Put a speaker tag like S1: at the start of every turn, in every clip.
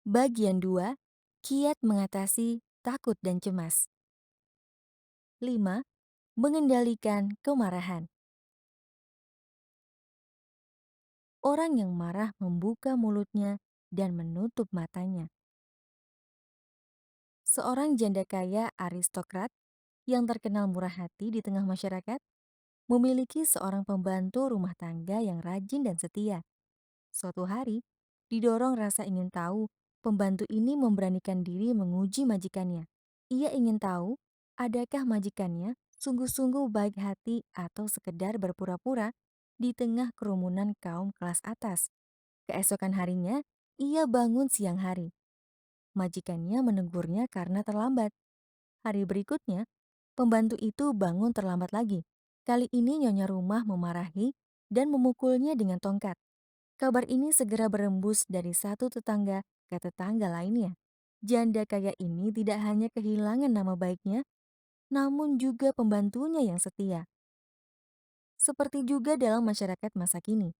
S1: Bagian 2, kiat mengatasi takut dan cemas. 5. Mengendalikan kemarahan. Orang yang marah membuka mulutnya dan menutup matanya. Seorang janda kaya aristokrat yang terkenal murah hati di tengah masyarakat memiliki seorang pembantu rumah tangga yang rajin dan setia. Suatu hari, didorong rasa ingin tahu, pembantu ini memberanikan diri menguji majikannya. Ia ingin tahu, adakah majikannya sungguh-sungguh baik hati atau sekedar berpura-pura di tengah kerumunan kaum kelas atas. Keesokan harinya, ia bangun siang hari. Majikannya menegurnya karena terlambat. Hari berikutnya, pembantu itu bangun terlambat lagi. Kali ini nyonya rumah memarahi dan memukulnya dengan tongkat. Kabar ini segera berembus dari satu tetangga ke tetangga lainnya. Janda kaya ini tidak hanya kehilangan nama baiknya, namun juga pembantunya yang setia. Seperti juga dalam masyarakat masa kini,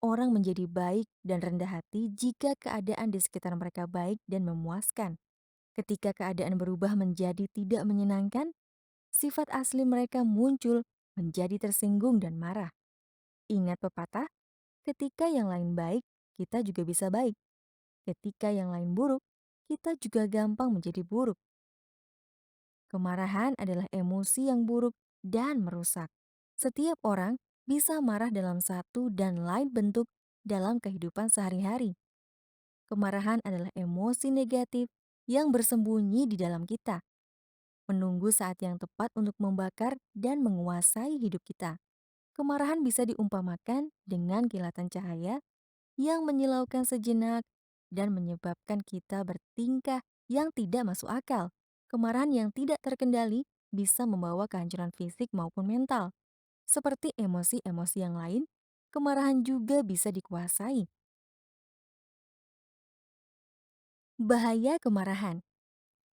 S1: orang menjadi baik dan rendah hati jika keadaan di sekitar mereka baik dan memuaskan. Ketika keadaan berubah menjadi tidak menyenangkan, sifat asli mereka muncul menjadi tersinggung dan marah. Ingat pepatah, ketika yang lain baik, kita juga bisa baik. Ketika yang lain buruk, kita juga gampang menjadi buruk. Kemarahan adalah emosi yang buruk dan merusak. Setiap orang bisa marah dalam satu dan lain bentuk dalam kehidupan sehari-hari. Kemarahan adalah emosi negatif yang bersembunyi di dalam kita, menunggu saat yang tepat untuk membakar dan menguasai hidup kita. Kemarahan bisa diumpamakan dengan kilatan cahaya yang menyilaukan sejenak dan menyebabkan kita bertingkah yang tidak masuk akal. Kemarahan yang tidak terkendali bisa membawa kehancuran fisik maupun mental. Seperti emosi-emosi yang lain, kemarahan juga bisa dikuasai. Bahaya kemarahan.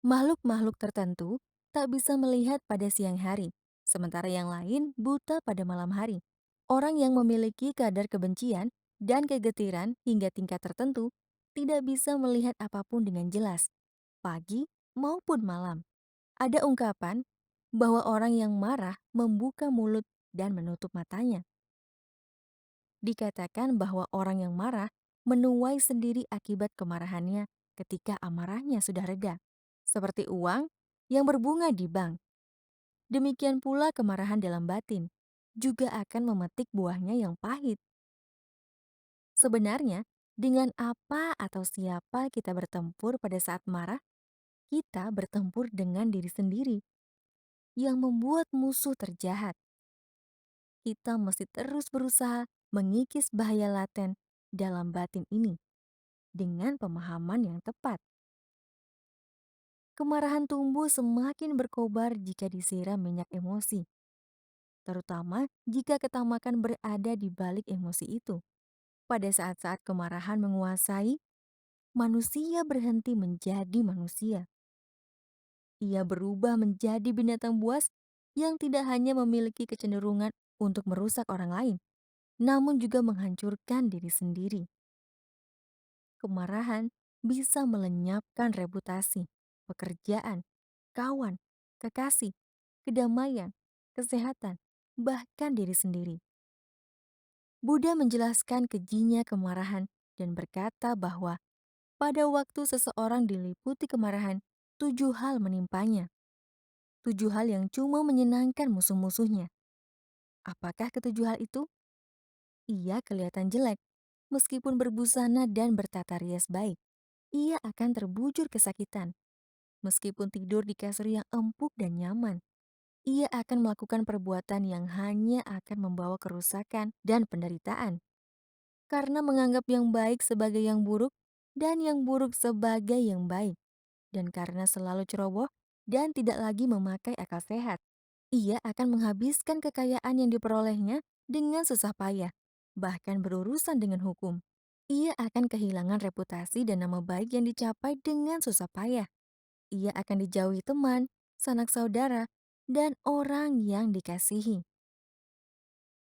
S1: Makhluk-makhluk tertentu tak bisa melihat pada siang hari, sementara yang lain buta pada malam hari. Orang yang memiliki kadar kebencian dan kegetiran hingga tingkat tertentu tidak bisa melihat apapun dengan jelas, pagi maupun malam. Ada ungkapan bahwa orang yang marah membuka mulut dan menutup matanya. Dikatakan bahwa orang yang marah menuai sendiri akibat kemarahannya ketika amarahnya sudah reda, seperti uang yang berbunga di bank. Demikian pula kemarahan dalam batin juga akan memetik buahnya yang pahit. Sebenarnya, dengan apa atau siapa kita bertempur pada saat marah, kita bertempur dengan diri sendiri yang membuat musuh terjahat. Kita mesti terus berusaha mengikis bahaya laten dalam batin ini dengan pemahaman yang tepat. Kemarahan tumbuh semakin berkobar jika disiram minyak emosi, terutama jika ketamakan berada di balik emosi itu. Pada saat-saat kemarahan menguasai, manusia berhenti menjadi manusia. Ia berubah menjadi binatang buas yang tidak hanya memiliki kecenderungan untuk merusak orang lain, namun juga menghancurkan diri sendiri. Kemarahan bisa melenyapkan reputasi, pekerjaan, kawan, kekasih, kedamaian, kesehatan, bahkan diri sendiri. Buddha menjelaskan kejinya kemarahan dan berkata bahwa pada waktu seseorang diliputi kemarahan, 7 hal menimpanya. 7 hal yang cuma menyenangkan musuh-musuhnya. Apakah ketujuh hal itu? Ia kelihatan jelek, meskipun berbusana dan bertata rias baik. Ia akan terbujur kesakitan, meskipun tidur di kasur yang empuk dan nyaman. Ia akan melakukan perbuatan yang hanya akan membawa kerusakan dan penderitaan. Karena menganggap yang baik sebagai yang buruk dan yang buruk sebagai yang baik. Dan karena selalu ceroboh dan tidak lagi memakai akal sehat. Ia akan menghabiskan kekayaan yang diperolehnya dengan susah payah, bahkan berurusan dengan hukum. Ia akan kehilangan reputasi dan nama baik yang dicapai dengan susah payah. Ia akan dijauhi teman, sanak saudara, dan orang yang dikasihi.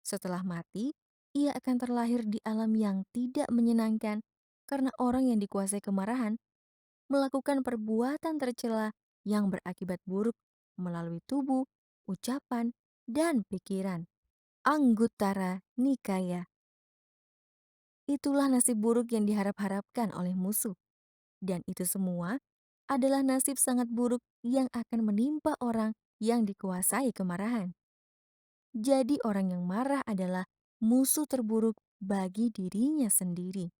S1: Setelah mati, ia akan terlahir di alam yang tidak menyenangkan karena orang yang dikuasai kemarahan melakukan perbuatan tercela yang berakibat buruk melalui tubuh, ucapan, dan pikiran. Anggutara Nikaya. Itulah nasib buruk yang diharap-harapkan oleh musuh. Dan itu semua adalah nasib sangat buruk yang akan menimpa orang yang dikuasai kemarahan. Jadi orang yang marah adalah musuh terburuk bagi dirinya sendiri.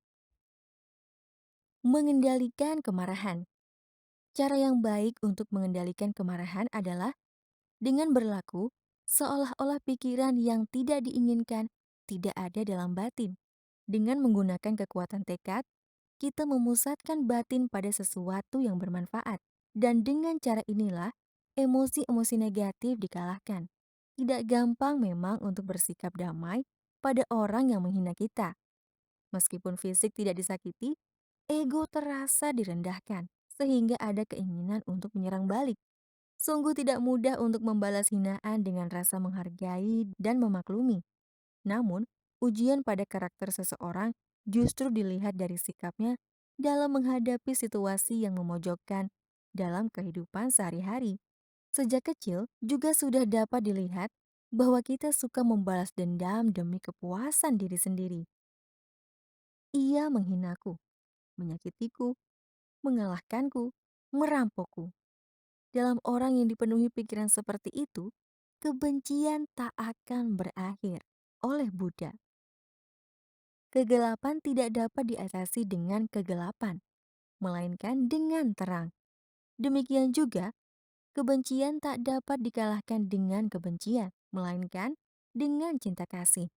S1: Mengendalikan kemarahan. Cara yang baik untuk mengendalikan kemarahan adalah dengan berlaku seolah-olah pikiran yang tidak diinginkan tidak ada dalam batin. Dengan menggunakan kekuatan tekad, kita memusatkan batin pada sesuatu yang bermanfaat. Dan dengan cara inilah, emosi-emosi negatif dikalahkan. Tidak gampang memang untuk bersikap damai pada orang yang menghina kita. Meskipun fisik tidak disakiti, ego terasa direndahkan, sehingga ada keinginan untuk menyerang balik. Sungguh tidak mudah untuk membalas hinaan dengan rasa menghargai dan memaklumi. Namun, ujian pada karakter seseorang justru dilihat dari sikapnya dalam menghadapi situasi yang memojokkan dalam kehidupan sehari-hari. Sejak kecil juga sudah dapat dilihat bahwa kita suka membalas dendam demi kepuasan diri sendiri. Ia menghinaku, menyakitiku, mengalahkanku, merampokku. Dalam orang yang dipenuhi pikiran seperti itu, kebencian tak akan berakhir. Oleh Buddha, kegelapan tidak dapat diatasi dengan kegelapan, melainkan dengan terang. Demikian juga, kebencian tak dapat dikalahkan dengan kebencian, melainkan dengan cinta kasih.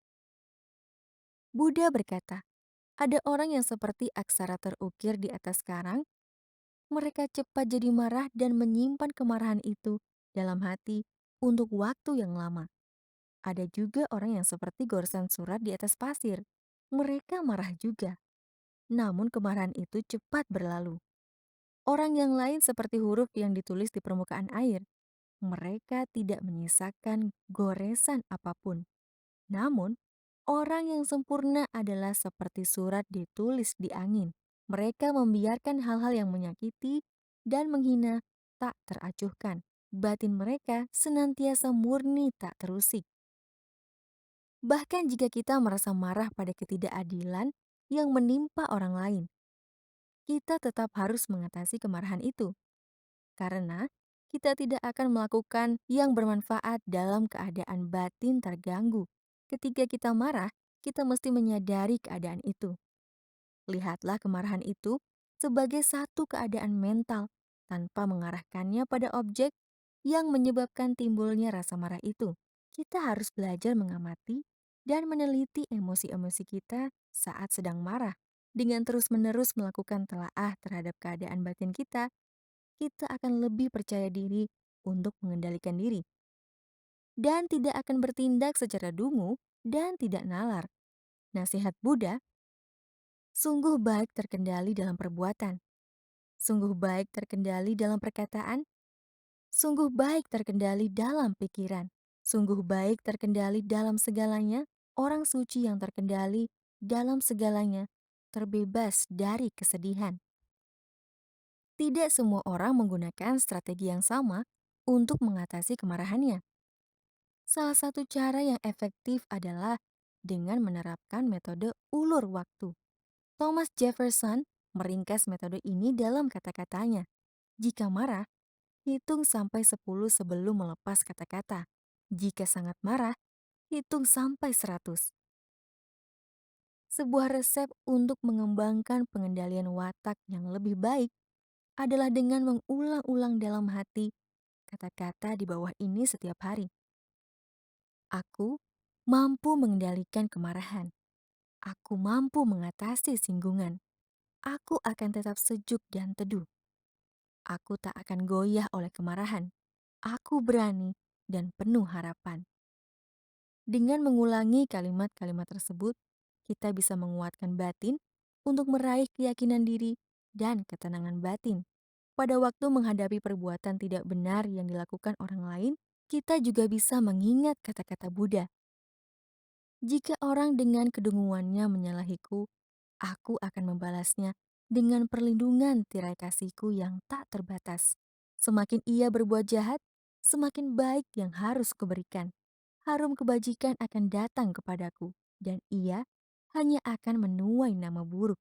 S1: Buddha berkata, ada orang yang seperti aksara terukir di atas karang. Mereka cepat jadi marah dan menyimpan kemarahan itu dalam hati untuk waktu yang lama. Ada juga orang yang seperti goresan surat di atas pasir. Mereka marah juga, namun kemarahan itu cepat berlalu. Orang yang lain seperti huruf yang ditulis di permukaan air. Mereka tidak menyisakan goresan apapun. Namun, orang yang sempurna adalah seperti surat ditulis di angin. Mereka membiarkan hal-hal yang menyakiti dan menghina tak teracuhkan. Batin mereka senantiasa murni tak terusik. Bahkan jika kita merasa marah pada ketidakadilan yang menimpa orang lain, kita tetap harus mengatasi kemarahan itu. Karena kita tidak akan melakukan yang bermanfaat dalam keadaan batin terganggu. Ketika kita marah, kita mesti menyadari keadaan itu. Lihatlah kemarahan itu sebagai satu keadaan mental tanpa mengarahkannya pada objek yang menyebabkan timbulnya rasa marah itu. Kita harus belajar mengamati dan meneliti emosi-emosi kita saat sedang marah. Dengan terus-menerus melakukan telaah terhadap keadaan batin kita akan lebih percaya diri untuk mengendalikan diri dan tidak akan bertindak secara dungu dan tidak nalar. Nasihat Buddha, sungguh baik terkendali dalam perbuatan, sungguh baik terkendali dalam perkataan, sungguh baik terkendali dalam pikiran, sungguh baik terkendali dalam segalanya, orang suci yang terkendali dalam segalanya, terbebas dari kesedihan. Tidak semua orang menggunakan strategi yang sama untuk mengatasi kemarahannya. Salah satu cara yang efektif adalah dengan menerapkan metode ulur waktu. Thomas Jefferson meringkas metode ini dalam kata-katanya. Jika marah, hitung sampai 10 sebelum melepas kata-kata. Jika sangat marah, hitung sampai 100. Sebuah resep untuk mengembangkan pengendalian watak yang lebih baik adalah dengan mengulang-ulang dalam hati kata-kata di bawah ini setiap hari. Aku mampu mengendalikan kemarahan. Aku mampu mengatasi singgungan. Aku akan tetap sejuk dan teduh. Aku tak akan goyah oleh kemarahan. Aku berani dan penuh harapan. Dengan mengulangi kalimat-kalimat tersebut, kita bisa menguatkan batin untuk meraih keyakinan diri dan ketenangan batin. Pada waktu menghadapi perbuatan tidak benar yang dilakukan orang lain, kita juga bisa mengingat kata-kata Buddha. Jika orang dengan kedunguannya menyalahiku, aku akan membalasnya dengan perlindungan tirai kasihku yang tak terbatas. Semakin ia berbuat jahat, semakin baik yang harus kuberikan. Harum kebajikan akan datang kepadaku, dan ia hanya akan menuai nama buruk.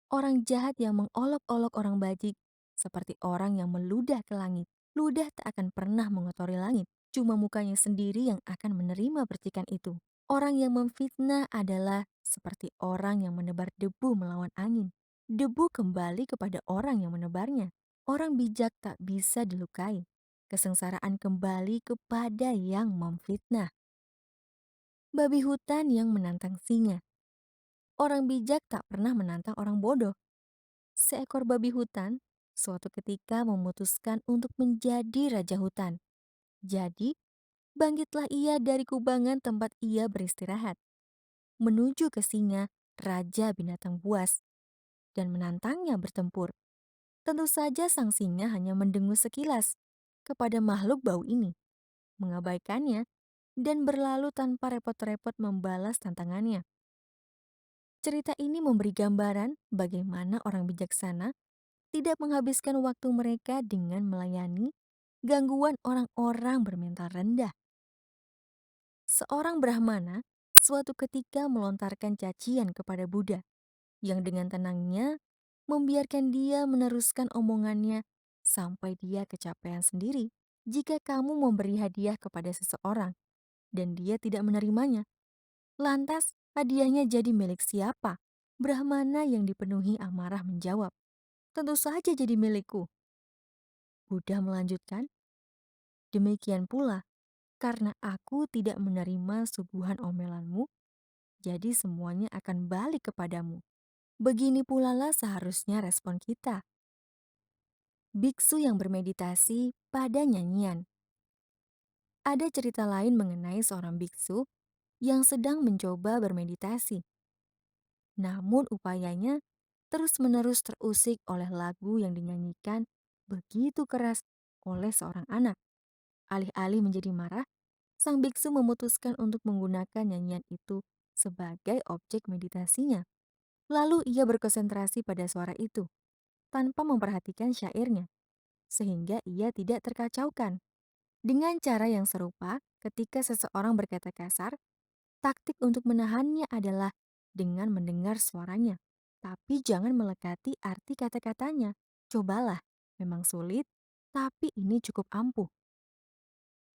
S1: Orang jahat yang mengolok-olok orang baik, seperti orang yang meludah ke langit. Ludah tak akan pernah mengotori langit, cuma mukanya sendiri yang akan menerima percikan itu. Orang yang memfitnah adalah seperti orang yang menebar debu melawan angin. Debu kembali kepada orang yang menebarnya. Orang bijak tak bisa dilukai. Kesengsaraan kembali kepada yang memfitnah. Babi hutan yang menantang singa. Orang bijak tak pernah menantang orang bodoh. Seekor babi hutan suatu ketika memutuskan untuk menjadi raja hutan. Jadi, bangkitlah ia dari kubangan tempat ia beristirahat, menuju ke singa, raja binatang buas, dan menantangnya bertempur. Tentu saja sang singa hanya mendengus sekilas kepada makhluk bau ini, mengabaikannya, dan berlalu tanpa repot-repot membalas tantangannya. Cerita ini memberi gambaran bagaimana orang bijaksana tidak menghabiskan waktu mereka dengan melayani gangguan orang-orang bermental rendah. Seorang Brahmana suatu ketika melontarkan cacian kepada Buddha yang dengan tenangnya membiarkan dia meneruskan omongannya sampai dia kecapean sendiri. Jika kamu memberi hadiah kepada seseorang dan dia tidak menerimanya, lantas hadiahnya jadi milik siapa? Brahmana yang dipenuhi amarah menjawab, tentu saja jadi milikku. Buddha melanjutkan, demikian pula, karena aku tidak menerima suguhan omelanmu, jadi semuanya akan balik kepadamu. Begini pula lah seharusnya respon kita. Biksu yang bermeditasi pada nyanyian. Ada cerita lain mengenai seorang biksu yang sedang mencoba bermeditasi. Namun upayanya terus-menerus terusik oleh lagu yang dinyanyikan begitu keras oleh seorang anak. Alih-alih menjadi marah, sang biksu memutuskan untuk menggunakan nyanyian itu sebagai objek meditasinya. Lalu ia berkonsentrasi pada suara itu, tanpa memperhatikan syairnya, sehingga ia tidak terkacaukan. Dengan cara yang serupa, ketika seseorang berkata kasar, taktik untuk menahannya adalah dengan mendengar suaranya. Tapi jangan melekati arti kata-katanya. Cobalah, memang sulit, tapi ini cukup ampuh.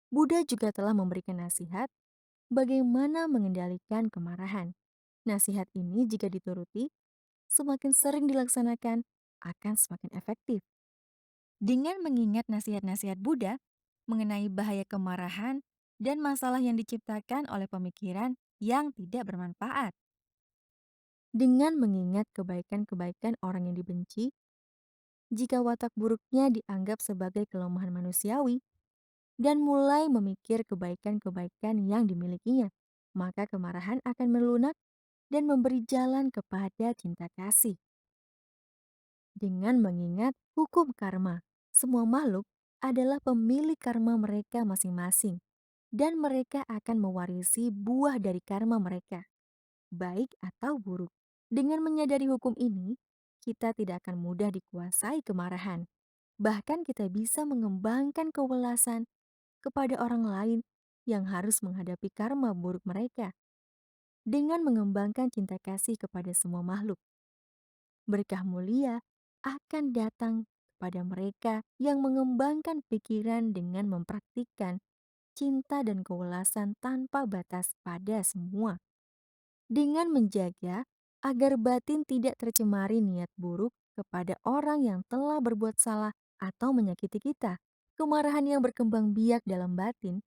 S1: Buddha juga telah memberikan nasihat bagaimana mengendalikan kemarahan. Nasihat ini jika dituruti, semakin sering dilaksanakan, akan semakin efektif. Dengan mengingat nasihat-nasihat Buddha mengenai bahaya kemarahan dan masalah yang diciptakan oleh pemikiran yang tidak bermanfaat. Dengan mengingat kebaikan-kebaikan orang yang dibenci, jika watak buruknya dianggap sebagai kelemahan manusiawi, dan mulai memikir kebaikan-kebaikan yang dimilikinya, maka kemarahan akan melunak dan memberi jalan kepada cinta kasih. Dengan mengingat hukum karma, semua makhluk adalah pemilik karma mereka masing-masing, dan mereka akan mewarisi buah dari karma mereka, baik atau buruk. Dengan menyadari hukum ini, kita tidak akan mudah dikuasai kemarahan. Bahkan kita bisa mengembangkan kewelasan kepada orang lain yang harus menghadapi karma buruk mereka. Dengan mengembangkan cinta kasih kepada semua makhluk, berkah mulia akan datang kepada mereka yang mengembangkan pikiran dengan mempraktikkan cinta dan kewelasan tanpa batas pada semua. Dengan menjaga agar batin tidak tercemari niat buruk kepada orang yang telah berbuat salah atau menyakiti kita. Kemarahan yang berkembang biak dalam batin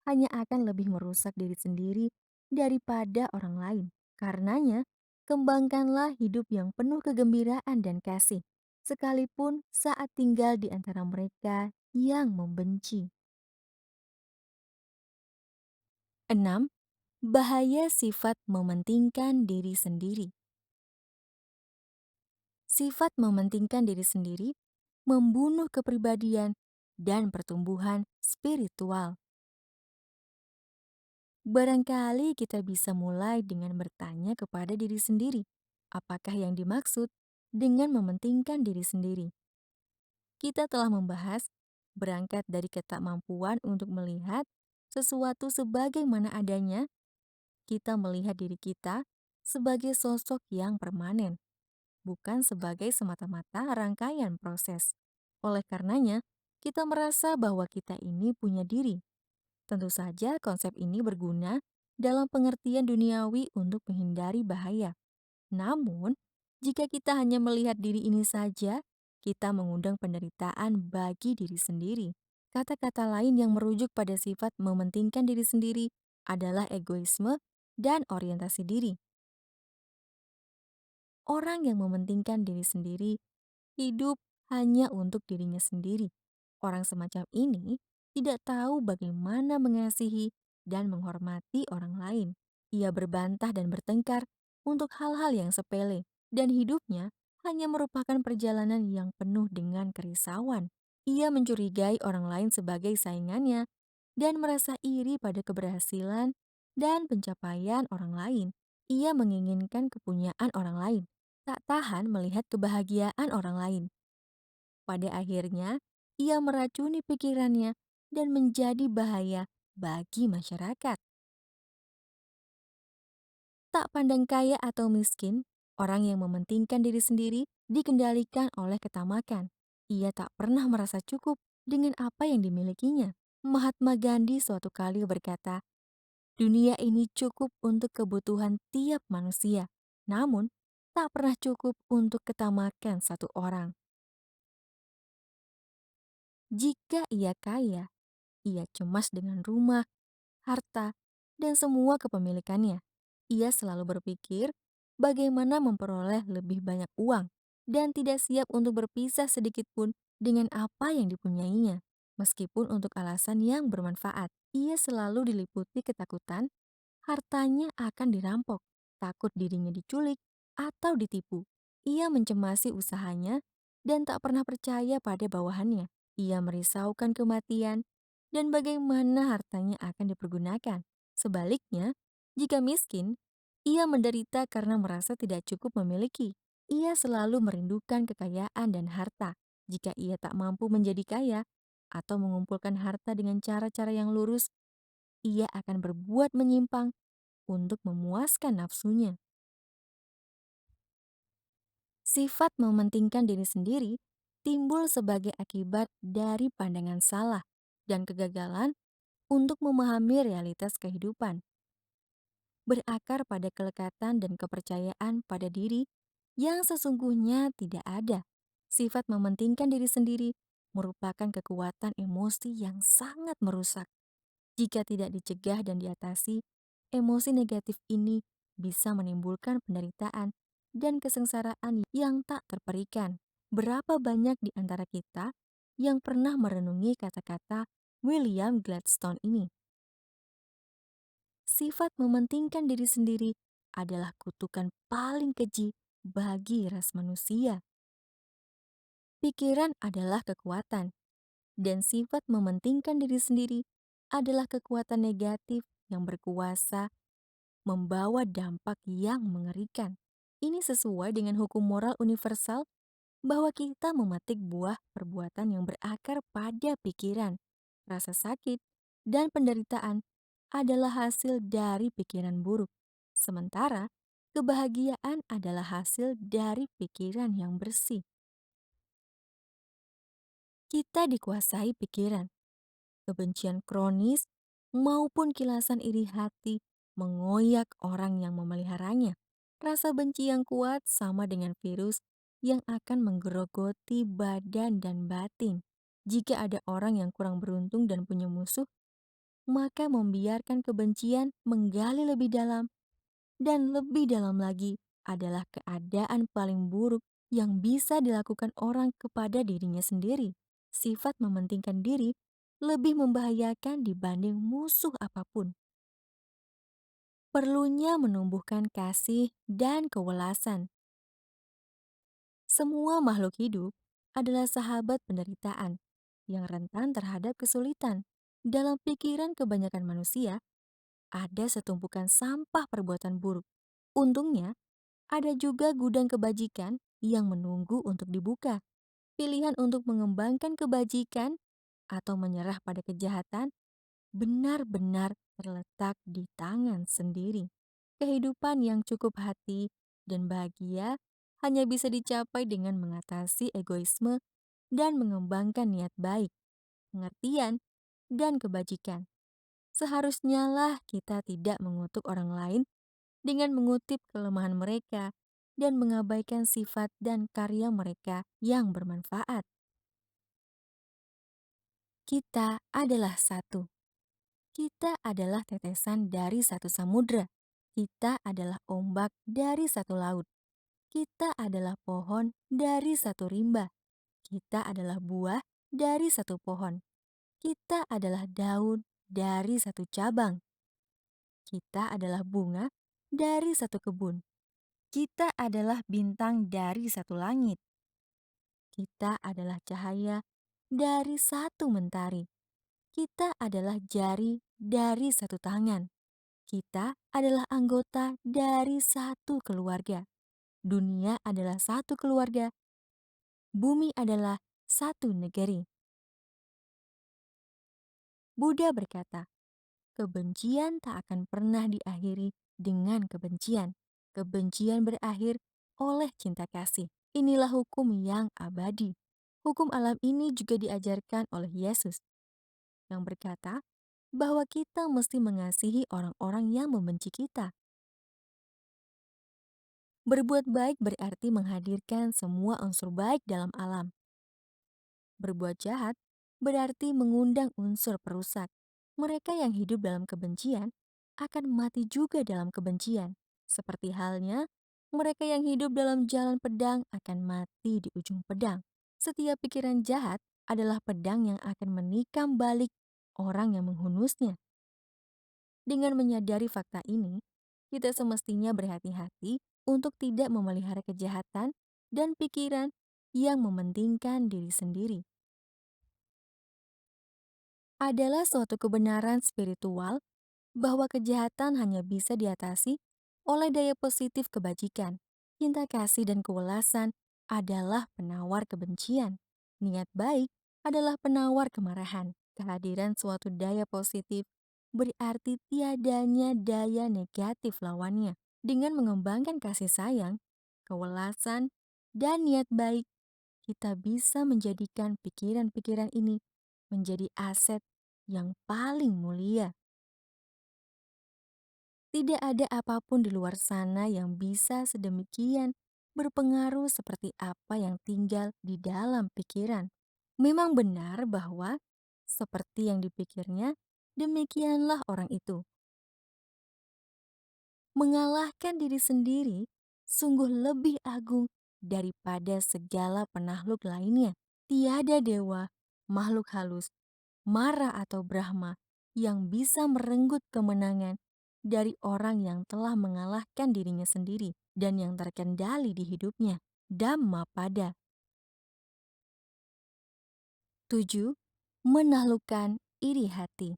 S1: hanya akan lebih merusak diri sendiri daripada orang lain. Karenanya, kembangkanlah hidup yang penuh kegembiraan dan kasih, sekalipun saat tinggal di antara mereka yang membenci. 6. Bahaya sifat mementingkan diri sendiri. Sifat mementingkan diri sendiri membunuh kepribadian dan pertumbuhan spiritual. Barangkali kita bisa mulai dengan bertanya kepada diri sendiri, apakah yang dimaksud dengan mementingkan diri sendiri. Kita telah membahas berangkat dari ketidakmampuan untuk melihat sesuatu sebagaimana adanya, kita melihat diri kita sebagai sosok yang permanen, bukan sebagai semata-mata rangkaian proses. Oleh karenanya, kita merasa bahwa kita ini punya diri. Tentu saja konsep ini berguna dalam pengertian duniawi untuk menghindari bahaya. Namun, jika kita hanya melihat diri ini saja, kita mengundang penderitaan bagi diri sendiri. Kata-kata lain yang merujuk pada sifat mementingkan diri sendiri adalah egoisme dan orientasi diri. Orang yang mementingkan diri sendiri hidup hanya untuk dirinya sendiri. Orang semacam ini tidak tahu bagaimana mengasihi dan menghormati orang lain. Ia berbantah dan bertengkar untuk hal-hal yang sepele, dan hidupnya hanya merupakan perjalanan yang penuh dengan kerisauan. Ia mencurigai orang lain sebagai saingannya dan merasa iri pada keberhasilan dan pencapaian orang lain. Ia menginginkan kepunyaan orang lain, tak tahan melihat kebahagiaan orang lain. Pada akhirnya, ia meracuni pikirannya dan menjadi bahaya bagi masyarakat. Tak pandang kaya atau miskin, orang yang mementingkan diri sendiri dikendalikan oleh ketamakan. Ia tak pernah merasa cukup dengan apa yang dimilikinya. Mahatma Gandhi suatu kali berkata, dunia ini cukup untuk kebutuhan tiap manusia, namun tak pernah cukup untuk ketamakan satu orang. Jika ia kaya, ia cemas dengan rumah, harta, dan semua kepemilikannya. Ia selalu berpikir bagaimana memperoleh lebih banyak uang dan tidak siap untuk berpisah sedikit pun dengan apa yang dipunyainya. Meskipun untuk alasan yang bermanfaat, ia selalu diliputi ketakutan hartanya akan dirampok, takut dirinya diculik atau ditipu. Ia mencemasi usahanya dan tak pernah percaya pada bawahannya. Ia merisaukan kematian dan bagaimana hartanya akan dipergunakan. Sebaliknya, jika miskin, ia menderita karena merasa tidak cukup memiliki. Ia selalu merindukan kekayaan dan harta. Jika ia tak mampu menjadi kaya atau mengumpulkan harta dengan cara-cara yang lurus, ia akan berbuat menyimpang untuk memuaskan nafsunya. Sifat mementingkan diri sendiri timbul sebagai akibat dari pandangan salah dan kegagalan untuk memahami realitas kehidupan, berakar pada kelekatan dan kepercayaan pada diri yang sesungguhnya tidak ada. Sifat mementingkan diri sendiri merupakan kekuatan emosi yang sangat merusak. Jika tidak dicegah dan diatasi, emosi negatif ini bisa menimbulkan penderitaan dan kesengsaraan yang tak terperikan. Berapa banyak di antara kita yang pernah merenungi kata-kata William Gladstone ini? Sifat mementingkan diri sendiri adalah kutukan paling keji bagi ras manusia. Pikiran adalah kekuatan, dan sifat mementingkan diri sendiri adalah kekuatan negatif yang berkuasa membawa dampak yang mengerikan. Ini sesuai dengan hukum moral universal bahwa kita memetik buah perbuatan yang berakar pada pikiran. Rasa sakit dan penderitaan adalah hasil dari pikiran buruk, sementara kebahagiaan adalah hasil dari pikiran yang bersih. Kita dikuasai pikiran, kebencian kronis, maupun kilasan iri hati mengoyak orang yang memeliharanya. Rasa benci yang kuat sama dengan virus yang akan menggerogoti badan dan batin. Jika ada orang yang kurang beruntung dan punya musuh, maka membiarkan kebencian menggali lebih dalam dan lebih dalam lagi adalah keadaan paling buruk yang bisa dilakukan orang kepada dirinya sendiri. Sifat mementingkan diri lebih membahayakan dibanding musuh apapun. Perlunya menumbuhkan kasih dan kewelasan. Semua makhluk hidup adalah sahabat penderitaan yang rentan terhadap kesulitan. Dalam pikiran kebanyakan manusia, ada setumpukan sampah perbuatan buruk. Untungnya, ada juga gudang kebajikan yang menunggu untuk dibuka. Pilihan untuk mengembangkan kebajikan atau menyerah pada kejahatan benar-benar terletak di tangan sendiri. Kehidupan yang cukup hati dan bahagia hanya bisa dicapai dengan mengatasi egoisme dan mengembangkan niat baik, pengertian, dan kebajikan. Seharusnya lah kita tidak mengutuk orang lain dengan mengutip kelemahan mereka dan mengabaikan sifat dan karya mereka yang bermanfaat. Kita adalah satu. Kita adalah tetesan dari satu samudra. Kita adalah ombak dari satu laut. Kita adalah pohon dari satu rimba. Kita adalah buah dari satu pohon. Kita adalah daun dari satu cabang. Kita adalah bunga dari satu kebun. Kita adalah bintang dari satu langit. Kita adalah cahaya dari satu mentari. Kita adalah jari dari satu tangan. Kita adalah anggota dari satu keluarga. Dunia adalah satu keluarga. Bumi adalah satu negeri. Buddha berkata, kebencian tak akan pernah diakhiri dengan kebencian. Kebencian berakhir oleh cinta kasih. Inilah hukum yang abadi. Hukum alam ini juga diajarkan oleh Yesus yang berkata bahwa kita mesti mengasihi orang-orang yang membenci kita. Berbuat baik berarti menghadirkan semua unsur baik dalam alam. Berbuat jahat berarti mengundang unsur perusak. Mereka yang hidup dalam kebencian akan mati juga dalam kebencian. Seperti halnya, mereka yang hidup dalam jalan pedang akan mati di ujung pedang. Setiap pikiran jahat adalah pedang yang akan menikam balik orang yang menghunusnya. Dengan menyadari fakta ini, kita semestinya berhati-hati untuk tidak memelihara kejahatan dan pikiran yang mementingkan diri sendiri. Adalah suatu kebenaran spiritual bahwa kejahatan hanya bisa diatasi oleh daya positif kebajikan. Cinta kasih dan kewelasan adalah penawar kebencian. Niat baik adalah penawar kemarahan. Kehadiran suatu daya positif berarti tiadanya daya negatif lawannya. Dengan mengembangkan kasih sayang, kewelasan, dan niat baik, kita bisa menjadikan pikiran-pikiran ini menjadi aset yang paling mulia. Tidak ada apapun di luar sana yang bisa sedemikian berpengaruh seperti apa yang tinggal di dalam pikiran. Memang benar bahwa seperti yang dipikirnya, demikianlah orang itu. Mengalahkan diri sendiri sungguh lebih agung daripada segala penakluk lainnya. Tiada dewa, makhluk halus, Mara atau Brahma yang bisa merenggut kemenangan dari orang yang telah mengalahkan dirinya sendiri dan yang terkendali di hidupnya. Dhammapada. 7. Menaklukkan iri hati.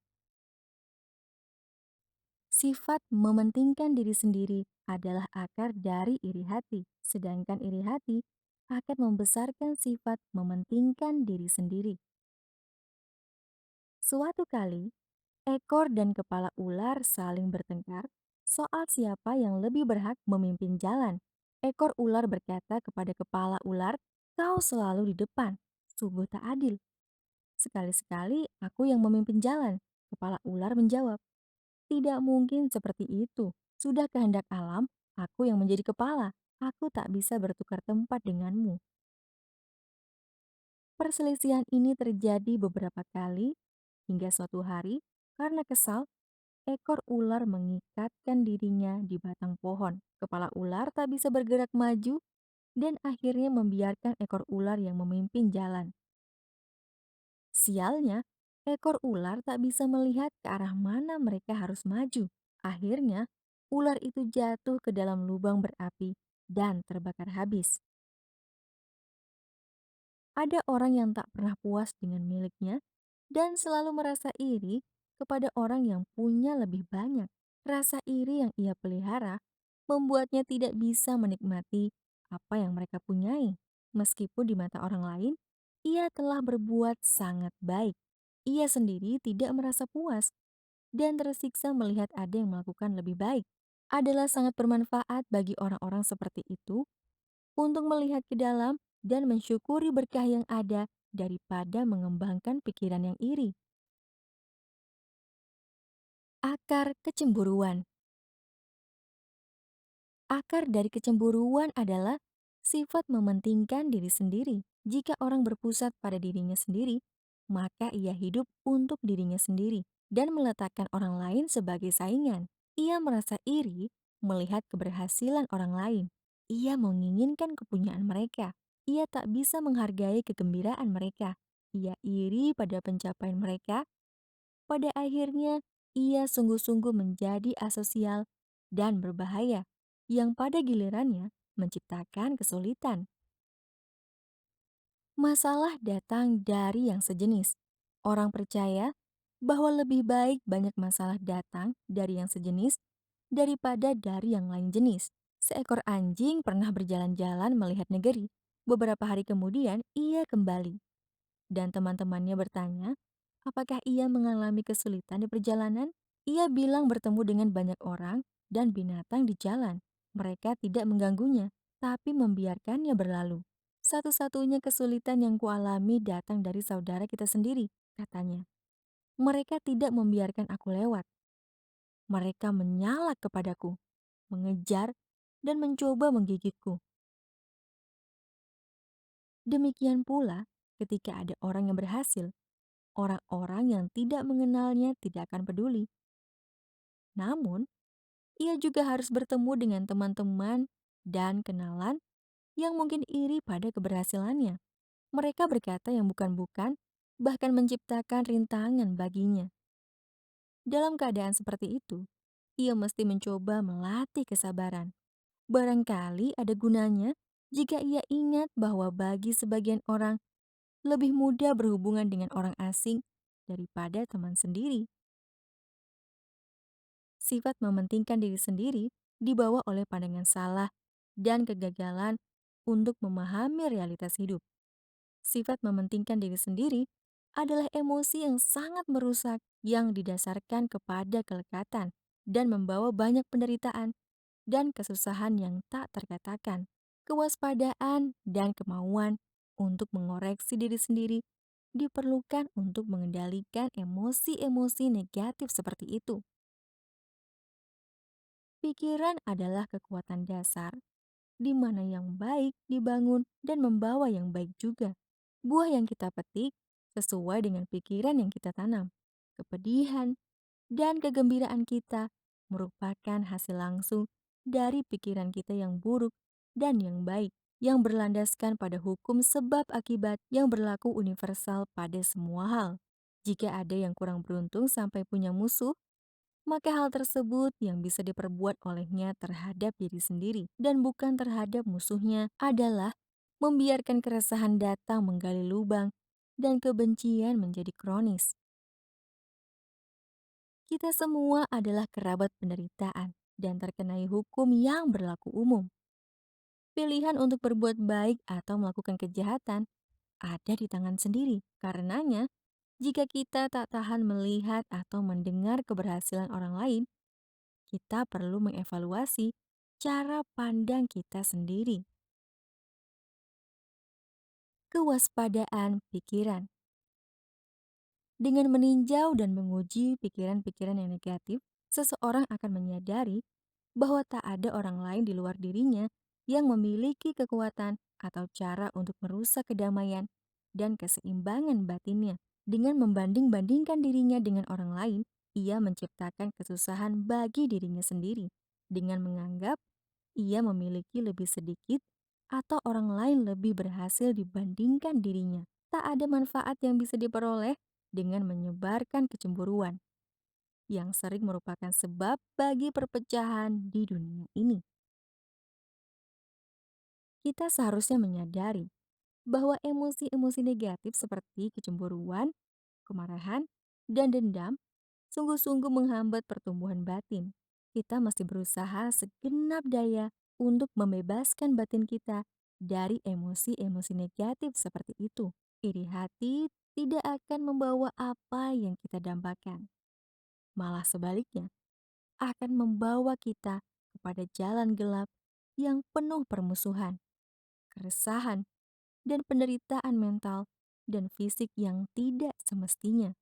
S1: Sifat mementingkan diri sendiri adalah akar dari iri hati, sedangkan iri hati akan membesarkan sifat mementingkan diri sendiri. Suatu kali, ekor dan kepala ular saling bertengkar soal siapa yang lebih berhak memimpin jalan. Ekor ular berkata kepada kepala ular, "Kau selalu di depan, sungguh tak adil. Sekali-sekali aku yang memimpin jalan." Kepala ular menjawab, "Tidak mungkin seperti itu. Sudah kehendak alam, aku yang menjadi kepala. Aku tak bisa bertukar tempat denganmu." Perselisihan ini terjadi beberapa kali hingga suatu hari karena kesal, ekor ular mengikatkan dirinya di batang pohon. Kepala ular tak bisa bergerak maju dan akhirnya membiarkan ekor ular yang memimpin jalan. Sialnya, ekor ular tak bisa melihat ke arah mana mereka harus maju. Akhirnya, ular itu jatuh ke dalam lubang berapi dan terbakar habis. Ada orang yang tak pernah puas dengan miliknya dan selalu merasa iri kepada orang yang punya lebih banyak. Rasa iri yang ia pelihara membuatnya tidak bisa menikmati apa yang mereka punyai. Meskipun di mata orang lain, ia telah berbuat sangat baik. Ia sendiri tidak merasa puas dan tersiksa melihat ada yang melakukan lebih baik. Adalah sangat bermanfaat bagi orang-orang seperti itu untuk melihat ke dalam dan mensyukuri berkah yang ada daripada mengembangkan pikiran yang iri. Akar kecemburuan. Akar dari kecemburuan adalah sifat mementingkan diri sendiri. Jika orang berpusat pada dirinya sendiri, maka ia hidup untuk dirinya sendiri dan meletakkan orang lain sebagai saingan. Ia merasa iri melihat keberhasilan orang lain. Ia menginginkan kepunyaan mereka. Ia tak bisa menghargai kegembiraan mereka. Ia iri pada pencapaian mereka. Pada akhirnya, ia sungguh-sungguh menjadi asosial dan berbahaya, yang pada gilirannya menciptakan kesulitan. Masalah datang dari yang sejenis. Orang percaya bahwa lebih baik banyak masalah datang dari yang sejenis daripada dari yang lain jenis. Seekor anjing pernah berjalan-jalan melihat negeri. Beberapa hari kemudian, ia kembali. Dan teman-temannya bertanya, apakah ia mengalami kesulitan di perjalanan? Ia bilang bertemu dengan banyak orang dan binatang di jalan. Mereka tidak mengganggunya, tapi membiarkannya berlalu. Satu-satunya kesulitan yang kualami datang dari saudara kita sendiri, katanya. Mereka tidak membiarkan aku lewat. Mereka menyalak kepadaku, mengejar, dan mencoba menggigitku. Demikian pula ketika ada orang yang berhasil, orang-orang yang tidak mengenalnya tidak akan peduli. Namun, ia juga harus bertemu dengan teman-teman dan kenalan yang mungkin iri pada keberhasilannya. Mereka berkata yang bukan-bukan, bahkan menciptakan rintangan baginya. Dalam keadaan seperti itu, ia mesti mencoba melatih kesabaran. Barangkali ada gunanya jika ia ingat bahwa bagi sebagian orang lebih mudah berhubungan dengan orang asing daripada teman sendiri. Sifat mementingkan diri sendiri dibawa oleh pandangan salah dan kegagalan untuk memahami realitas hidup. Sifat mementingkan diri sendiri adalah emosi yang sangat merusak yang didasarkan kepada kelekatan dan membawa banyak penderitaan dan kesusahan yang tak terkatakan. Kewaspadaan dan kemauan untuk mengoreksi diri sendiri diperlukan untuk mengendalikan emosi-emosi negatif seperti itu. Pikiran adalah kekuatan dasar di mana yang baik dibangun dan membawa yang baik juga. Buah yang kita petik sesuai dengan pikiran yang kita tanam. Kepedihan dan kegembiraan kita merupakan hasil langsung dari pikiran kita yang buruk dan yang baik, yang berlandaskan pada hukum sebab akibat yang berlaku universal pada semua hal. Jika ada yang kurang beruntung sampai punya musuh, maka hal tersebut yang bisa diperbuat olehnya terhadap diri sendiri dan bukan terhadap musuhnya adalah membiarkan keresahan datang menggali lubang dan kebencian menjadi kronis. Kita semua adalah kerabat penderitaan dan terkenai hukum yang berlaku umum. Pilihan untuk berbuat baik atau melakukan kejahatan ada di tangan sendiri. Karenanya, jika kita tak tahan melihat atau mendengar keberhasilan orang lain, kita perlu mengevaluasi cara pandang kita sendiri. Kewaspadaan pikiran. Dengan meninjau dan menguji pikiran-pikiran yang negatif, seseorang akan menyadari bahwa tak ada orang lain di luar dirinya yang memiliki kekuatan atau cara untuk merusak kedamaian dan keseimbangan batinnya. Dengan membanding-bandingkan dirinya dengan orang lain, ia menciptakan kesusahan bagi dirinya sendiri. Dengan menganggap ia memiliki lebih sedikit atau orang lain lebih berhasil dibandingkan dirinya. Tak ada manfaat yang bisa diperoleh dengan menyebarkan kecemburuan yang sering merupakan sebab bagi perpecahan di dunia ini. Kita seharusnya menyadari bahwa emosi-emosi negatif seperti kecemburuan, kemarahan, dan dendam sungguh-sungguh menghambat pertumbuhan batin. Kita mesti berusaha segenap daya untuk membebaskan batin kita dari emosi-emosi negatif seperti itu. Iri hati tidak akan membawa apa yang kita dambakan, malah sebaliknya akan membawa kita kepada jalan gelap yang penuh permusuhan, keresahan, dan penderitaan mental dan fisik yang tidak semestinya.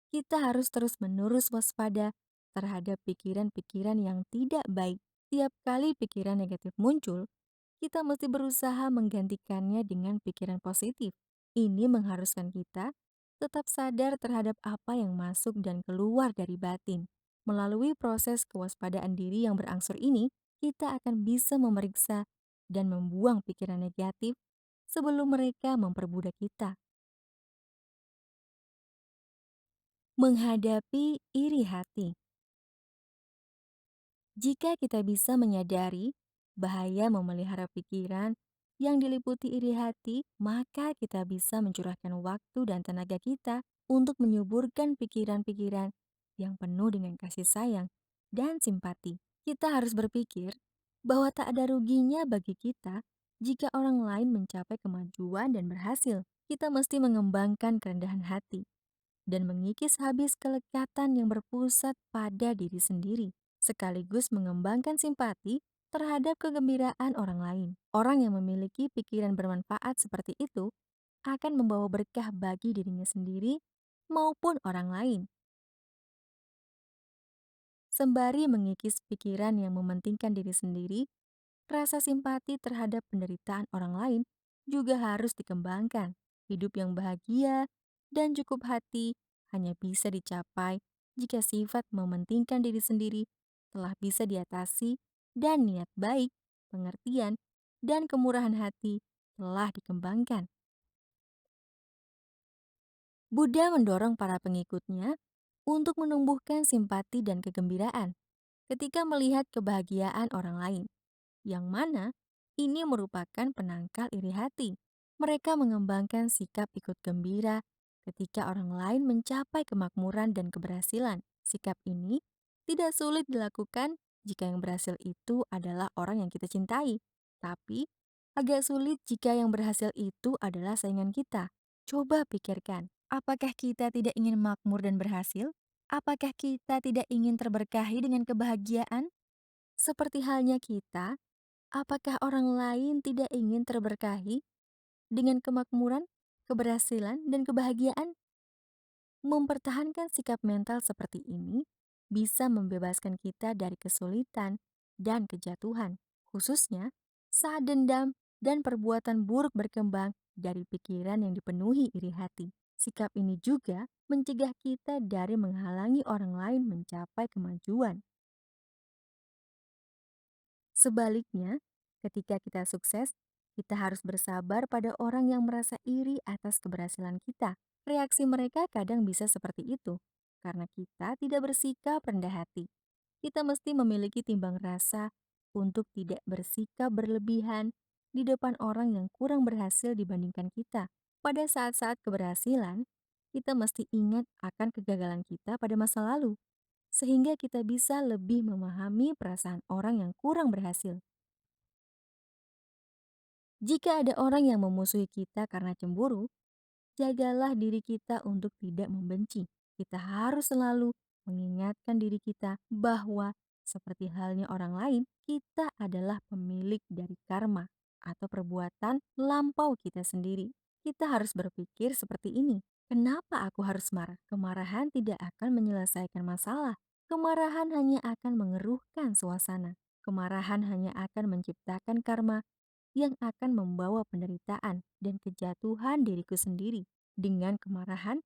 S1: Kita harus terus-menerus waspada terhadap pikiran-pikiran yang tidak baik. Tiap kali pikiran negatif muncul, kita mesti berusaha menggantikannya dengan pikiran positif. Ini mengharuskan kita tetap sadar terhadap apa yang masuk dan keluar dari batin. Melalui proses kewaspadaan diri yang berangsur ini, kita akan bisa memeriksa dan membuang pikiran negatif sebelum mereka memperbudak kita. Menghadapi iri hati. Jika kita bisa menyadari bahaya memelihara pikiran yang diliputi iri hati, maka kita bisa mencurahkan waktu dan tenaga kita untuk menyuburkan pikiran-pikiran yang penuh dengan kasih sayang dan simpati. Kita harus berpikir bahwa tak ada ruginya bagi kita jika orang lain mencapai kemajuan dan berhasil. Kita mesti mengembangkan kerendahan hati dan mengikis habis kelekatan yang berpusat pada diri sendiri, sekaligus mengembangkan simpati terhadap kegembiraan orang lain. Orang yang memiliki pikiran bermanfaat seperti itu akan membawa berkah bagi dirinya sendiri maupun orang lain. Sembari mengikis pikiran yang mementingkan diri sendiri, rasa simpati terhadap penderitaan orang lain juga harus dikembangkan. Hidup yang bahagia dan cukup hati hanya bisa dicapai jika sifat mementingkan diri sendiri telah bisa diatasi dan niat baik, pengertian, dan kemurahan hati telah dikembangkan. Buddha mendorong para pengikutnya untuk menumbuhkan simpati dan kegembiraan ketika melihat kebahagiaan orang lain, yang mana ini merupakan penangkal iri hati. Mereka mengembangkan sikap ikut gembira ketika orang lain mencapai kemakmuran dan keberhasilan. Sikap ini tidak sulit dilakukan jika yang berhasil itu adalah orang yang kita cintai, tapi agak sulit jika yang berhasil itu adalah saingan kita. Coba pikirkan, apakah kita tidak ingin makmur dan berhasil? Apakah kita tidak ingin terberkahi dengan kebahagiaan? Seperti halnya kita, apakah orang lain tidak ingin terberkahi dengan kemakmuran, keberhasilan, dan kebahagiaan? Mempertahankan sikap mental seperti ini bisa membebaskan kita dari kesulitan dan kejatuhan, khususnya saat dendam dan perbuatan buruk berkembang dari pikiran yang dipenuhi iri hati. Sikap ini juga mencegah kita dari menghalangi orang lain mencapai kemajuan. Sebaliknya, ketika kita sukses, kita harus bersabar pada orang yang merasa iri atas keberhasilan kita. Reaksi mereka kadang bisa seperti itu, karena kita tidak bersikap rendah hati. Kita mesti memiliki timbang rasa untuk tidak bersikap berlebihan di depan orang yang kurang berhasil dibandingkan kita. Pada saat-saat keberhasilan, kita mesti ingat akan kegagalan kita pada masa lalu sehingga kita bisa lebih memahami perasaan orang yang kurang berhasil. Jika ada orang yang memusuhi kita karena cemburu, jagalah diri kita untuk tidak membenci. Kita harus selalu mengingatkan diri kita bahwa seperti halnya orang lain, kita adalah pemilik dari karma atau perbuatan lampau kita sendiri. Kita harus berpikir seperti ini. Kenapa aku harus marah? Kemarahan tidak akan menyelesaikan masalah. Kemarahan hanya akan mengeruhkan suasana. Kemarahan hanya akan menciptakan karma yang akan membawa penderitaan dan kejatuhan diriku sendiri. Dengan kemarahan,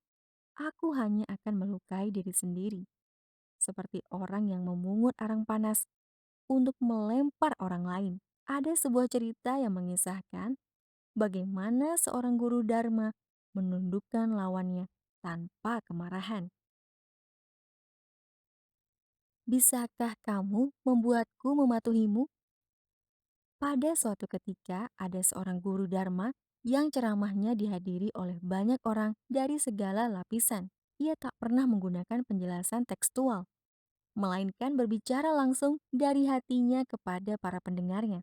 S1: aku hanya akan melukai diri sendiri, seperti orang yang memungut arang panas untuk melempar orang lain. Ada sebuah cerita yang mengisahkan bagaimana seorang guru Dharma menundukkan lawannya tanpa kemarahan. Bisakah kamu membuatku mematuhimu? Pada suatu ketika, ada seorang guru Dharma yang ceramahnya dihadiri oleh banyak orang dari segala lapisan. Ia tak pernah menggunakan penjelasan tekstual. melainkan berbicara langsung dari hatinya kepada para pendengarnya.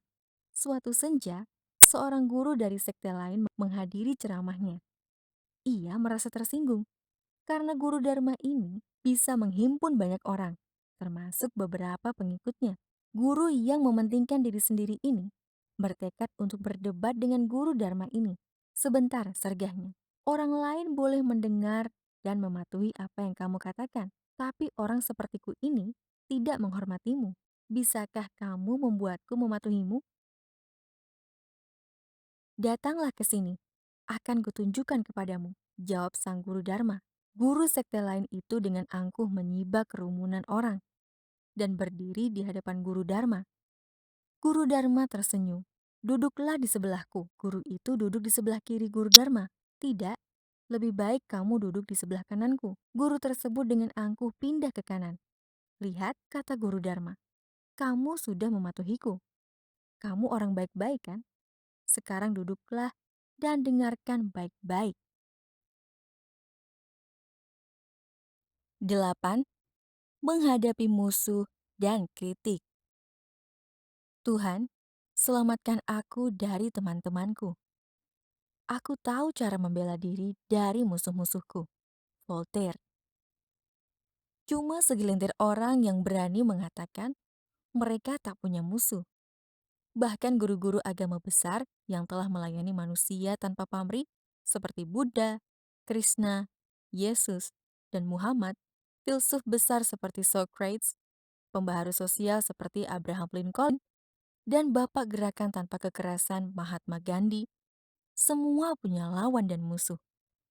S1: Suatu senja, seorang guru dari sekte lain menghadiri ceramahnya. Ia merasa tersinggung karena guru Dharma ini bisa menghimpun banyak orang, termasuk beberapa pengikutnya. Guru yang mementingkan diri sendiri ini bertekad untuk berdebat dengan guru Dharma ini. Sebentar, sergahnya. Orang lain boleh mendengar dan mematuhi apa yang kamu katakan, tapi orang sepertiku ini tidak menghormatimu. Bisakah kamu membuatku mematuhimu? Datanglah ke sini, akan kutunjukkan kepadamu, jawab sang guru Dharma. Guru sekte lain itu dengan angkuh menyibak kerumunan orang dan berdiri di hadapan guru Dharma. Guru Dharma tersenyum. Duduklah di sebelahku. Guru itu duduk di sebelah kiri guru Dharma. Tidak, lebih baik kamu duduk di sebelah kananku. Guru tersebut dengan angkuh pindah ke kanan. Lihat, kata guru Dharma, kamu sudah mematuhiku. Kamu orang baik-baik kan? Sekarang duduklah dan dengarkan baik-baik. 8. Menghadapi musuh dan kritik. Tuhan, selamatkan aku dari teman-temanku. Aku tahu cara membela diri dari musuh-musuhku. Voltaire. Cuma segelintir orang yang berani mengatakan mereka tak punya musuh. Bahkan guru-guru agama besar yang telah melayani manusia tanpa pamrih seperti Buddha, Krishna, Yesus, dan Muhammad, filsuf besar seperti Socrates, pembaharu sosial seperti Abraham Lincoln, dan bapak gerakan tanpa kekerasan Mahatma Gandhi, semua punya lawan dan musuh.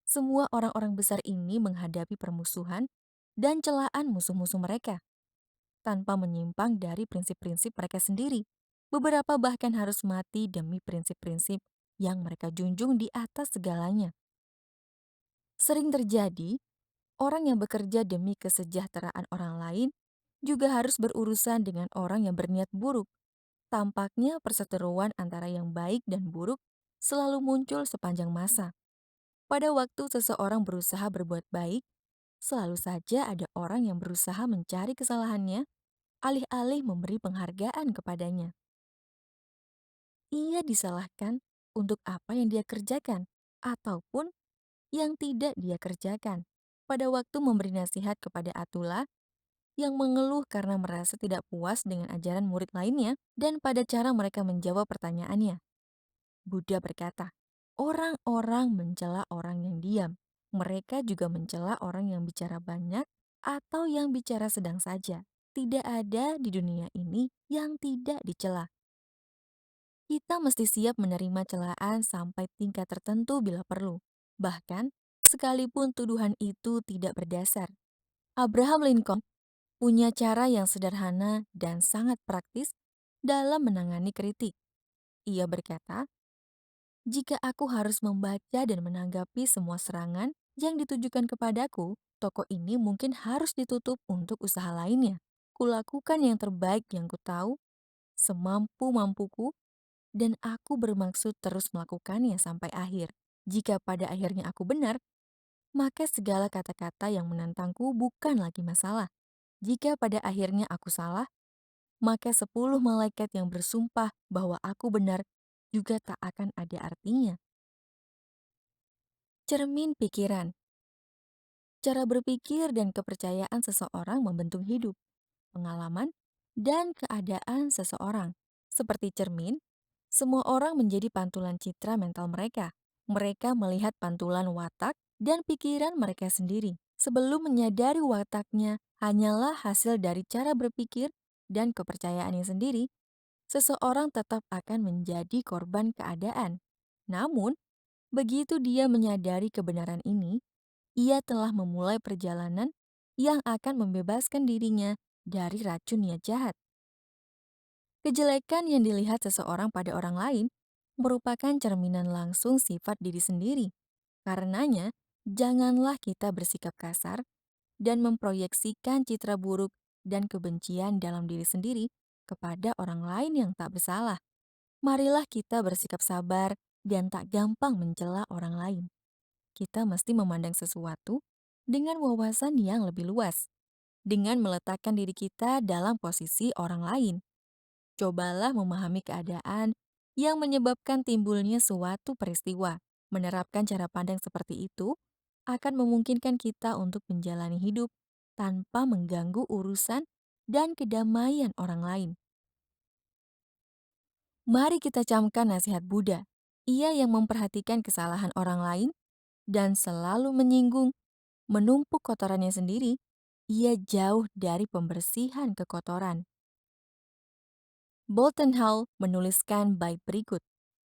S1: Semua orang-orang besar ini menghadapi permusuhan dan celaan musuh-musuh mereka tanpa menyimpang dari prinsip-prinsip mereka sendiri. Beberapa bahkan harus mati demi prinsip-prinsip yang mereka junjung di atas segalanya. Sering terjadi, orang yang bekerja demi kesejahteraan orang lain juga harus berurusan dengan orang yang berniat buruk. Tampaknya perseteruan antara yang baik dan buruk selalu muncul sepanjang masa. Pada waktu seseorang berusaha berbuat baik, selalu saja ada orang yang berusaha mencari kesalahannya, alih-alih memberi penghargaan kepadanya. Ia disalahkan untuk apa yang dia kerjakan, ataupun yang tidak dia kerjakan. Pada waktu memberi nasihat kepada Atula yang mengeluh karena merasa tidak puas dengan ajaran murid lainnya, dan pada cara mereka menjawab pertanyaannya. Buddha berkata, orang-orang mencela orang yang diam. Mereka juga mencela orang yang bicara banyak atau yang bicara sedang saja. Tidak ada di dunia ini yang tidak dicela. Kita mesti siap menerima celaan sampai tingkat tertentu bila perlu. Bahkan, sekalipun tuduhan itu tidak berdasar. Abraham Lincoln punya cara yang sederhana dan sangat praktis dalam menangani kritik. Ia berkata, jika aku harus membaca dan menanggapi semua serangan yang ditujukan kepadaku, toko ini mungkin harus ditutup untuk usaha lainnya. Kulakukan yang terbaik yang kutahu, semampu-mampuku, dan aku bermaksud terus melakukannya sampai akhir. Jika pada akhirnya aku benar, maka segala kata-kata yang menantangku bukan lagi masalah. Jika pada akhirnya aku salah, maka 10 malaikat yang bersumpah bahwa aku benar juga tak akan ada artinya. Cermin pikiran. Cara berpikir dan kepercayaan seseorang membentuk hidup, pengalaman, dan keadaan seseorang. Seperti cermin, semua orang menjadi pantulan citra mental mereka. Mereka melihat pantulan watak dan pikiran mereka sendiri. Sebelum menyadari wataknya hanyalah hasil dari cara berpikir dan kepercayaannya sendiri, seseorang tetap akan menjadi korban keadaan. Namun, begitu dia menyadari kebenaran ini, ia telah memulai perjalanan yang akan membebaskan dirinya dari racun niat jahat. Kejelekan yang dilihat seseorang pada orang lain merupakan cerminan langsung sifat diri sendiri. Karenanya, janganlah kita bersikap kasar dan memproyeksikan citra buruk dan kebencian dalam diri sendiri kepada orang lain yang tak bersalah. Marilah kita bersikap sabar dan tak gampang mencela orang lain. Kita mesti memandang sesuatu dengan wawasan yang lebih luas. dengan meletakkan diri kita dalam posisi orang lain. Cobalah memahami keadaan yang menyebabkan timbulnya suatu peristiwa. Menerapkan cara pandang seperti itu akan memungkinkan kita untuk menjalani hidup tanpa mengganggu urusan dan kedamaian orang lain. Mari kita camkan nasihat Buddha. Ia yang memperhatikan kesalahan orang lain dan selalu menyinggung, menumpuk kotorannya sendiri. Ia jauh dari pembersihan kekotoran. Bolton Hall menuliskan bait berikut.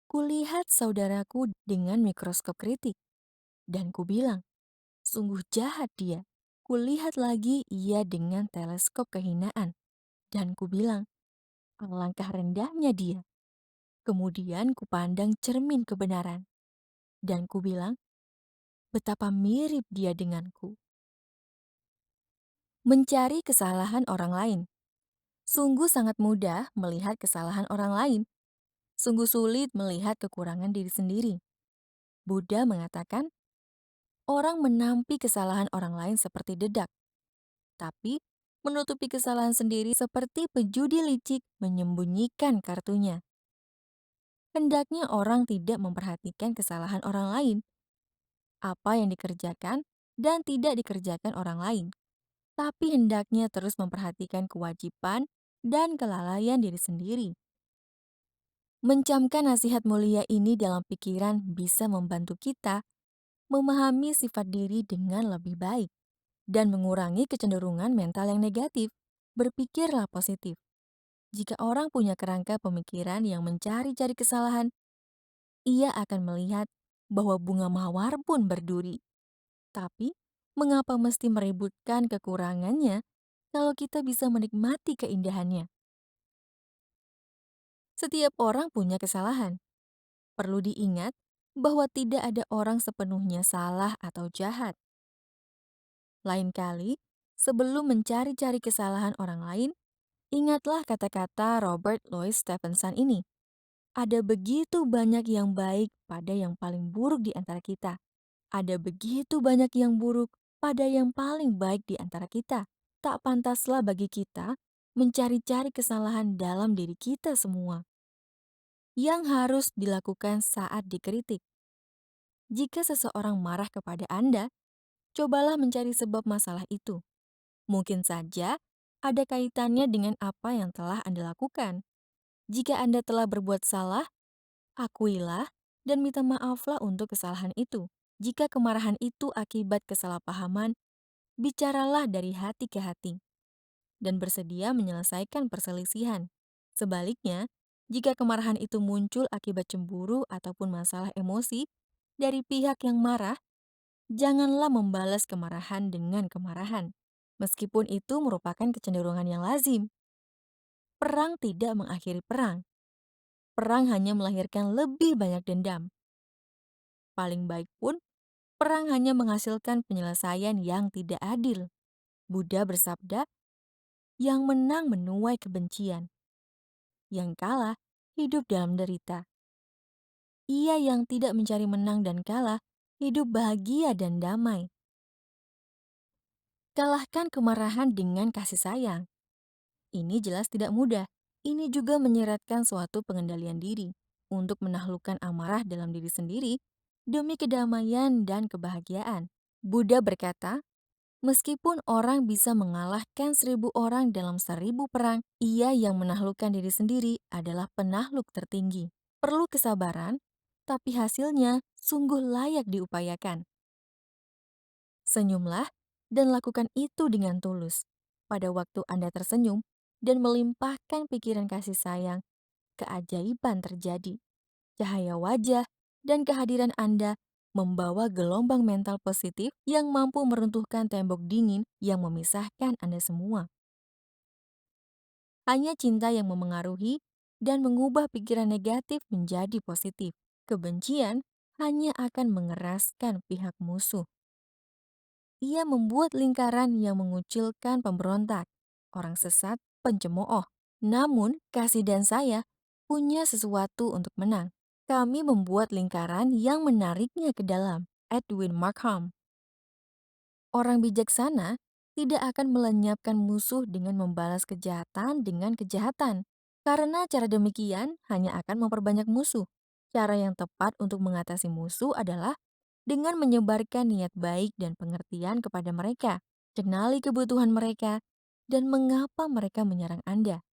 S1: Kulihat saudaraku dengan mikroskop kritik, dan kubilang, sungguh jahat dia. Kulihat lagi ia dengan teleskop kehinaan, dan kubilang, alangkah rendahnya dia. Kemudian kupandang cermin kebenaran, dan kubilang, betapa mirip dia denganku. Mencari kesalahan orang lain. Sungguh sangat mudah melihat kesalahan orang lain. Sungguh sulit melihat kekurangan diri sendiri. Buddha mengatakan, orang menampi kesalahan orang lain seperti dedak, tapi menutupi kesalahan sendiri seperti pejudi licik menyembunyikan kartunya. Hendaknya orang tidak memperhatikan kesalahan orang lain, apa yang dikerjakan dan tidak dikerjakan orang lain, tapi hendaknya terus memperhatikan kewajiban dan kelalaian diri sendiri. Mencamkan nasihat mulia ini dalam pikiran bisa membantu kita memahami sifat diri dengan lebih baik dan mengurangi kecenderungan mental yang negatif. Berpikirlah positif. Jika orang punya kerangka pemikiran yang mencari-cari kesalahan, ia akan melihat bahwa bunga mawar pun berduri. Tapi, mengapa mesti meributkan kekurangannya kalau kita bisa menikmati keindahannya? Setiap orang punya kesalahan. Perlu diingat bahwa tidak ada orang sepenuhnya salah atau jahat. Lain kali, sebelum mencari-cari kesalahan orang lain, ingatlah kata-kata Robert Louis Stevenson ini. Ada begitu banyak yang baik pada yang paling buruk di antara kita. Ada begitu banyak yang buruk pada yang paling baik di antara kita. Tak pantaslah bagi kita mencari-cari kesalahan dalam diri kita semua. Yang harus dilakukan saat dikritik. Jika seseorang marah kepada Anda, cobalah mencari sebab masalah itu. Mungkin saja ada kaitannya dengan apa yang telah Anda lakukan. Jika Anda telah berbuat salah, akuilah dan minta maaflah untuk kesalahan itu. Jika kemarahan itu akibat kesalahpahaman, bicaralah dari hati ke hati dan bersedia menyelesaikan perselisihan. Sebaliknya, jika kemarahan itu muncul akibat cemburu ataupun masalah emosi dari pihak yang marah, janganlah membalas kemarahan dengan kemarahan. Meskipun itu merupakan kecenderungan yang lazim. Perang tidak mengakhiri perang. Perang hanya melahirkan lebih banyak dendam. Paling baik pun, perang hanya menghasilkan penyelesaian yang tidak adil. Buddha bersabda, yang menang menuai kebencian. Yang kalah hidup dalam derita. Ia yang tidak mencari menang dan kalah, hidup bahagia dan damai. Kalahkan kemarahan dengan kasih sayang. Ini jelas tidak mudah. Ini juga menyeratkan suatu pengendalian diri untuk menaklukkan amarah dalam diri sendiri demi kedamaian dan kebahagiaan. Buddha berkata, meskipun orang bisa mengalahkan 1.000 orang dalam 1.000 perang, ia yang menaklukkan diri sendiri adalah penakluk tertinggi. Perlu kesabaran, tapi hasilnya sungguh layak diupayakan. Senyumlah dan lakukan itu dengan tulus. Pada waktu Anda tersenyum dan melimpahkan pikiran kasih sayang, keajaiban terjadi. Cahaya wajah dan kehadiran Anda membawa gelombang mental positif yang mampu meruntuhkan tembok dingin yang memisahkan Anda semua. Hanya cinta yang memengaruhi dan mengubah pikiran negatif menjadi positif. Kebencian hanya akan mengeraskan pihak musuh. Ia membuat lingkaran yang mengucilkan pemberontak, orang sesat, pencemooh. Namun, kasih dan saya punya sesuatu untuk menang. Kami membuat lingkaran yang menariknya ke dalam. Edwin Markham. Orang bijaksana tidak akan melenyapkan musuh dengan membalas kejahatan dengan kejahatan. Karena cara demikian hanya akan memperbanyak musuh. Cara yang tepat untuk mengatasi musuh adalah dengan menyebarkan niat baik dan pengertian kepada mereka, kenali kebutuhan mereka, dan mengapa mereka menyerang Anda.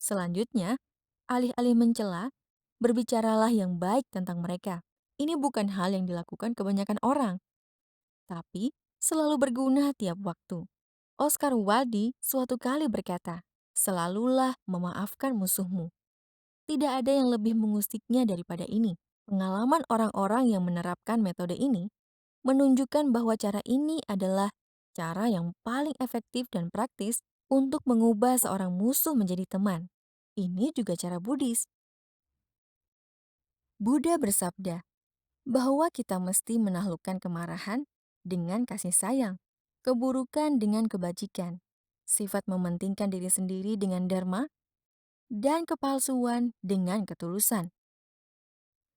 S1: Selanjutnya, alih-alih mencela, berbicaralah yang baik tentang mereka. Ini bukan hal yang dilakukan kebanyakan orang, tapi selalu berguna tiap waktu. Oscar Wilde suatu kali berkata, "Selalulah memaafkan musuhmu." Tidak ada yang lebih mengusiknya daripada ini. Pengalaman orang-orang yang menerapkan metode ini menunjukkan bahwa cara ini adalah cara yang paling efektif dan praktis untuk mengubah seorang musuh menjadi teman. Ini juga cara Buddhis. Buddha bersabda bahwa kita mesti menaklukkan kemarahan dengan kasih sayang, keburukan dengan kebajikan, sifat mementingkan diri sendiri dengan dharma, dan kepalsuan dengan ketulusan.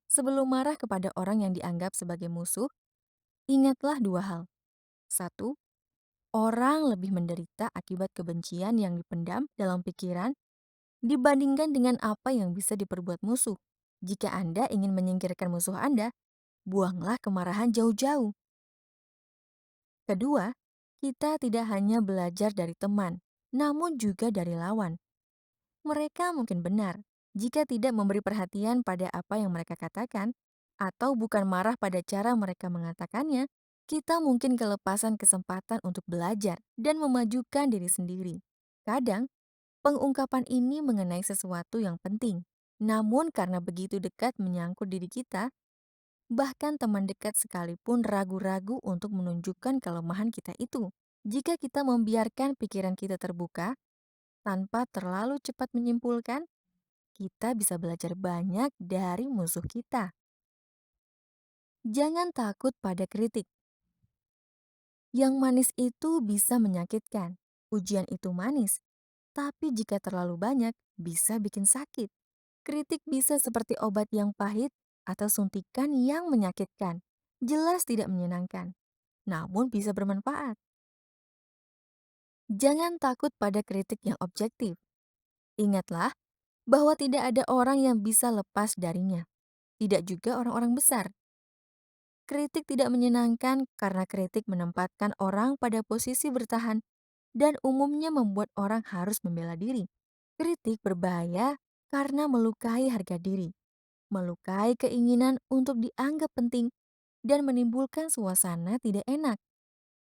S1: Sebelum marah kepada orang yang dianggap sebagai musuh, ingatlah dua hal. Satu, orang lebih menderita akibat kebencian yang dipendam dalam pikiran dibandingkan dengan apa yang bisa diperbuat musuh. Jika Anda ingin menyingkirkan musuh Anda, buanglah kemarahan jauh-jauh. Kedua, kita tidak hanya belajar dari teman, namun juga dari lawan. Mereka mungkin benar jika tidak memberi perhatian pada apa yang mereka katakan, atau bukan marah pada cara mereka mengatakannya, kita mungkin kelepasan kesempatan untuk belajar dan memajukan diri sendiri. Kadang, pengungkapan ini mengenai sesuatu yang penting, namun karena begitu dekat menyangkut diri kita, bahkan teman dekat sekalipun ragu-ragu untuk menunjukkan kelemahan kita itu. Jika kita membiarkan pikiran kita terbuka tanpa terlalu cepat menyimpulkan, kita bisa belajar banyak dari musuh kita. Jangan takut pada kritik. Yang manis itu bisa menyakitkan. Ujian itu manis, tapi jika terlalu banyak, bisa bikin sakit. Kritik bisa seperti obat yang pahit atau suntikan yang menyakitkan. Jelas tidak menyenangkan, namun bisa bermanfaat. Jangan takut pada kritik yang objektif. Ingatlah bahwa tidak ada orang yang bisa lepas darinya. Tidak juga orang-orang besar. Kritik tidak menyenangkan karena kritik menempatkan orang pada posisi bertahan dan umumnya membuat orang harus membela diri. Kritik berbahaya karena melukai harga diri, melukai keinginan untuk dianggap penting, dan menimbulkan suasana tidak enak.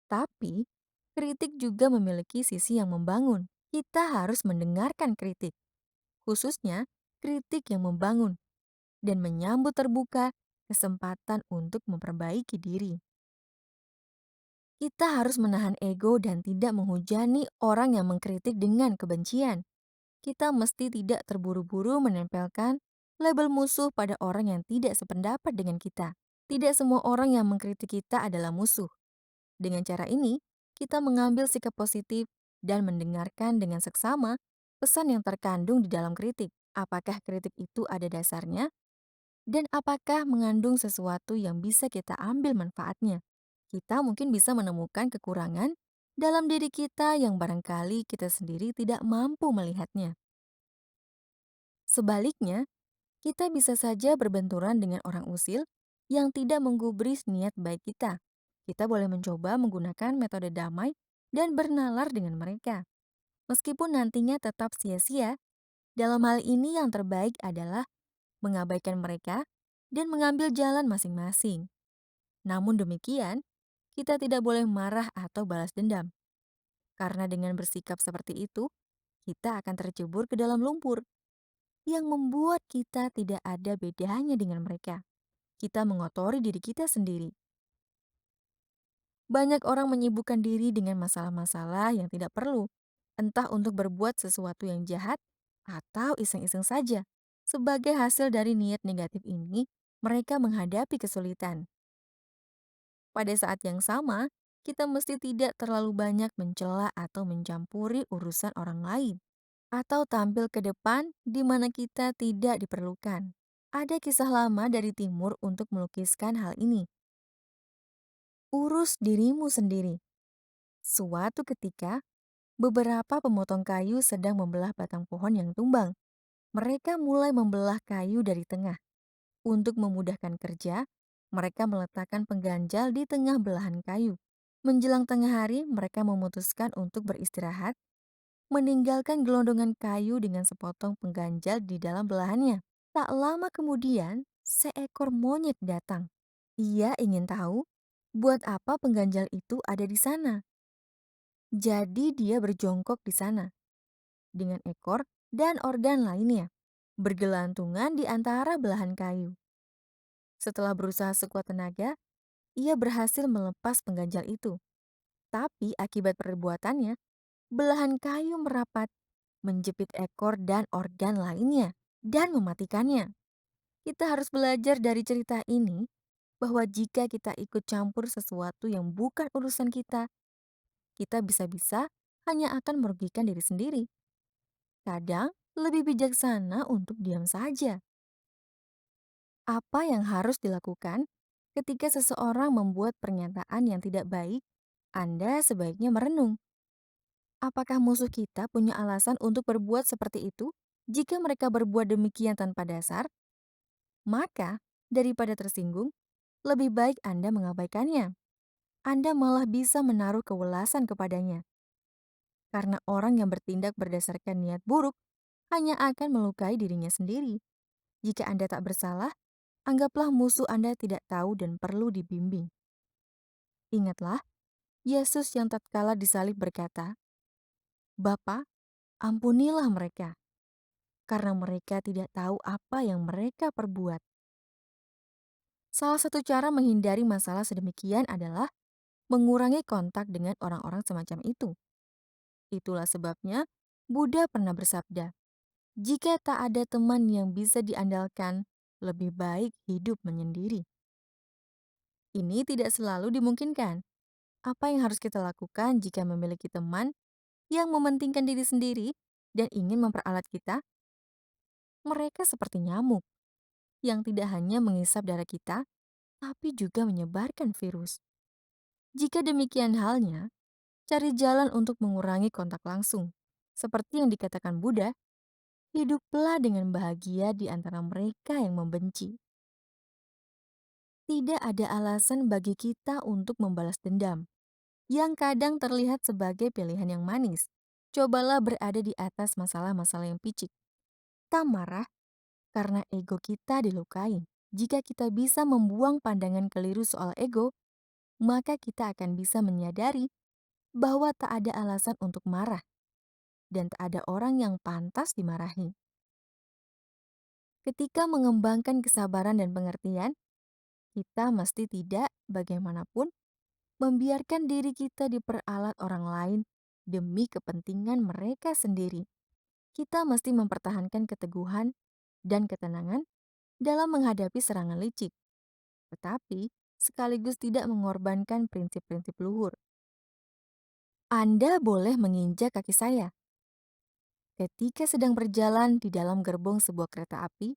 S1: Tapi, kritik juga memiliki sisi yang membangun. Kita harus mendengarkan kritik, khususnya kritik yang membangun, dan menyambut terbuka kesempatan untuk memperbaiki diri. Kita harus menahan ego dan tidak menghujani orang yang mengkritik dengan kebencian. Kita mesti tidak terburu-buru menempelkan label musuh pada orang yang tidak sependapat dengan kita. Tidak semua orang yang mengkritik kita adalah musuh. Dengan cara ini, kita mengambil sikap positif dan mendengarkan dengan seksama pesan yang terkandung di dalam kritik. Apakah kritik itu ada dasarnya? Dan apakah mengandung sesuatu yang bisa kita ambil manfaatnya? Kita mungkin bisa menemukan kekurangan dalam diri kita yang barangkali kita sendiri tidak mampu melihatnya. Sebaliknya, kita bisa saja berbenturan dengan orang usil yang tidak menggubris niat baik kita. Kita boleh mencoba menggunakan metode damai dan bernalar dengan mereka. Meskipun nantinya tetap sia-sia, dalam hal ini yang terbaik adalah mengabaikan mereka dan mengambil jalan masing-masing. Namun demikian, kita tidak boleh marah atau balas dendam. Karena dengan bersikap seperti itu, kita akan tercebur ke dalam lumpur yang membuat kita tidak ada bedanya dengan mereka. Kita mengotori diri kita sendiri. Banyak orang menyibukkan diri dengan masalah-masalah yang tidak perlu, entah untuk berbuat sesuatu yang jahat atau iseng-iseng saja. Sebagai hasil dari niat negatif ini, mereka menghadapi kesulitan. Pada saat yang sama, kita mesti tidak terlalu banyak mencela atau mencampuri urusan orang lain, atau tampil ke depan di mana kita tidak diperlukan. Ada kisah lama dari timur untuk melukiskan hal ini. Urus dirimu sendiri. Suatu ketika, beberapa pemotong kayu sedang membelah batang pohon yang tumbang. Mereka mulai membelah kayu dari tengah. Untuk memudahkan kerja, mereka meletakkan pengganjal di tengah belahan kayu. Menjelang tengah hari, mereka memutuskan untuk beristirahat, meninggalkan gelondongan kayu dengan sepotong pengganjal di dalam belahannya. Tak lama kemudian, seekor monyet datang. Ia ingin tahu buat apa pengganjal itu ada di sana. Jadi dia berjongkok di sana dengan ekor dan organ lainnya, bergelantungan di antara belahan kayu. Setelah berusaha sekuat tenaga, ia berhasil melepas pengganjal itu. Tapi akibat perbuatannya, belahan kayu merapat, menjepit ekor dan organ lainnya, dan mematikannya. Kita harus belajar dari cerita ini bahwa jika kita ikut campur sesuatu yang bukan urusan kita bisa-bisa hanya akan merugikan diri sendiri. Kadang lebih bijaksana untuk diam saja. Apa yang harus dilakukan ketika seseorang membuat pernyataan yang tidak baik? Anda sebaiknya merenung. Apakah musuh kita punya alasan untuk berbuat seperti itu? Jika mereka berbuat demikian tanpa dasar, maka daripada tersinggung, lebih baik Anda mengabaikannya. Anda malah bisa menaruh kewelasan kepadanya. Karena orang yang bertindak berdasarkan niat buruk hanya akan melukai dirinya sendiri. Jika Anda tak bersalah, anggaplah musuh Anda tidak tahu dan perlu dibimbing. Ingatlah, Yesus yang tatkala disalib berkata, "Bapa, ampunilah mereka, karena mereka tidak tahu apa yang mereka perbuat." Salah satu cara menghindari masalah sedemikian adalah mengurangi kontak dengan orang-orang semacam itu. Itulah sebabnya Buddha pernah bersabda, "Jika tak ada teman yang bisa diandalkan, lebih baik hidup menyendiri." Ini tidak selalu dimungkinkan. Apa yang harus kita lakukan jika memiliki teman yang mementingkan diri sendiri dan ingin memperalat kita? Mereka seperti nyamuk yang tidak hanya mengisap darah kita, tapi juga menyebarkan virus. Jika demikian halnya, cari jalan untuk mengurangi kontak langsung. Seperti yang dikatakan Buddha, hiduplah dengan bahagia di antara mereka yang membenci. Tidak ada alasan bagi kita untuk membalas dendam, yang kadang terlihat sebagai pilihan yang manis. Cobalah berada di atas masalah-masalah yang picik. Tak marah karena ego kita dilukai. Jika kita bisa membuang pandangan keliru soal ego, maka kita akan bisa menyadari bahwa tak ada alasan untuk marah dan tak ada orang yang pantas dimarahi. Ketika mengembangkan kesabaran dan pengertian, kita mesti tidak bagaimanapun membiarkan diri kita diperalat orang lain demi kepentingan mereka sendiri. Kita mesti mempertahankan keteguhan dan ketenangan dalam menghadapi serangan licik, tetapi sekaligus tidak mengorbankan prinsip-prinsip luhur. Anda boleh menginjak kaki saya ketika sedang berjalan di dalam gerbong sebuah kereta api.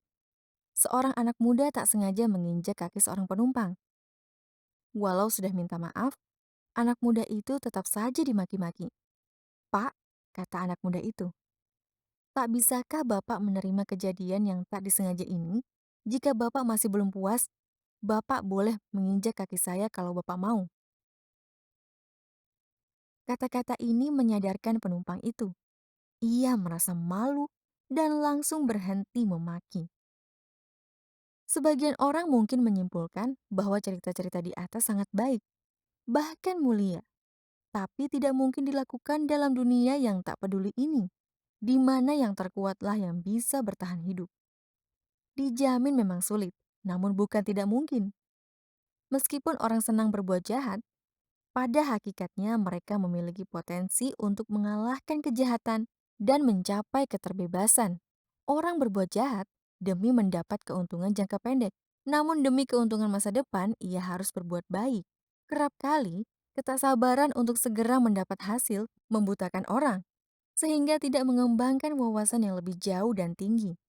S1: Seorang anak muda tak sengaja menginjak kaki seorang penumpang. Walau sudah minta maaf, anak muda itu tetap saja dimaki-maki. "Pak," kata anak muda itu, "tak bisakah Bapak menerima kejadian yang tak disengaja ini? Jika Bapak masih belum puas, Bapak boleh menginjak kaki saya kalau Bapak mau." Kata-kata ini menyadarkan penumpang itu. Ia merasa malu dan langsung berhenti memaki. Sebagian orang mungkin menyimpulkan bahwa cerita-cerita di atas sangat baik, bahkan mulia. Tapi tidak mungkin dilakukan dalam dunia yang tak peduli ini, di mana yang terkuatlah yang bisa bertahan hidup. Dijamin memang sulit, namun bukan tidak mungkin. Meskipun orang senang berbuat jahat, pada hakikatnya mereka memiliki potensi untuk mengalahkan kejahatan dan mencapai keterbebasan. Orang berbuat jahat demi mendapat keuntungan jangka pendek, namun demi keuntungan masa depan ia harus berbuat baik. Kerap kali, ketasabaran untuk segera mendapat hasil membutakan orang, sehingga tidak mengembangkan wawasan yang lebih jauh dan tinggi.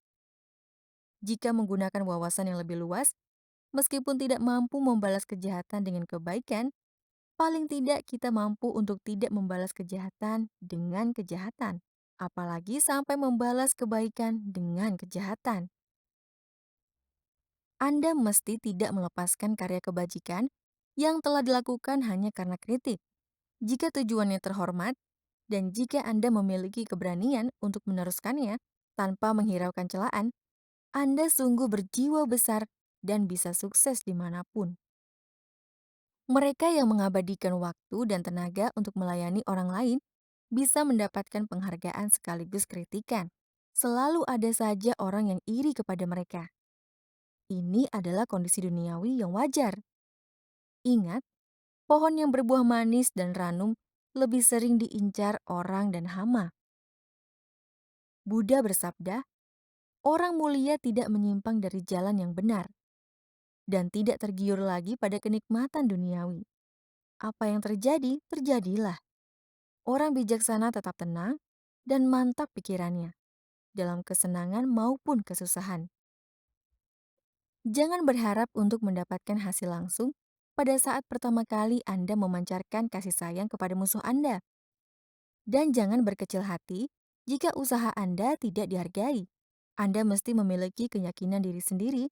S1: Jika menggunakan wawasan yang lebih luas, meskipun tidak mampu membalas kejahatan dengan kebaikan, Paling tidak kita mampu untuk tidak membalas kejahatan dengan kejahatan, apalagi sampai membalas kebaikan dengan kejahatan. Anda mesti tidak melepaskan karya kebajikan yang telah dilakukan hanya karena kritik. Jika tujuannya terhormat, dan jika Anda memiliki keberanian untuk meneruskannya tanpa menghiraukan celaan, Anda sungguh berjiwa besar dan bisa sukses dimanapun. Mereka yang mengabadikan waktu dan tenaga untuk melayani orang lain bisa mendapatkan penghargaan sekaligus kritikan. Selalu ada saja orang yang iri kepada mereka. Ini adalah kondisi duniawi yang wajar. Ingat, pohon yang berbuah manis dan ranum lebih sering diincar orang dan hama. Buddha bersabda, orang mulia tidak menyimpang dari jalan yang benar dan tidak tergiur lagi pada kenikmatan duniawi. Apa yang terjadi, terjadilah. Orang bijaksana tetap tenang dan mantap pikirannya dalam kesenangan maupun kesusahan. Jangan berharap untuk mendapatkan hasil langsung pada saat pertama kali Anda memancarkan kasih sayang kepada musuh Anda. Dan jangan berkecil hati jika usaha Anda tidak dihargai. Anda mesti memiliki keyakinan diri sendiri,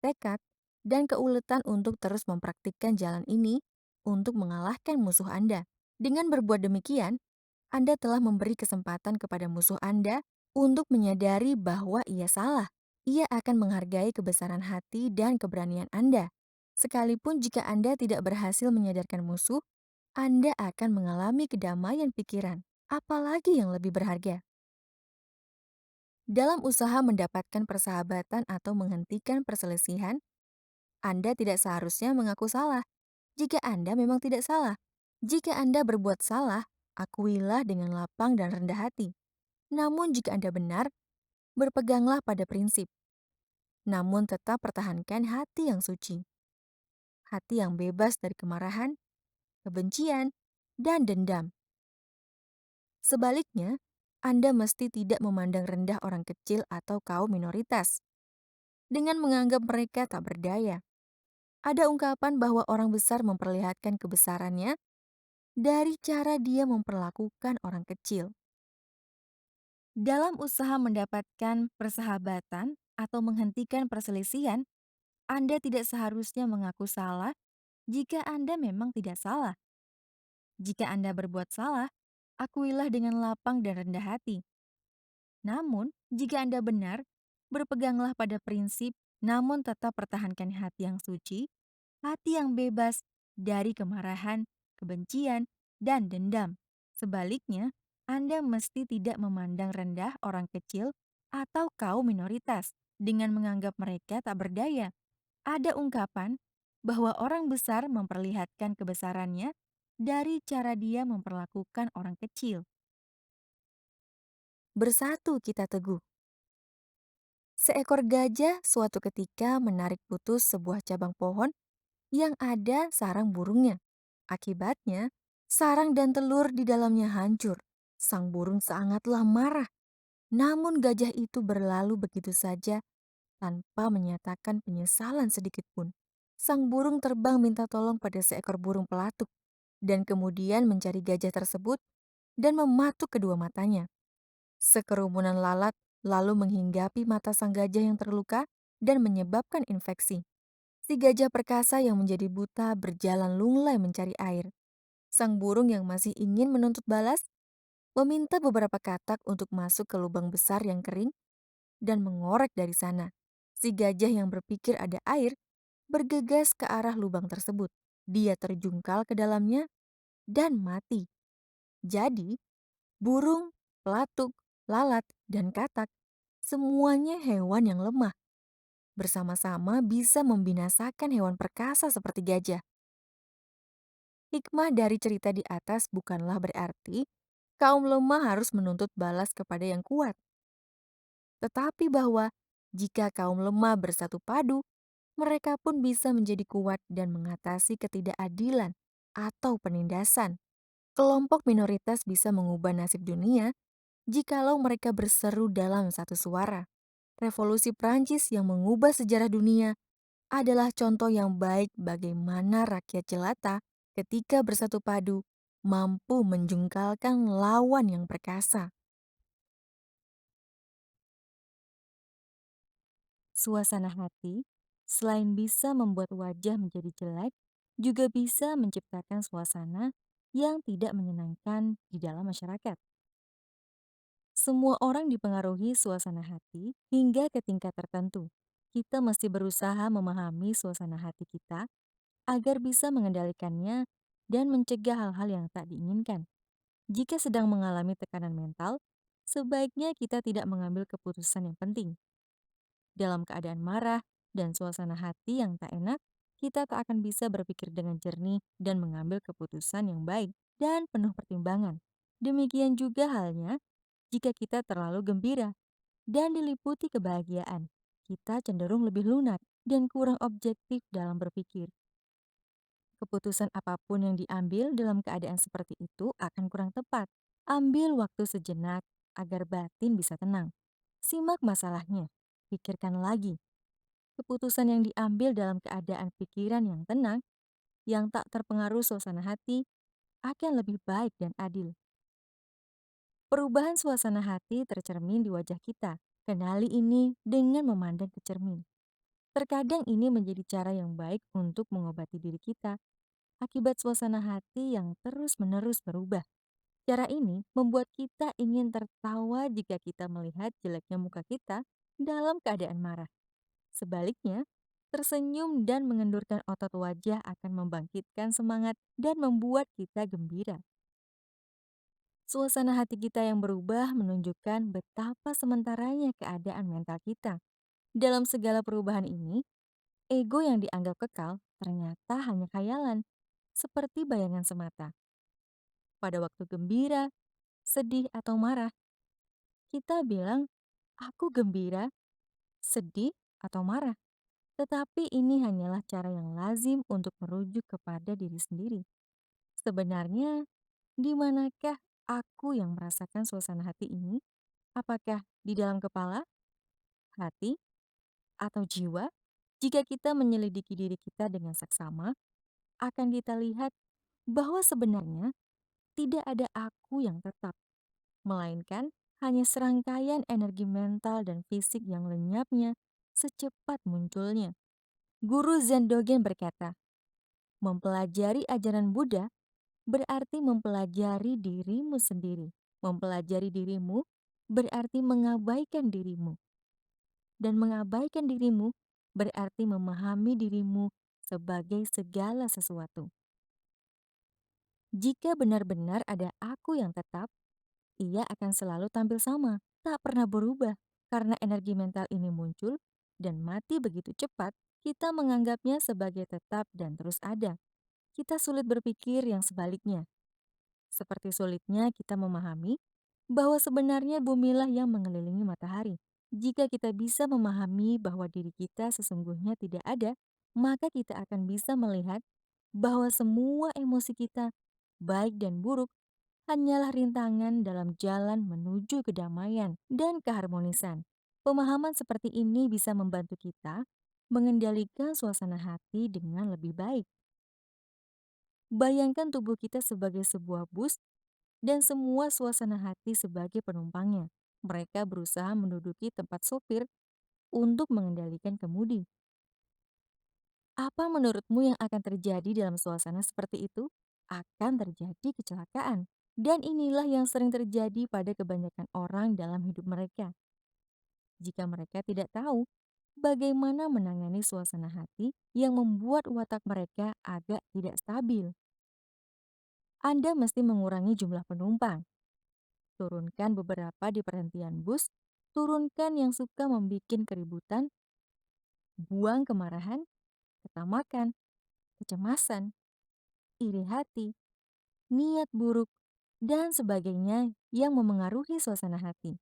S1: tekad, dan keuletan untuk terus mempraktikkan jalan ini untuk mengalahkan musuh Anda. Dengan berbuat demikian, Anda telah memberi kesempatan kepada musuh Anda untuk menyadari bahwa ia salah. Ia akan menghargai kebesaran hati dan keberanian Anda. Sekalipun jika Anda tidak berhasil menyadarkan musuh, Anda akan mengalami kedamaian pikiran. Apalagi yang lebih berharga? Dalam usaha mendapatkan persahabatan atau menghentikan perselisihan, Anda tidak seharusnya mengaku salah jika Anda memang tidak salah. Jika Anda berbuat salah, akuilah dengan lapang dan rendah hati. Namun jika Anda benar, berpeganglah pada prinsip. Namun tetap pertahankan hati yang suci. Hati yang bebas dari kemarahan, kebencian, dan dendam. Sebaliknya, Anda mesti tidak memandang rendah orang kecil atau kaum minoritas dengan menganggap mereka tak berdaya. Ada ungkapan bahwa orang besar memperlihatkan kebesarannya dari cara dia memperlakukan orang kecil. Dalam usaha mendapatkan persahabatan atau menghentikan perselisihan, Anda tidak seharusnya mengaku salah jika Anda memang tidak salah. Jika Anda berbuat salah, akuilah dengan lapang dan rendah hati. Namun, jika Anda benar, berpeganglah pada prinsip, namun tetap pertahankan hati yang suci, hati yang bebas dari kemarahan, kebencian, dan dendam. Sebaliknya, Anda mesti tidak memandang rendah orang kecil atau kaum minoritas dengan menganggap mereka tak berdaya. Ada ungkapan bahwa orang besar memperlihatkan kebesarannya dari cara dia memperlakukan orang kecil. Bersatu kita teguh. Seekor gajah suatu ketika menarik putus sebuah cabang pohon yang ada sarang burungnya. Akibatnya, sarang dan telur di dalamnya hancur. Sang burung sangatlah marah. Namun gajah itu berlalu begitu saja tanpa menyatakan penyesalan sedikit pun. Sang burung terbang minta tolong pada seekor burung pelatuk dan kemudian mencari gajah tersebut dan mematuk kedua matanya. Sekerumunan lalat lalu menghinggapi mata sang gajah yang terluka dan menyebabkan infeksi. Si gajah perkasa yang menjadi buta berjalan lunglai mencari air. Sang burung yang masih ingin menuntut balas meminta beberapa katak untuk masuk ke lubang besar yang kering dan mengorek dari sana. Si gajah yang berpikir ada air bergegas ke arah lubang tersebut. Dia terjungkal ke dalamnya dan mati. Jadi, burung, pelatuk, lalat, dan katak semuanya hewan yang lemah. Bersama-sama bisa membinasakan hewan perkasa seperti gajah. Hikmah dari cerita di atas bukanlah berarti kaum lemah harus menuntut balas kepada yang kuat. Tetapi bahwa jika kaum lemah bersatu padu, mereka pun bisa menjadi kuat dan mengatasi ketidakadilan atau penindasan. Kelompok minoritas bisa mengubah nasib dunia jikalau mereka berseru dalam satu suara. Revolusi Prancis yang mengubah sejarah dunia adalah contoh yang baik bagaimana rakyat jelata ketika bersatu padu, mampu menjungkalkan lawan yang perkasa. Suasana hati, selain bisa membuat wajah menjadi jelek, juga bisa menciptakan suasana yang tidak menyenangkan di dalam masyarakat. Semua orang dipengaruhi suasana hati hingga ke tingkat tertentu. Kita mesti berusaha memahami suasana hati kita agar bisa mengendalikannya dan mencegah hal-hal yang tak diinginkan. Jika sedang mengalami tekanan mental, sebaiknya kita tidak mengambil keputusan yang penting. Dalam keadaan marah dan suasana hati yang tak enak, kita tak akan bisa berpikir dengan jernih dan mengambil keputusan yang baik dan penuh pertimbangan. Demikian juga halnya jika kita terlalu gembira dan diliputi kebahagiaan. Kita cenderung lebih lunak dan kurang objektif dalam berpikir. Keputusan apapun yang diambil dalam keadaan seperti itu akan kurang tepat. Ambil waktu sejenak agar batin bisa tenang. Simak masalahnya. Pikirkan lagi. Keputusan yang diambil dalam keadaan pikiran yang tenang, yang tak terpengaruh suasana hati, akan lebih baik dan adil. Perubahan suasana hati tercermin di wajah kita. Kenali ini dengan memandang ke cermin. Terkadang ini menjadi cara yang baik untuk mengobati diri kita akibat suasana hati yang terus-menerus berubah. Cara ini membuat kita ingin tertawa jika kita melihat jeleknya muka kita dalam keadaan marah. Sebaliknya, tersenyum dan mengendurkan otot wajah akan membangkitkan semangat dan membuat kita gembira. Suasana hati kita yang berubah menunjukkan betapa sementaranya keadaan mental kita. Dalam segala perubahan ini, ego yang dianggap kekal ternyata hanya khayalan, seperti bayangan semata. Pada waktu gembira, sedih, atau marah, kita bilang, "Aku gembira, sedih, atau marah." Tetapi ini hanyalah cara yang lazim untuk merujuk kepada diri sendiri. Sebenarnya, di manakah aku yang merasakan suasana hati ini? Apakah di dalam kepala, hati, atau jiwa? Jika kita menyelidiki diri kita dengan seksama, akan kita lihat bahwa sebenarnya tidak ada aku yang tetap, melainkan hanya serangkaian energi mental dan fisik yang lenyapnya secepat munculnya. Guru Zen Dogen berkata, mempelajari ajaran Buddha berarti mempelajari dirimu sendiri. Mempelajari dirimu berarti mengabaikan dirimu. Dan mengabaikan dirimu berarti memahami dirimu sebagai segala sesuatu. Jika benar-benar ada aku yang tetap, ia akan selalu tampil sama, tak pernah berubah. Karena energi mental ini muncul dan mati begitu cepat, kita menganggapnya sebagai tetap dan terus ada. Kita sulit berpikir yang sebaliknya. Seperti sulitnya kita memahami bahwa sebenarnya bumilah yang mengelilingi matahari. Jika kita bisa memahami bahwa diri kita sesungguhnya tidak ada, maka kita akan bisa melihat bahwa semua emosi kita, baik dan buruk, hanyalah rintangan dalam jalan menuju kedamaian dan keharmonisan. Pemahaman seperti ini bisa membantu kita mengendalikan suasana hati dengan lebih baik. Bayangkan tubuh kita sebagai sebuah bus dan semua suasana hati sebagai penumpangnya. Mereka berusaha menduduki tempat sopir untuk mengendalikan kemudi. Apa menurutmu yang akan terjadi dalam suasana seperti itu? Akan terjadi kecelakaan. Dan inilah yang sering terjadi pada kebanyakan orang dalam hidup mereka. Jika mereka tidak tahu bagaimana menangani suasana hati yang membuat watak mereka agak tidak stabil. Anda mesti mengurangi jumlah penumpang. Turunkan beberapa di perhentian bus, turunkan yang suka membuat keributan, buang kemarahan, ketamakan, kecemasan, iri hati, niat buruk, dan sebagainya yang memengaruhi suasana hati.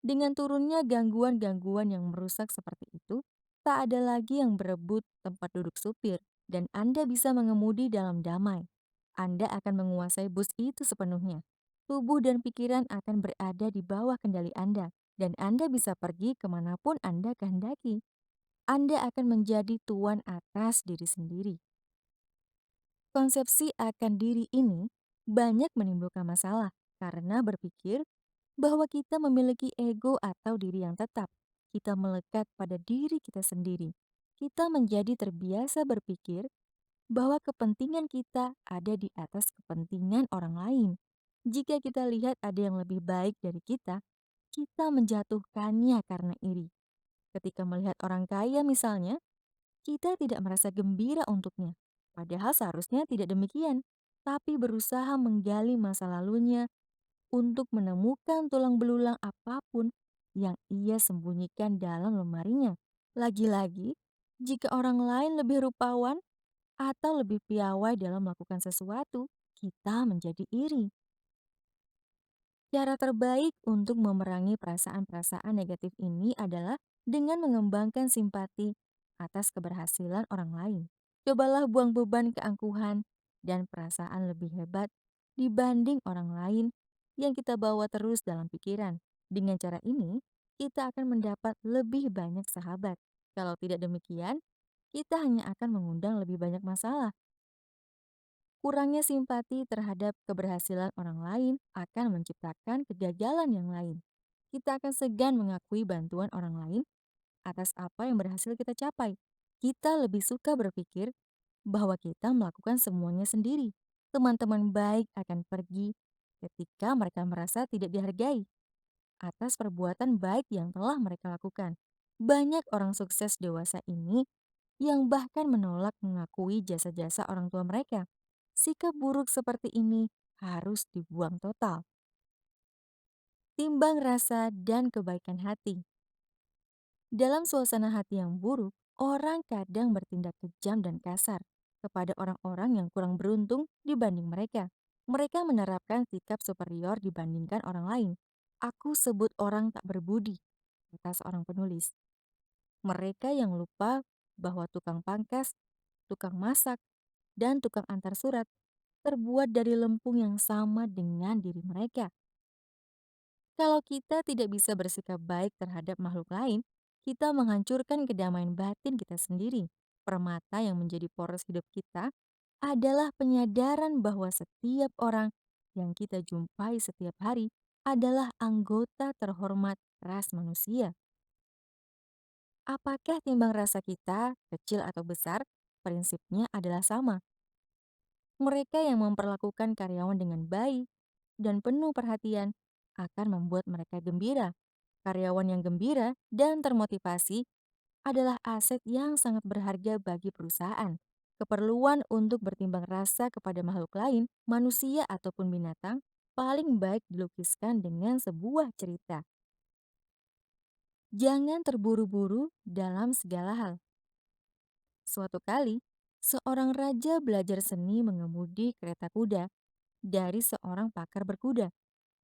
S1: Dengan turunnya gangguan-gangguan yang merusak seperti itu, tak ada lagi yang berebut tempat duduk supir, dan Anda bisa mengemudi dalam damai. Anda akan menguasai bus itu sepenuhnya. Tubuh dan pikiran akan berada di bawah kendali Anda, dan Anda bisa pergi kemanapun Anda kehendaki. Anda akan menjadi tuan atas diri sendiri. Konsepsi akan diri ini banyak menimbulkan masalah karena berpikir bahwa kita memiliki ego atau diri yang tetap. Kita melekat pada diri kita sendiri. Kita menjadi terbiasa berpikir bahwa kepentingan kita ada di atas kepentingan orang lain. Jika kita lihat ada yang lebih baik dari kita menjatuhkannya karena iri. Ketika melihat orang kaya misalnya, kita tidak merasa gembira untuknya. Padahal seharusnya tidak demikian, tapi berusaha menggali masa lalunya untuk menemukan tulang belulang apapun yang ia sembunyikan dalam lemarinya. Lagi-lagi, jika orang lain lebih rupawan atau lebih piawai dalam melakukan sesuatu, kita menjadi iri. Cara terbaik untuk memerangi perasaan-perasaan negatif ini adalah dengan mengembangkan simpati atas keberhasilan orang lain. Cobalah buang beban keangkuhan dan perasaan lebih hebat dibanding orang lain yang kita bawa terus dalam pikiran. Dengan cara ini, kita akan mendapat lebih banyak sahabat. Kalau tidak demikian, kita hanya akan mengundang lebih banyak masalah. Kurangnya simpati terhadap keberhasilan orang lain akan menciptakan kegagalan yang lain. Kita akan segan mengakui bantuan orang lain atas apa yang berhasil kita capai. Kita lebih suka berpikir bahwa kita melakukan semuanya sendiri. Teman-teman baik akan pergi ketika mereka merasa tidak dihargai atas perbuatan baik yang telah mereka lakukan. Banyak orang sukses dewasa ini yang bahkan menolak mengakui jasa-jasa orang tua mereka. Sikap buruk seperti ini harus dibuang total. Timbang rasa dan kebaikan hati. Dalam suasana hati yang buruk, orang kadang bertindak kejam dan kasar kepada orang-orang yang kurang beruntung dibanding mereka. Mereka menerapkan sikap superior dibandingkan orang lain. Aku sebut orang tak berbudi, kata seorang penulis. Mereka yang lupa bahwa tukang pangkas, tukang masak, dan tukang antar surat terbuat dari lempung yang sama dengan diri mereka. Kalau kita tidak bisa bersikap baik terhadap makhluk lain, kita menghancurkan kedamaian batin kita sendiri. Permata yang menjadi poros hidup kita adalah penyadaran bahwa setiap orang yang kita jumpai setiap hari adalah anggota terhormat ras manusia. Apakah timbang rasa kita, kecil atau besar, prinsipnya adalah sama. Mereka yang memperlakukan karyawan dengan baik dan penuh perhatian akan membuat mereka gembira. Karyawan yang gembira dan termotivasi adalah aset yang sangat berharga bagi perusahaan. Keperluan untuk bertimbang rasa kepada makhluk lain, manusia ataupun binatang, paling baik dilukiskan dengan sebuah cerita. Jangan terburu-buru dalam segala hal. Suatu kali, seorang raja belajar seni mengemudi kereta kuda dari seorang pakar berkuda.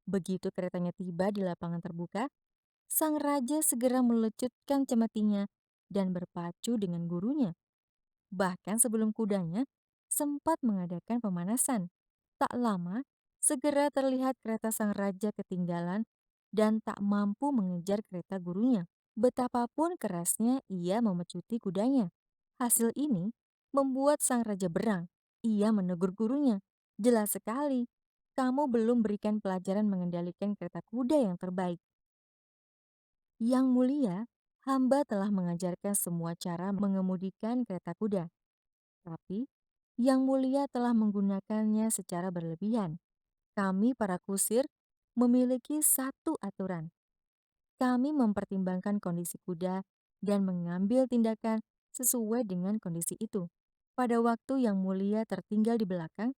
S1: Begitu keretanya tiba di lapangan terbuka, sang raja segera melecutkan cemetinya dan berpacu dengan gurunya. Bahkan sebelum kudanya sempat mengadakan pemanasan. Tak lama, segera terlihat kereta sang raja ketinggalan dan tak mampu mengejar kereta gurunya. Betapapun kerasnya ia memecuti kudanya. Hasil ini membuat sang raja berang. Ia menegur gurunya. Jelas sekali, kamu belum berikan pelajaran mengendalikan kereta kuda yang terbaik. Yang mulia, hamba telah mengajarkan semua cara mengemudikan kereta kuda. Tapi, Yang Mulia telah menggunakannya secara berlebihan. Kami para kusir memiliki satu aturan. Kami mempertimbangkan kondisi kuda dan mengambil tindakan sesuai dengan kondisi itu. Pada waktu Yang Mulia tertinggal di belakang,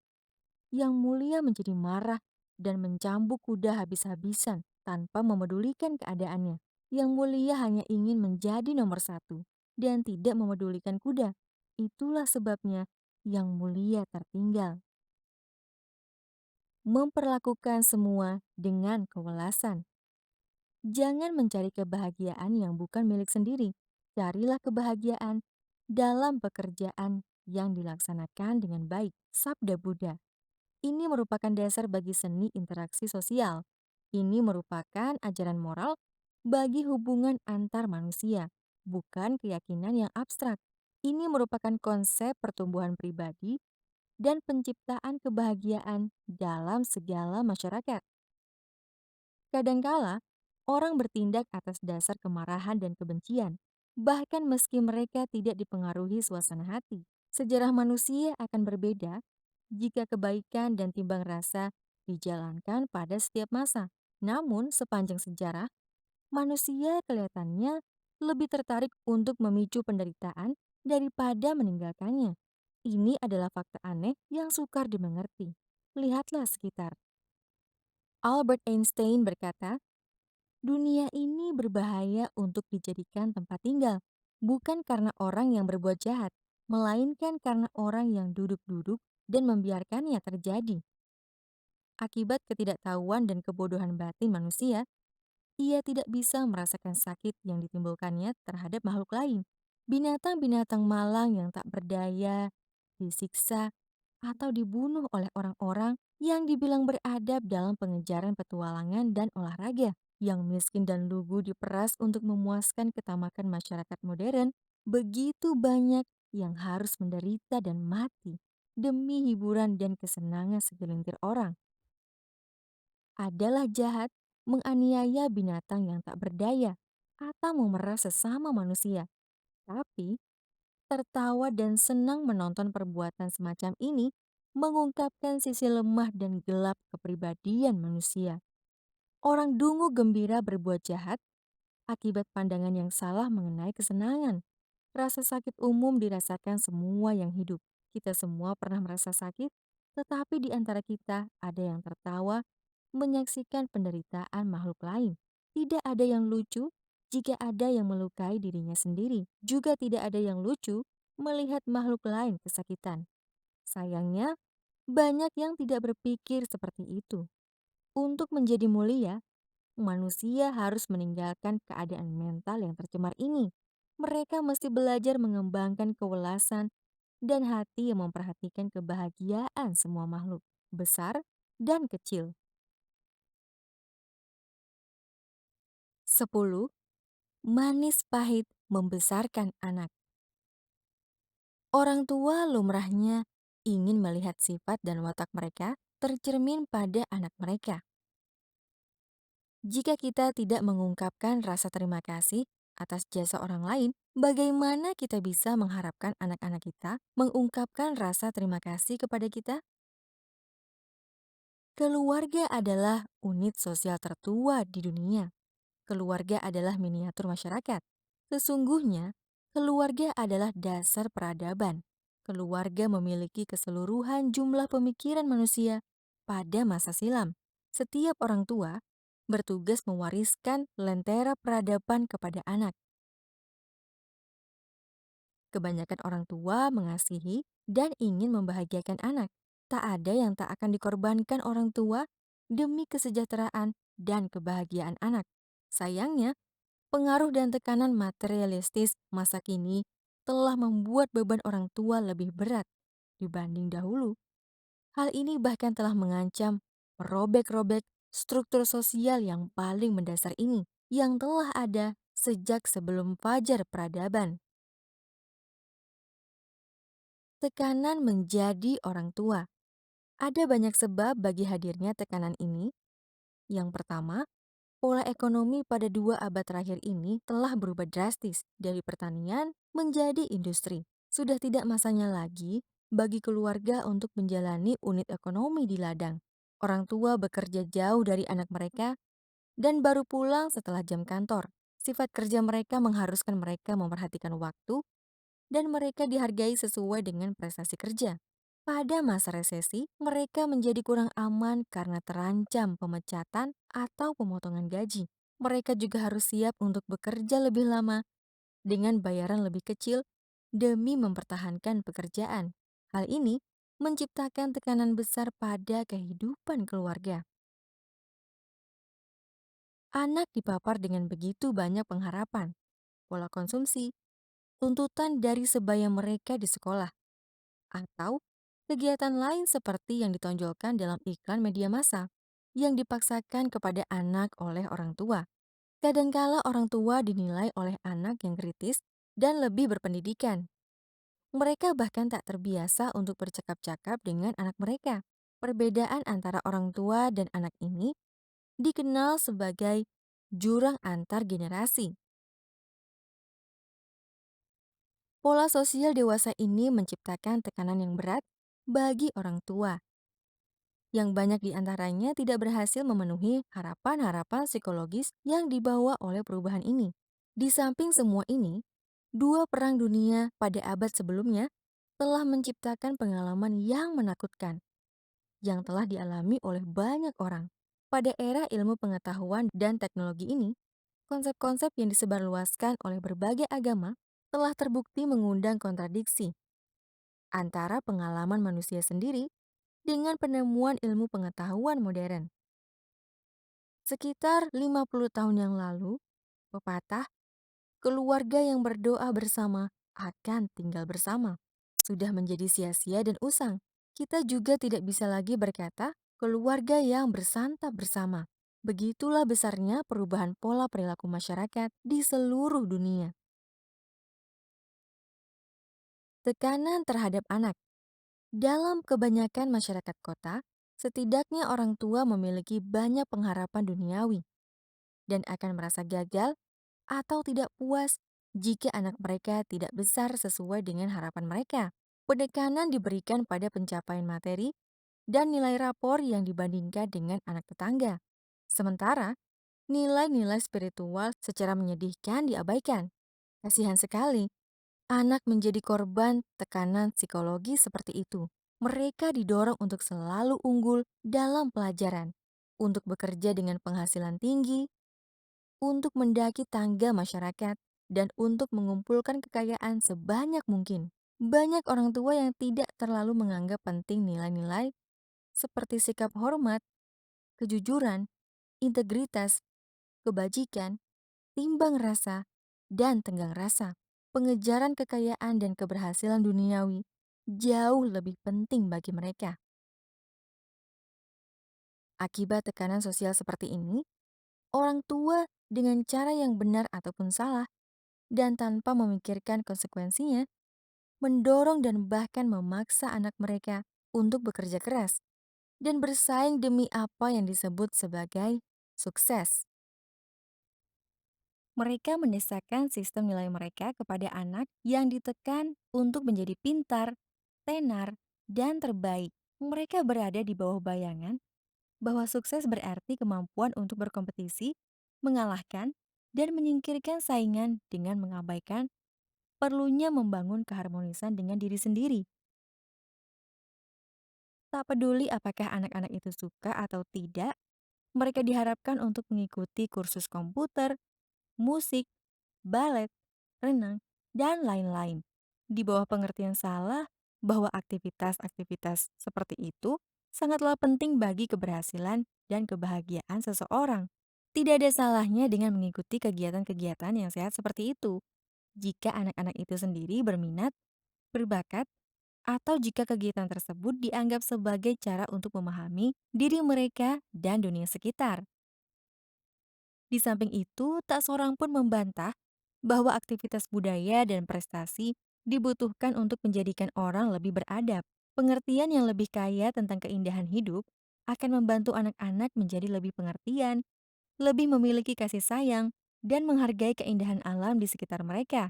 S1: Yang Mulia menjadi marah dan mencambuk kuda habis-habisan tanpa memedulikan keadaannya. Yang Mulia hanya ingin menjadi nomor satu dan tidak memedulikan kuda. Itulah sebabnya Yang Mulia tertinggal. Memperlakukan semua dengan kewelasan. Jangan mencari kebahagiaan yang bukan milik sendiri. Carilah kebahagiaan dalam pekerjaan yang dilaksanakan dengan baik. Sabda Buddha. Ini merupakan dasar bagi seni interaksi sosial. Ini merupakan ajaran moral bagi hubungan antar manusia, bukan keyakinan yang abstrak. Ini merupakan konsep pertumbuhan pribadi dan penciptaan kebahagiaan dalam segala masyarakat. Kadangkala, orang bertindak atas dasar kemarahan dan kebencian, bahkan meski mereka tidak dipengaruhi suasana hati. Sejarah manusia akan berbeda jika kebaikan dan timbang rasa dijalankan pada setiap masa. Namun, sepanjang sejarah, manusia kelihatannya lebih tertarik untuk memicu penderitaan daripada meninggalkannya. Ini adalah fakta aneh yang sukar dimengerti. Lihatlah sekitar. Albert Einstein berkata, dunia ini berbahaya untuk dijadikan tempat tinggal, bukan karena orang yang berbuat jahat, melainkan karena orang yang duduk-duduk dan membiarkannya terjadi. Akibat ketidaktahuan dan kebodohan batin manusia, ia tidak bisa merasakan sakit yang ditimbulkannya terhadap makhluk lain. Binatang-binatang malang yang tak berdaya, disiksa, atau dibunuh oleh orang-orang yang dibilang beradab dalam pengejaran petualangan dan olahraga. Yang miskin dan lugu diperas untuk memuaskan ketamakan masyarakat modern, begitu banyak yang harus menderita dan mati demi hiburan dan kesenangan segelintir orang. Adalah jahat menganiaya binatang yang tak berdaya atau memeras sesama manusia. Tapi, tertawa dan senang menonton perbuatan semacam ini mengungkapkan sisi lemah dan gelap kepribadian manusia. Orang dungu gembira berbuat jahat akibat pandangan yang salah mengenai kesenangan. Rasa sakit umum dirasakan semua yang hidup. Kita semua pernah merasa sakit, tetapi di antara kita ada yang tertawa menyaksikan penderitaan makhluk lain. Tidak ada yang lucu jika ada yang melukai dirinya sendiri. Juga tidak ada yang lucu melihat makhluk lain kesakitan. Sayangnya, banyak yang tidak berpikir seperti itu. Untuk menjadi mulia, manusia harus meninggalkan keadaan mental yang tercemar ini. Mereka mesti belajar mengembangkan kewelasan dan hati yang memperhatikan kebahagiaan semua makhluk, besar dan kecil. 10. Manis pahit membesarkan anak. Orang tua lumrahnya ingin melihat sifat dan watak mereka tercermin pada anak mereka. Jika kita tidak mengungkapkan rasa terima kasih atas jasa orang lain, bagaimana kita bisa mengharapkan anak-anak kita mengungkapkan rasa terima kasih kepada kita? Keluarga adalah unit sosial tertua di dunia. Keluarga adalah miniatur masyarakat. Sesungguhnya, keluarga adalah dasar peradaban. Keluarga memiliki keseluruhan jumlah pemikiran manusia pada masa silam. Setiap orang tua bertugas mewariskan lentera peradaban kepada anak. Kebanyakan orang tua mengasihi dan ingin membahagiakan anak. Tak ada yang tak akan dikorbankan orang tua demi kesejahteraan dan kebahagiaan anak. Sayangnya, pengaruh dan tekanan materialistis masa kini telah membuat beban orang tua lebih berat dibanding dahulu. Hal ini bahkan telah mengancam merobek-robek struktur sosial yang paling mendasar ini yang telah ada sejak sebelum fajar peradaban. Tekanan menjadi orang tua. Ada banyak sebab bagi hadirnya tekanan ini. Yang pertama, pola ekonomi pada 2 abad terakhir ini telah berubah drastis dari pertanian menjadi industri. Sudah tidak masanya lagi bagi keluarga untuk menjalani unit ekonomi di ladang. Orang tua bekerja jauh dari anak mereka dan baru pulang setelah jam kantor. Sifat kerja mereka mengharuskan mereka memperhatikan waktu dan mereka dihargai sesuai dengan prestasi kerja. Pada masa resesi, mereka menjadi kurang aman karena terancam pemecatan atau pemotongan gaji. Mereka juga harus siap untuk bekerja lebih lama dengan bayaran lebih kecil demi mempertahankan pekerjaan. Hal ini menciptakan tekanan besar pada kehidupan keluarga. Anak dipapar dengan begitu banyak pengharapan, pola konsumsi, tuntutan dari sebaya mereka di sekolah, atau kegiatan lain seperti yang ditonjolkan dalam iklan media massa yang dipaksakan kepada anak oleh orang tua. Kadangkala orang tua dinilai oleh anak yang kritis dan lebih berpendidikan. Mereka bahkan tak terbiasa untuk bercakap-cakap dengan anak mereka. Perbedaan antara orang tua dan anak ini dikenal sebagai jurang antar generasi. Pola sosial dewasa ini menciptakan tekanan yang berat bagi orang tua, yang banyak di antaranya tidak berhasil memenuhi harapan-harapan psikologis yang dibawa oleh perubahan ini. Di samping semua ini, dua perang dunia pada abad sebelumnya telah menciptakan pengalaman yang menakutkan yang telah dialami oleh banyak orang. Pada era ilmu pengetahuan dan teknologi ini, konsep-konsep yang disebarluaskan oleh berbagai agama telah terbukti mengundang kontradiksi antara pengalaman manusia sendiri dengan penemuan ilmu pengetahuan modern. Sekitar 50 tahun yang lalu, pepatah keluarga yang berdoa bersama akan tinggal bersama sudah menjadi sia-sia dan usang. Kita juga tidak bisa lagi berkata keluarga yang bersantap bersama. Begitulah besarnya perubahan pola perilaku masyarakat di seluruh dunia. Tekanan terhadap anak. Dalam kebanyakan masyarakat kota, setidaknya orang tua memiliki banyak pengharapan duniawi dan akan merasa gagal atau tidak puas jika anak mereka tidak besar sesuai dengan harapan mereka. Penekanan diberikan pada pencapaian materi dan nilai rapor yang dibandingkan dengan anak tetangga. Sementara, nilai-nilai spiritual secara menyedihkan diabaikan. Kasihan sekali, anak menjadi korban tekanan psikologi seperti itu. Mereka didorong untuk selalu unggul dalam pelajaran, untuk bekerja dengan penghasilan tinggi, untuk mendaki tangga masyarakat, dan untuk mengumpulkan kekayaan sebanyak mungkin. Banyak orang tua yang tidak terlalu menganggap penting nilai-nilai seperti sikap hormat, kejujuran, integritas, kebajikan, timbang rasa, dan tenggang rasa. Pengejaran kekayaan dan keberhasilan duniawi jauh lebih penting bagi mereka. Akibat tekanan sosial seperti ini, orang tua dengan cara yang benar ataupun salah dan tanpa memikirkan konsekuensinya, mendorong dan bahkan memaksa anak mereka untuk bekerja keras dan bersaing demi apa yang disebut sebagai sukses. Mereka mendesakkan sistem nilai mereka kepada anak yang ditekan untuk menjadi pintar, tenar, dan terbaik. Mereka berada di bawah bayangan bahwa sukses berarti kemampuan untuk berkompetisi, mengalahkan, dan menyingkirkan saingan dengan mengabaikan perlunya membangun keharmonisan dengan diri sendiri. Tak peduli apakah anak-anak itu suka atau tidak, mereka diharapkan untuk mengikuti kursus komputer, musik, balet, renang, dan lain-lain. Di bawah pengertian salah bahwa aktivitas-aktivitas seperti itu sangatlah penting bagi keberhasilan dan kebahagiaan seseorang. Tidak ada salahnya dengan mengikuti kegiatan-kegiatan yang sehat seperti itu. Jika anak-anak itu sendiri berminat, berbakat, atau jika kegiatan tersebut dianggap sebagai cara untuk memahami diri mereka dan dunia sekitar. Di samping itu, tak seorang pun membantah bahwa aktivitas budaya dan prestasi dibutuhkan untuk menjadikan orang lebih beradab. Pengertian yang lebih kaya tentang keindahan hidup akan membantu anak-anak menjadi lebih pengertian, lebih memiliki kasih sayang, dan menghargai keindahan alam di sekitar mereka.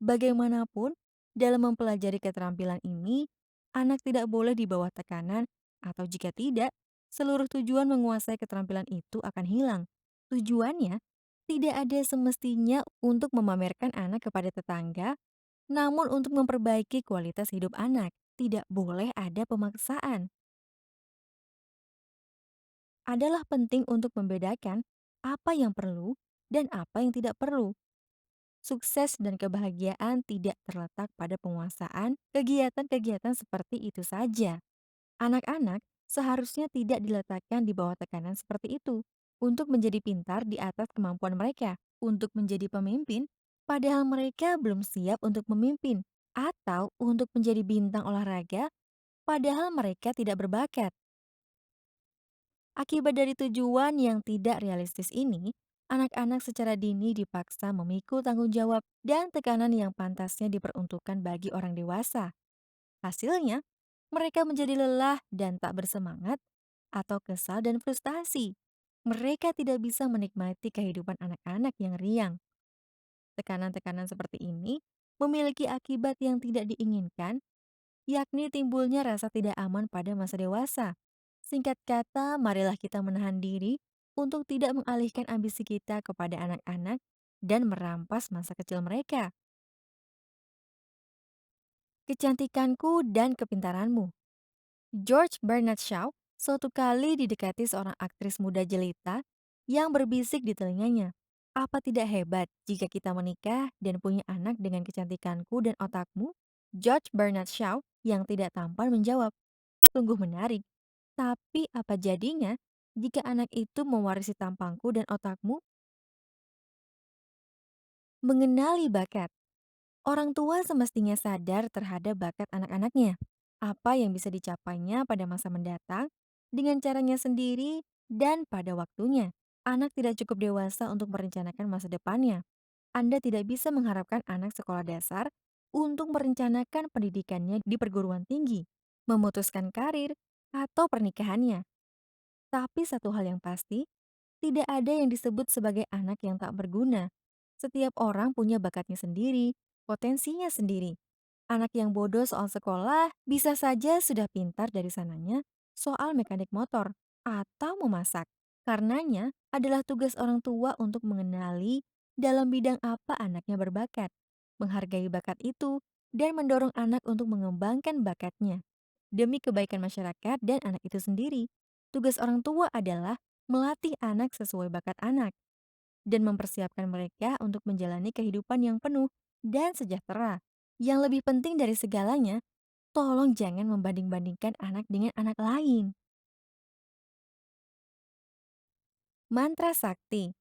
S1: Bagaimanapun, dalam mempelajari keterampilan ini, anak tidak boleh di bawah tekanan, atau jika tidak, seluruh tujuan menguasai keterampilan itu akan hilang. Tujuannya tidak ada semestinya untuk memamerkan anak kepada tetangga, namun untuk memperbaiki kualitas hidup anak. Tidak boleh ada pemaksaan. Adalah penting untuk membedakan apa yang perlu dan apa yang tidak perlu. Sukses dan kebahagiaan tidak terletak pada penguasaan kegiatan-kegiatan seperti itu saja. Anak-anak seharusnya tidak diletakkan di bawah tekanan seperti itu untuk menjadi pintar di atas kemampuan mereka untuk menjadi pemimpin, padahal mereka belum siap untuk memimpin, atau untuk menjadi bintang olahraga, padahal mereka tidak berbakat. Akibat dari tujuan yang tidak realistis ini, Anak-anak secara dini dipaksa memikul tanggung jawab dan tekanan yang pantasnya diperuntukkan bagi orang dewasa. Hasilnya, mereka menjadi lelah dan tak bersemangat atau kesal dan frustasi. Mereka tidak bisa menikmati kehidupan anak-anak yang riang. Tekanan-tekanan seperti ini memiliki akibat yang tidak diinginkan, yakni timbulnya rasa tidak aman pada masa dewasa. Singkat kata, marilah kita menahan diri untuk tidak mengalihkan ambisi kita kepada anak-anak dan merampas masa kecil mereka. Kecantikanku dan kepintaranmu. George Bernard Shaw suatu kali didekati seorang aktris muda jelita yang berbisik di telinganya. Apa tidak hebat jika kita menikah dan punya anak dengan kecantikanku dan otakmu? George Bernard Shaw yang tidak tampan menjawab, sungguh menarik. Tapi apa jadinya jika anak itu mewarisi tampangku dan otakmu? Mengenali bakat. Orang tua semestinya sadar terhadap bakat anak-anaknya. Apa yang bisa dicapainya pada masa mendatang dengan caranya sendiri dan pada waktunya. Anak tidak cukup dewasa untuk merencanakan masa depannya. Anda tidak bisa mengharapkan anak sekolah dasar untuk merencanakan pendidikannya di perguruan tinggi, memutuskan karir, atau pernikahannya. Tapi satu hal yang pasti, tidak ada yang disebut sebagai anak yang tak berguna. Setiap orang punya bakatnya sendiri, potensinya sendiri. Anak yang bodoh soal sekolah bisa saja sudah pintar dari sananya soal mekanik motor atau memasak. Karenanya adalah tugas orang tua untuk mengenali dalam bidang apa anaknya berbakat, menghargai bakat itu, dan mendorong anak untuk mengembangkan bakatnya. Demi kebaikan masyarakat dan anak itu sendiri, tugas orang tua adalah melatih anak sesuai bakat anak dan mempersiapkan mereka untuk menjalani kehidupan yang penuh dan sejahtera. Yang lebih penting dari segalanya, tolong jangan membanding-bandingkan anak dengan anak lain. Mantra Sakti.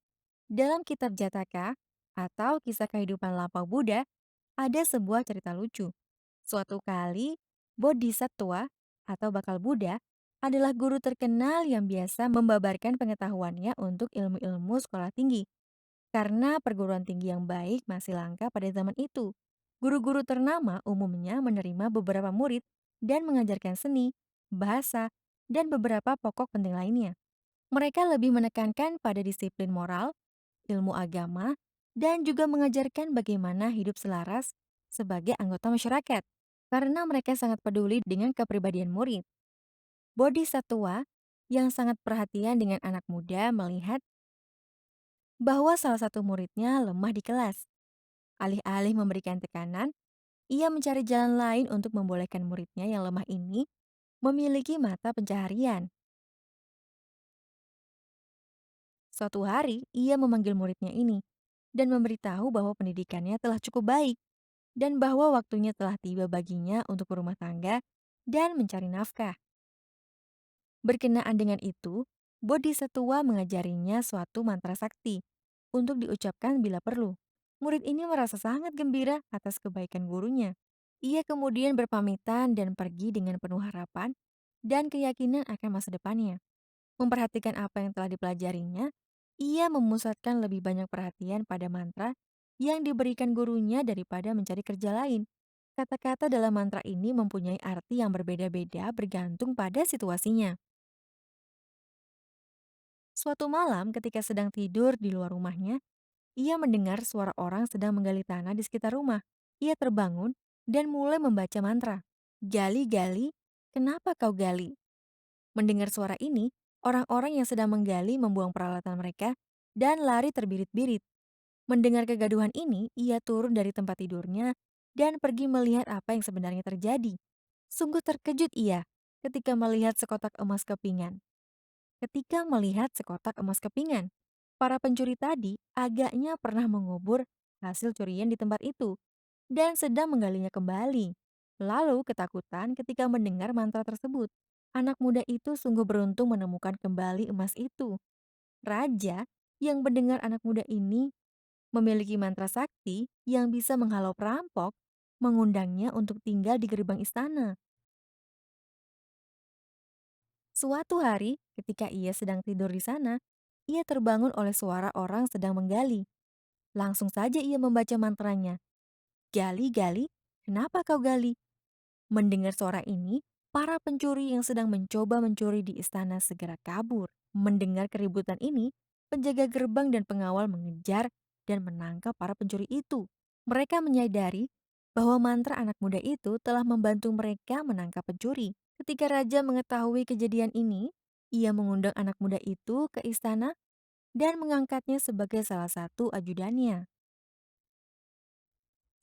S1: Dalam kitab Jataka atau kisah kehidupan lampau Buddha, ada sebuah cerita lucu. Suatu kali, Bodhisattva atau bakal Buddha adalah guru terkenal yang biasa membabarkan pengetahuannya untuk ilmu-ilmu sekolah tinggi. Karena perguruan tinggi yang baik masih langka pada zaman itu, guru-guru ternama umumnya menerima beberapa murid dan mengajarkan seni, bahasa, dan beberapa pokok penting lainnya. Mereka lebih menekankan pada disiplin moral, ilmu agama, dan juga mengajarkan bagaimana hidup selaras sebagai anggota masyarakat. Karena mereka sangat peduli dengan kepribadian murid, Bodhisattva yang sangat perhatian dengan anak muda melihat bahwa salah satu muridnya lemah di kelas. Alih-alih memberikan tekanan, ia mencari jalan lain untuk membolehkan muridnya yang lemah ini memiliki mata pencaharian. Suatu hari, ia memanggil muridnya ini dan memberitahu bahwa pendidikannya telah cukup baik dan bahwa waktunya telah tiba baginya untuk berumah tangga dan mencari nafkah. Berkenaan dengan itu, Bodhisattva mengajarinya suatu mantra sakti untuk diucapkan bila perlu. Murid ini merasa sangat gembira atas kebaikan gurunya. Ia kemudian berpamitan dan pergi dengan penuh harapan dan keyakinan akan masa depannya. Memperhatikan apa yang telah dipelajarinya, ia memusatkan lebih banyak perhatian pada mantra yang diberikan gurunya daripada mencari kerja lain. Kata-kata dalam mantra ini mempunyai arti yang berbeda-beda bergantung pada situasinya. Suatu malam ketika sedang tidur di luar rumahnya, ia mendengar suara orang sedang menggali tanah di sekitar rumah. Ia terbangun dan mulai membaca mantra. Gali, gali, kenapa kau gali? Mendengar suara ini, orang-orang yang sedang menggali membuang peralatan mereka dan lari terbirit-birit. Mendengar kegaduhan ini, ia turun dari tempat tidurnya dan pergi melihat apa yang sebenarnya terjadi. Sungguh terkejut ia ketika melihat sekotak emas kepingan. Para pencuri tadi agaknya pernah mengubur hasil curian di tempat itu dan sedang menggalinya kembali. Lalu ketakutan ketika mendengar mantra tersebut. Anak muda itu sungguh beruntung menemukan kembali emas itu. Raja yang mendengar anak muda ini memiliki mantra sakti yang bisa menghalau perampok, mengundangnya untuk tinggal di gerbang istana. Suatu hari, ketika ia sedang tidur di sana, Ia terbangun oleh suara orang sedang menggali. Langsung saja ia membaca mantranya. Gali, gali, kenapa kau gali? Mendengar suara ini, para pencuri yang sedang mencoba mencuri di istana segera kabur. Mendengar keributan ini, penjaga gerbang dan pengawal mengejar dan menangkap para pencuri itu. Mereka menyadari bahwa mantra anak muda itu telah membantu mereka menangkap pencuri. Ketika raja mengetahui kejadian ini, ia mengundang anak muda itu ke istana dan mengangkatnya sebagai salah satu ajudannya.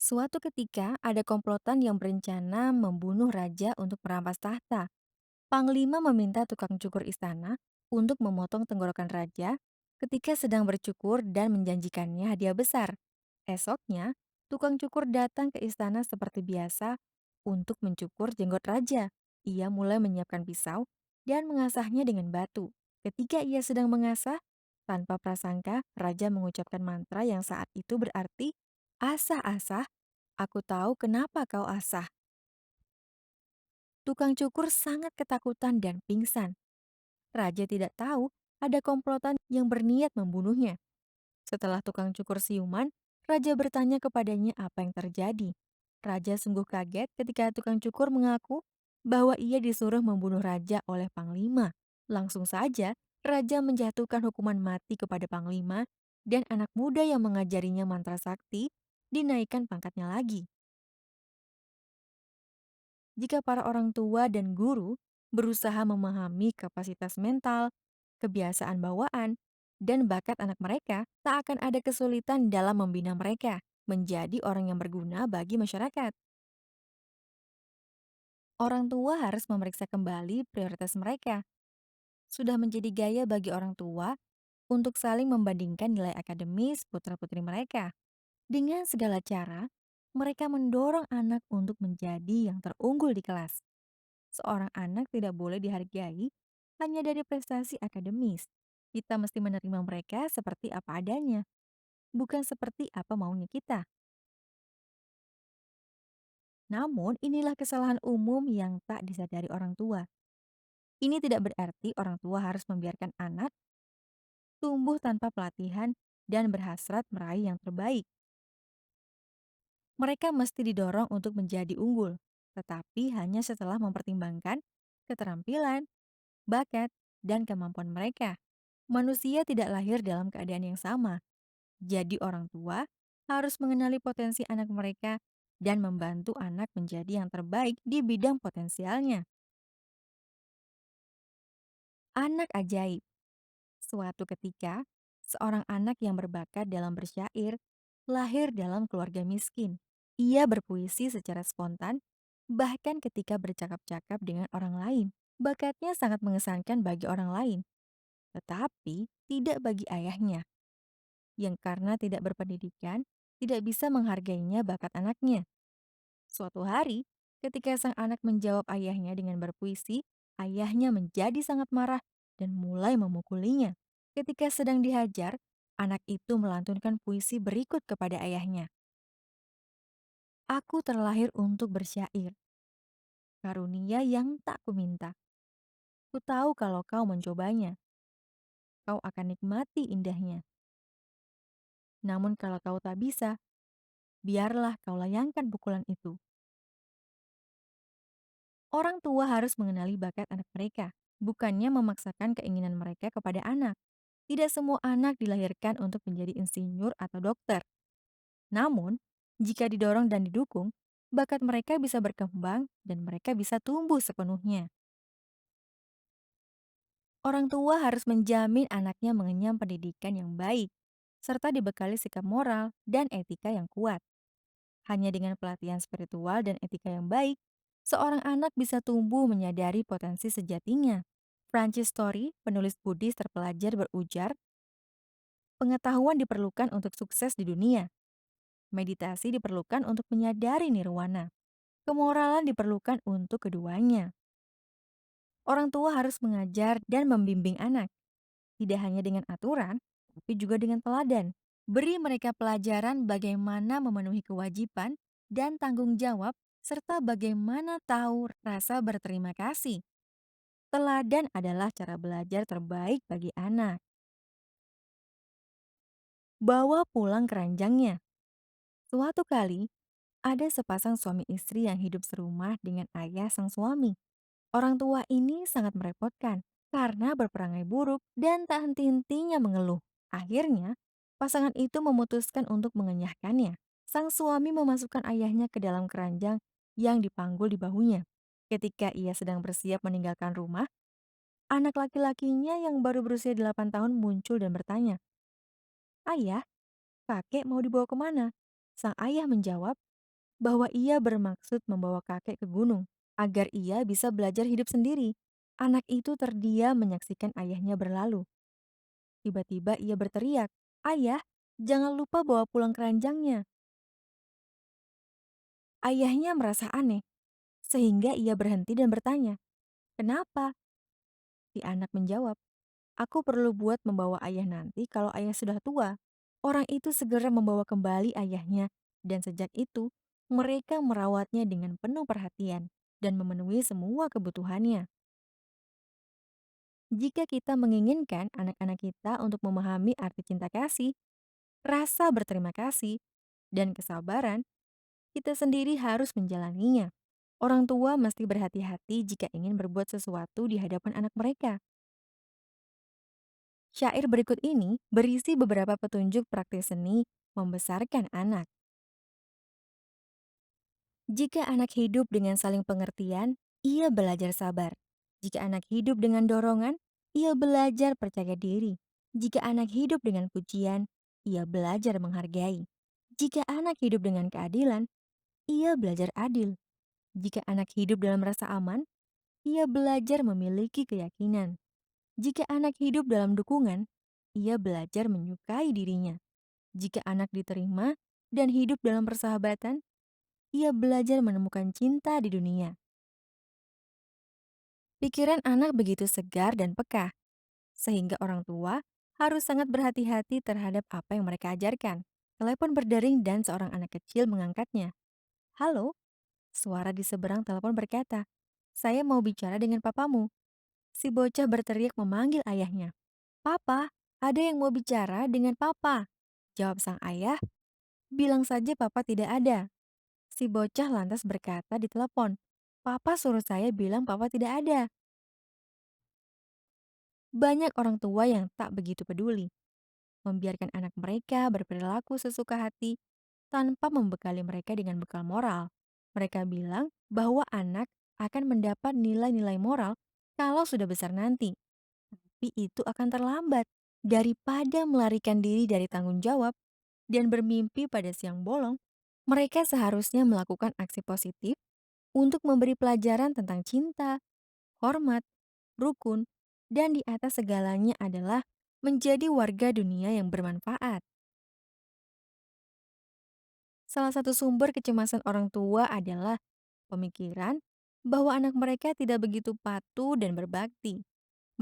S1: Suatu ketika ada komplotan yang berencana membunuh raja untuk merampas tahta. Panglima meminta tukang cukur istana untuk memotong tenggorokan raja ketika sedang bercukur dan menjanjikannya hadiah besar. Esoknya, tukang cukur datang ke istana seperti biasa untuk mencukur jenggot raja. Ia mulai menyiapkan pisau dan mengasahnya dengan batu. Ketika ia sedang mengasah, tanpa prasangka, raja mengucapkan mantra yang saat itu berarti, "Asah, asah, aku tahu kenapa kau asah." Tukang cukur sangat ketakutan dan pingsan. Raja tidak tahu ada komplotan yang berniat membunuhnya. Setelah tukang cukur siuman, raja bertanya kepadanya apa yang terjadi. Raja sungguh kaget ketika tukang cukur mengaku bahwa ia disuruh membunuh raja oleh panglima. Langsung saja, raja menjatuhkan hukuman mati kepada panglima dan anak muda yang mengajarinya mantra sakti dinaikkan pangkatnya lagi. Jika para orang tua dan guru berusaha memahami kapasitas mental, kebiasaan bawaan, dan bakat anak mereka, tak akan ada kesulitan dalam membina mereka menjadi orang yang berguna bagi masyarakat. Orang tua harus memeriksa kembali prioritas mereka. Sudah menjadi gaya bagi orang tua untuk saling membandingkan nilai akademis putra-putri mereka. Dengan segala cara, mereka mendorong anak untuk menjadi yang terunggul di kelas. Seorang anak tidak boleh dihargai hanya dari prestasi akademis. Kita mesti menerima mereka seperti apa adanya, bukan seperti apa maunya kita. Namun, inilah kesalahan umum yang tak disadari orang tua. Ini tidak berarti orang tua harus membiarkan anak tumbuh tanpa pelatihan dan berhasrat meraih yang terbaik. Mereka mesti didorong untuk menjadi unggul, tetapi hanya setelah mempertimbangkan keterampilan, bakat, dan kemampuan mereka. Manusia tidak lahir dalam keadaan yang sama. Jadi orang tua harus mengenali potensi anak mereka dan membantu anak menjadi yang terbaik di bidang potensialnya. Anak ajaib. Suatu ketika, seorang anak yang berbakat dalam bersyair lahir dalam keluarga miskin. Ia berpuisi secara spontan, bahkan ketika bercakap-cakap dengan orang lain. Bakatnya sangat mengesankan bagi orang lain, tetapi tidak bagi ayahnya, yang karena tidak berpendidikan, tidak bisa menghargainya bakat anaknya. Suatu hari, ketika sang anak menjawab ayahnya dengan berpuisi, ayahnya menjadi sangat marah dan mulai memukulinya. Ketika sedang dihajar, anak itu melantunkan puisi berikut kepada ayahnya. Aku terlahir untuk bersyair, karunia yang tak kuminta. Ku tahu kalau kau mencobanya, kau akan nikmati indahnya. Namun kalau kau tak bisa, biarlah kau layangkan pukulan itu. Orang tua harus mengenali bakat anak mereka, bukannya memaksakan keinginan mereka kepada anak. Tidak semua anak dilahirkan untuk menjadi insinyur atau dokter. Namun, jika didorong dan didukung, bakat mereka bisa berkembang dan mereka bisa tumbuh sepenuhnya. Orang tua harus menjamin anaknya mengenyam pendidikan yang baik, serta dibekali sikap moral dan etika yang kuat. Hanya dengan pelatihan spiritual dan etika yang baik, seorang anak bisa tumbuh menyadari potensi sejatinya. Francis Story, penulis Buddhis terpelajar berujar, pengetahuan diperlukan untuk sukses di dunia. Meditasi diperlukan untuk menyadari nirwana. Kemoralan diperlukan untuk keduanya. Orang tua harus mengajar dan membimbing anak, tidak hanya dengan aturan, tapi juga dengan teladan. Beri mereka pelajaran bagaimana memenuhi kewajiban dan tanggung jawab, serta bagaimana tahu rasa berterima kasih. Teladan adalah cara belajar terbaik bagi anak. bawa pulang keranjangnya. Suatu kali, ada sepasang suami istri yang hidup serumah dengan ayah sang suami. Orang tua ini sangat merepotkan karena berperangai buruk dan tak henti-hentinya mengeluh. Akhirnya, pasangan itu memutuskan untuk mengenyahkannya. Sang suami memasukkan ayahnya ke dalam keranjang yang dipanggul di bahunya. Ketika ia sedang bersiap meninggalkan rumah, anak laki-lakinya yang baru berusia 8 tahun muncul dan bertanya, "Ayah, kakek mau dibawa kemana?" Sang ayah menjawab bahwa ia bermaksud membawa kakek ke gunung agar ia bisa belajar hidup sendiri. Anak itu terdiam menyaksikan ayahnya berlalu. Tiba-tiba ia berteriak, "Ayah, jangan lupa bawa pulang keranjangnya." Ayahnya merasa aneh, sehingga ia berhenti dan bertanya, "Kenapa?" Si anak menjawab, "Aku perlu buat membawa ayah nanti kalau ayah sudah tua." Orang itu segera membawa kembali ayahnya, dan sejak itu mereka merawatnya dengan penuh perhatian dan memenuhi semua kebutuhannya. Jika kita menginginkan anak-anak kita untuk memahami arti cinta kasih, rasa berterima kasih, dan kesabaran, kita sendiri harus menjalaninya. Orang tua mesti berhati-hati jika ingin berbuat sesuatu di hadapan anak mereka. Syair berikut ini berisi beberapa petunjuk praktis seni membesarkan anak. Jika anak hidup dengan saling pengertian, ia belajar sabar. Jika anak hidup dengan dorongan, ia belajar percaya diri. Jika anak hidup dengan pujian, ia belajar menghargai. Jika anak hidup dengan keadilan, ia belajar adil. Jika anak hidup dalam rasa aman, ia belajar memiliki keyakinan. Jika anak hidup dalam dukungan, ia belajar menyukai dirinya. Jika anak diterima dan hidup dalam persahabatan, ia belajar menemukan cinta di dunia. Pikiran anak begitu segar dan peka, sehingga orang tua harus sangat berhati-hati terhadap apa yang mereka ajarkan. Telepon berdering dan seorang anak kecil mengangkatnya. "Halo," suara di seberang telepon berkata, "Saya mau bicara dengan papamu." Si bocah berteriak memanggil ayahnya. "Papa, ada yang mau bicara dengan papa." Jawab sang ayah, "Bilang saja papa tidak ada." Si bocah lantas berkata di telepon, "Papa suruh saya bilang papa tidak ada." Banyak orang tua yang tak begitu peduli, membiarkan anak mereka berperilaku sesuka hati tanpa membekali mereka dengan bekal moral. Mereka bilang bahwa anak akan mendapat nilai-nilai moral kalau sudah besar nanti, tapi itu akan terlambat. Daripada melarikan diri dari tanggung jawab dan bermimpi pada siang bolong, mereka seharusnya melakukan aksi positif untuk memberi pelajaran tentang cinta, hormat, rukun, dan di atas segalanya adalah menjadi warga dunia yang bermanfaat. Salah satu sumber kecemasan orang tua adalah pemikiran bahwa anak mereka tidak begitu patuh dan berbakti.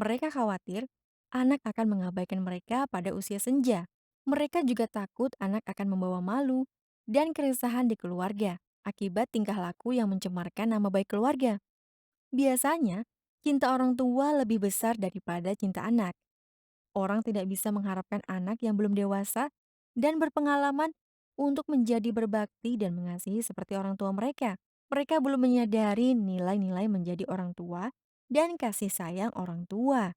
S1: Mereka khawatir anak akan mengabaikan mereka pada usia senja. Mereka juga takut anak akan membawa malu dan keresahan di keluarga akibat tingkah laku yang mencemarkan nama baik keluarga. Biasanya, cinta orang tua lebih besar daripada cinta anak. Orang tidak bisa mengharapkan anak yang belum dewasa dan berpengalaman untuk menjadi berbakti dan mengasihi seperti orang tua mereka. Mereka belum menyadari nilai-nilai menjadi orang tua dan kasih sayang orang tua.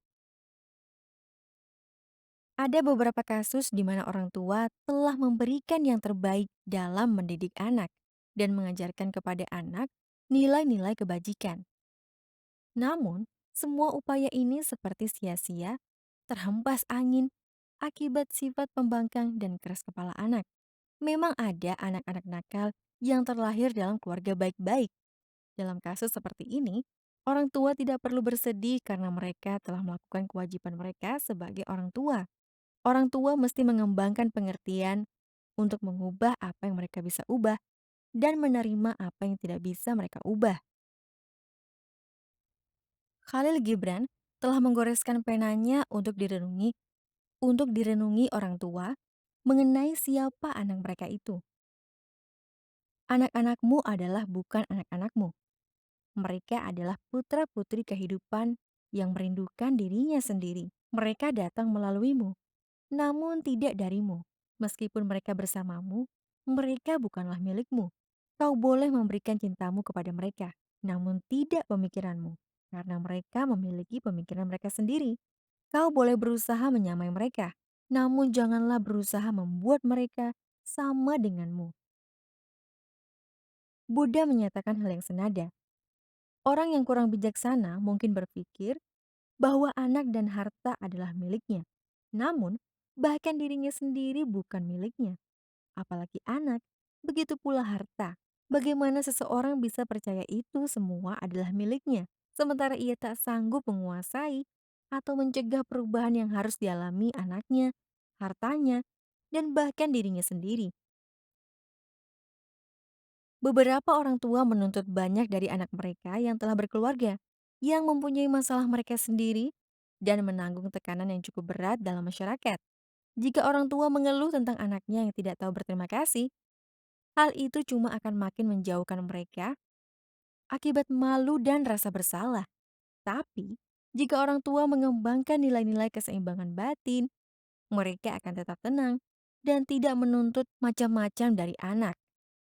S1: Ada beberapa kasus di mana orang tua telah memberikan yang terbaik dalam mendidik anak dan mengajarkan kepada anak nilai-nilai kebajikan. Namun, semua upaya ini seperti sia-sia, terhempas angin, akibat sifat pembangkang dan keras kepala anak. Memang ada anak-anak nakal yang terlahir dalam keluarga baik-baik. Dalam kasus seperti ini, orang tua tidak perlu bersedih karena mereka telah melakukan kewajiban mereka sebagai orang tua. Orang tua mesti mengembangkan pengertian untuk mengubah apa yang mereka bisa ubah dan menerima apa yang tidak bisa mereka ubah. Khalil Gibran telah menggoreskan penanya untuk direnungi orang tua mengenai siapa anak mereka itu. Anak-anakmu adalah bukan anak-anakmu. Mereka adalah putra-putri kehidupan yang merindukan dirinya sendiri. Mereka datang melaluimu, namun tidak darimu. Meskipun mereka bersamamu, mereka bukanlah milikmu. Kau boleh memberikan cintamu kepada mereka, namun tidak pemikiranmu, karena mereka memiliki pemikiran mereka sendiri. Kau boleh berusaha menyamai mereka, namun janganlah berusaha membuat mereka sama denganmu. Buddha menyatakan hal yang senada. Orang yang kurang bijaksana mungkin berpikir bahwa anak dan harta adalah miliknya. Namun, bahkan dirinya sendiri bukan miliknya. Apalagi anak, begitu pula harta. Bagaimana seseorang bisa percaya itu semua adalah miliknya, sementara ia tak sanggup menguasai atau mencegah perubahan yang harus dialami anaknya, hartanya, dan bahkan dirinya sendiri. Beberapa orang tua menuntut banyak dari anak mereka yang telah berkeluarga, yang mempunyai masalah mereka sendiri, dan menanggung tekanan yang cukup berat dalam masyarakat. Jika orang tua mengeluh tentang anaknya yang tidak tahu berterima kasih, hal itu cuma akan makin menjauhkan mereka akibat malu dan rasa bersalah. Tapi, jika orang tua mengembangkan nilai-nilai keseimbangan batin, mereka akan tetap tenang dan tidak menuntut macam-macam dari anak.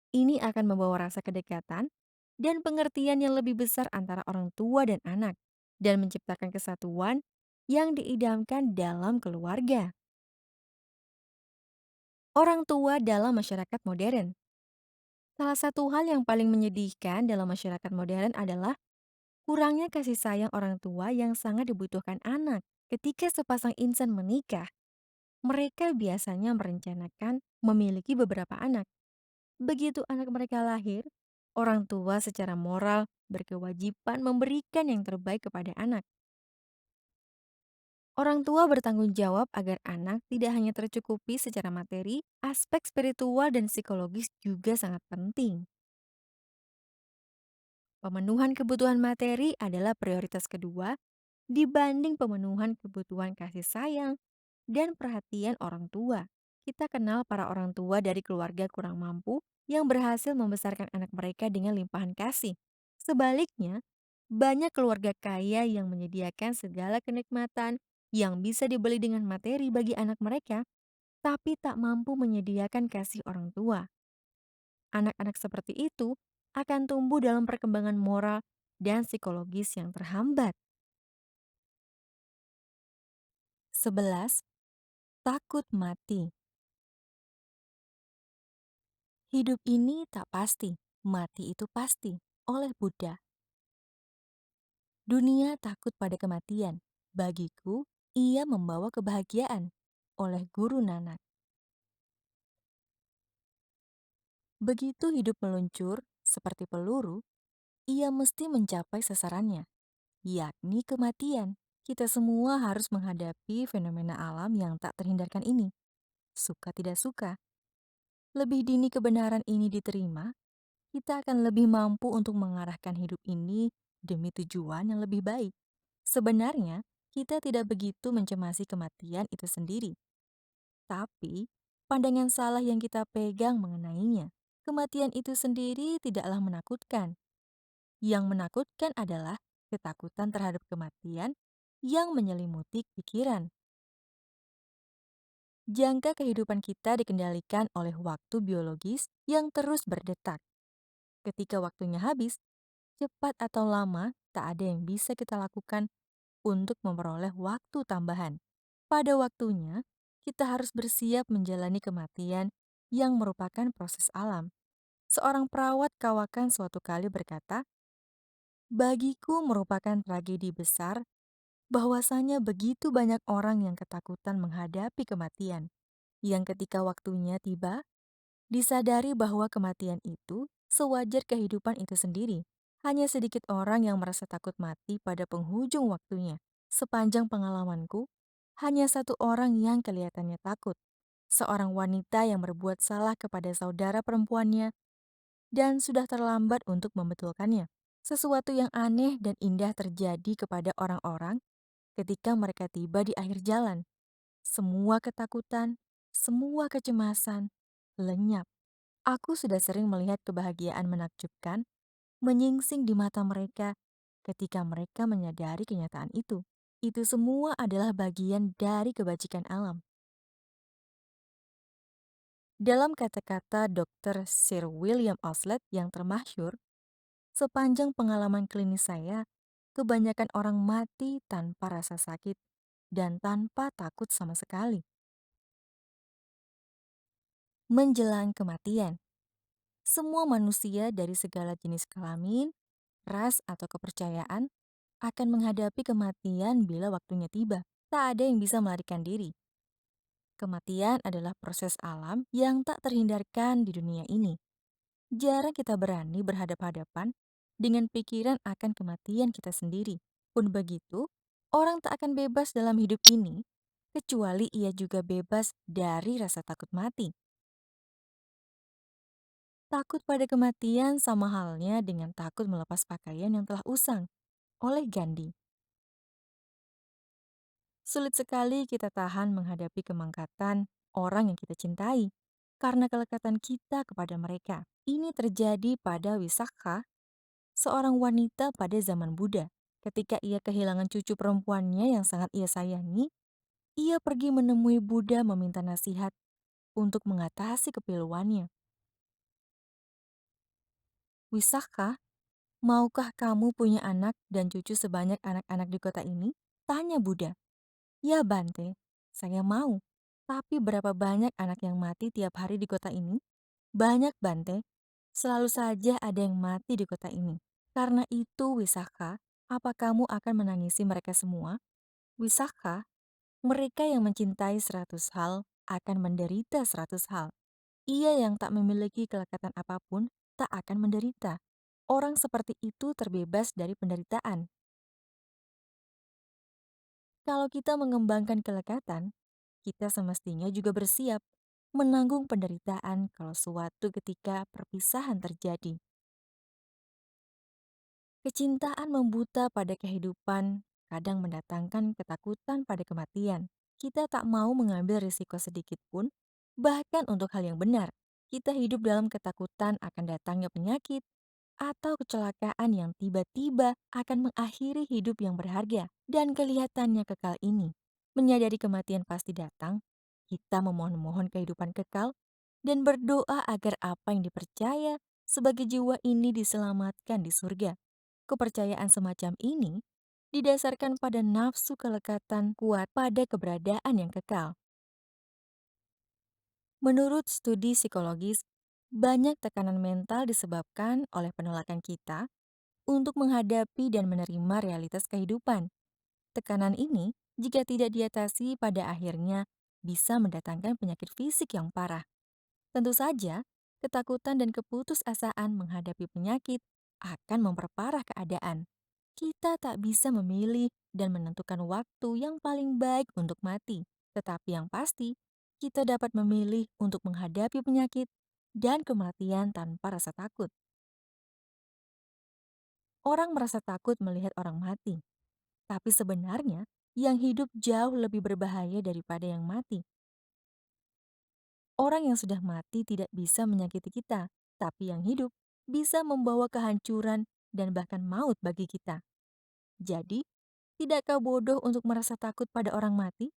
S1: Ini akan membawa rasa kedekatan dan pengertian yang lebih besar antara orang tua dan anak, dan menciptakan kesatuan yang diidamkan dalam keluarga. Orang tua dalam masyarakat modern. Salah satu hal yang paling menyedihkan dalam masyarakat modern adalah kurangnya kasih sayang orang tua yang sangat dibutuhkan anak. Ketika sepasang insan menikah, mereka biasanya merencanakan memiliki beberapa anak. Begitu anak mereka lahir, orang tua secara moral berkewajiban memberikan yang terbaik kepada anak. Orang tua bertanggung jawab agar anak tidak hanya tercukupi secara materi, aspek spiritual dan psikologis juga sangat penting. Pemenuhan kebutuhan materi adalah prioritas kedua dibanding pemenuhan kebutuhan kasih sayang dan perhatian orang tua. Kita kenal para orang tua dari keluarga kurang mampu yang berhasil membesarkan anak mereka dengan limpahan kasih. Sebaliknya, banyak keluarga kaya yang menyediakan segala kenikmatan yang bisa dibeli dengan materi bagi anak mereka, tapi tak mampu menyediakan kasih orang tua. Anak-anak seperti itu akan tumbuh dalam perkembangan moral dan psikologis yang terhambat. 11. Takut mati. Hidup ini tak pasti, mati itu pasti. Oleh Buddha. Dunia takut pada kematian. Bagiku, ia membawa kebahagiaan. Oleh Guru Nanak. Begitu hidup meluncur, seperti peluru, ia mesti mencapai sasarannya, yakni kematian. Kita semua harus menghadapi fenomena alam yang tak terhindarkan ini. Suka tidak suka, lebih dini kebenaran ini diterima, kita akan lebih mampu untuk mengarahkan hidup ini demi tujuan yang lebih baik. Sebenarnya, kita tidak begitu mencemasi kematian itu sendiri, tapi pandangan salah yang kita pegang mengenainya. Kematian itu sendiri tidaklah menakutkan. Yang menakutkan adalah ketakutan terhadap kematian yang menyelimuti pikiran. Jangka kehidupan kita dikendalikan oleh waktu biologis yang terus berdetak. Ketika waktunya habis, cepat atau lama, tak ada yang bisa kita lakukan untuk memperoleh waktu tambahan. Pada waktunya, kita harus bersiap menjalani kematian yang merupakan proses alam. Seorang perawat kawakan suatu kali berkata, "Bagiku merupakan tragedi besar bahwasanya begitu banyak orang yang ketakutan menghadapi kematian, yang ketika waktunya tiba, disadari bahwa kematian itu sewajar kehidupan itu sendiri. Hanya sedikit orang yang merasa takut mati pada penghujung waktunya. Sepanjang pengalamanku, hanya satu orang yang kelihatannya takut. Seorang wanita yang berbuat salah kepada saudara perempuannya dan sudah terlambat untuk membetulkannya. Sesuatu yang aneh dan indah terjadi kepada orang-orang ketika mereka tiba di akhir jalan. Semua ketakutan, semua kecemasan, lenyap. Aku sudah sering melihat kebahagiaan menakjubkan menyingsing di mata mereka ketika mereka menyadari kenyataan itu. Itu semua adalah bagian dari kebajikan alam. Dalam kata-kata Dr. Sir William Oslet yang termasyur, sepanjang pengalaman klinis saya, kebanyakan orang mati tanpa rasa sakit dan tanpa takut sama sekali. Menjelang kematian, semua manusia dari segala jenis kelamin, ras, atau kepercayaan akan menghadapi kematian bila waktunya tiba. Tak ada yang bisa melarikan diri. Kematian adalah proses alam yang tak terhindarkan di dunia ini. Jarang kita berani berhadap-hadapan dengan pikiran akan kematian kita sendiri. Pun begitu, orang tak akan bebas dalam hidup ini, kecuali ia juga bebas dari rasa takut mati. Takut pada kematian sama halnya dengan takut melepas pakaian yang telah usang oleh Gandhi. Sulit sekali kita tahan menghadapi kemangkatan orang yang kita cintai karena kelekatan kita kepada mereka. Ini terjadi pada Wisakha, seorang wanita pada zaman Buddha. Ketika ia kehilangan cucu perempuannya yang sangat ia sayangi, ia pergi menemui Buddha meminta nasihat untuk mengatasi kepiluannya. Wisakha, maukah kamu punya anak dan cucu sebanyak anak-anak di kota ini? Tanya Buddha. Ya Bante, saya mau. Tapi berapa banyak anak yang mati tiap hari di kota ini? Banyak Bante. Selalu saja ada yang mati di kota ini. Karena itu Wisakha, apa kamu akan menangisi mereka semua? Wisakha, mereka yang mencintai 100 hal akan menderita 100 hal. Ia yang tak memiliki kelekatan apapun tak akan menderita. Orang seperti itu terbebas dari penderitaan. Kalau kita mengembangkan kelekatan, kita semestinya juga bersiap menanggung penderitaan kalau suatu ketika perpisahan terjadi. Kecintaan membuta pada kehidupan kadang mendatangkan ketakutan pada kematian. Kita tak mau mengambil risiko sedikit pun, bahkan untuk hal yang benar. Kita hidup dalam ketakutan akan datangnya penyakit atau kecelakaan yang tiba-tiba akan mengakhiri hidup yang berharga dan kelihatannya kekal ini. Menyadari kematian pasti datang, kita memohon-mohon kehidupan kekal dan berdoa agar apa yang dipercaya sebagai jiwa ini diselamatkan di surga. Kepercayaan semacam ini didasarkan pada nafsu kelekatan kuat pada keberadaan yang kekal. Menurut studi psikologis, banyak tekanan mental disebabkan oleh penolakan kita untuk menghadapi dan menerima realitas kehidupan. Tekanan ini, jika tidak diatasi pada akhirnya, bisa mendatangkan penyakit fisik yang parah. Tentu saja, ketakutan dan keputusasaan menghadapi penyakit akan memperparah keadaan. Kita tak bisa memilih dan menentukan waktu yang paling baik untuk mati, tetapi yang pasti, kita dapat memilih untuk menghadapi penyakit dan kematian tanpa rasa takut. Orang merasa takut melihat orang mati, tapi sebenarnya yang hidup jauh lebih berbahaya daripada yang mati. Orang yang sudah mati tidak bisa menyakiti kita, tapi yang hidup bisa membawa kehancuran dan bahkan maut bagi kita. Jadi, tidakkah bodoh untuk merasa takut pada orang mati?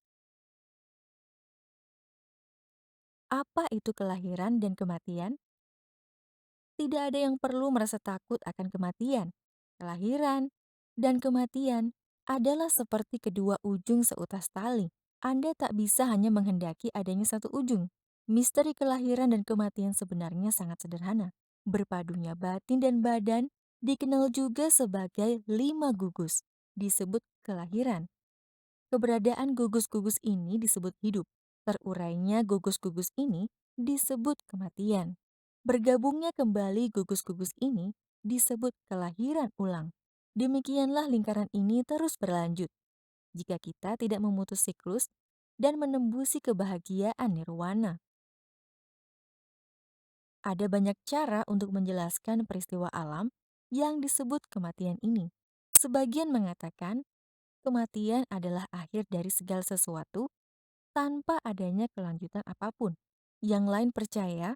S1: Apa itu kelahiran dan kematian? Tidak ada yang perlu merasa takut akan kematian. Kelahiran dan kematian adalah seperti kedua ujung seutas tali. Anda tak bisa hanya menghendaki adanya satu ujung. Misteri kelahiran dan kematian sebenarnya sangat sederhana. Berpadunya batin dan badan dikenal juga sebagai 5 gugus, disebut kelahiran. Keberadaan gugus-gugus ini disebut hidup. Terurainya gugus-gugus ini disebut kematian. Bergabungnya kembali gugus-gugus ini disebut kelahiran ulang. Demikianlah lingkaran ini terus berlanjut. Jika kita tidak memutus siklus dan menembusi kebahagiaan nirwana. Ada banyak cara untuk menjelaskan peristiwa alam yang disebut kematian ini. Sebagian mengatakan kematian adalah akhir dari segala sesuatu tanpa adanya kelanjutan apapun. Yang lain percaya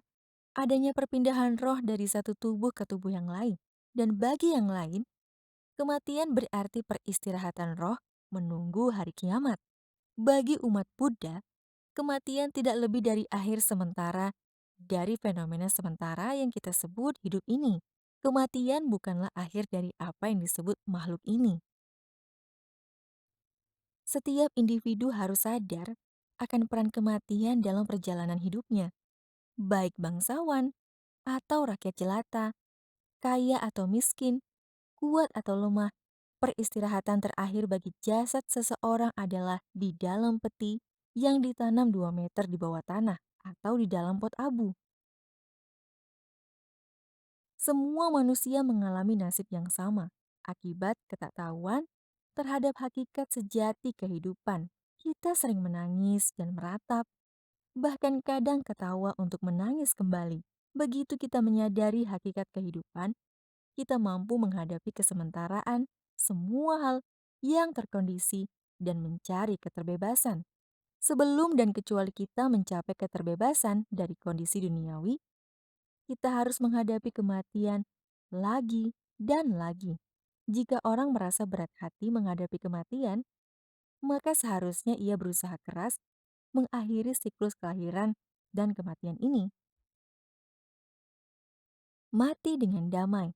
S1: adanya perpindahan roh dari satu tubuh ke tubuh yang lain. Dan bagi yang lain, kematian berarti peristirahatan roh menunggu hari kiamat. Bagi umat Buddha, kematian tidak lebih dari akhir sementara dari fenomena sementara yang kita sebut hidup ini. Kematian bukanlah akhir dari apa yang disebut makhluk ini. Setiap individu harus sadar akan peran kematian dalam perjalanan hidupnya, baik bangsawan atau rakyat jelata, kaya atau miskin, kuat atau lemah. Peristirahatan terakhir bagi jasad seseorang adalah di dalam peti yang ditanam 2 meter di bawah tanah atau di dalam pot abu. Semua manusia mengalami nasib yang sama akibat ketidaktahuan terhadap hakikat sejati kehidupan. Kita sering menangis dan meratap, bahkan kadang ketawa untuk menangis kembali. Begitu kita menyadari hakikat kehidupan, kita mampu menghadapi kesementaraan semua hal yang terkondisi dan mencari keterbebasan. Sebelum dan kecuali kita mencapai keterbebasan dari kondisi duniawi, kita harus menghadapi kematian lagi dan lagi. Jika orang merasa berat hati menghadapi kematian, maka seharusnya ia berusaha keras mengakhiri siklus kelahiran dan kematian ini. Mati dengan damai.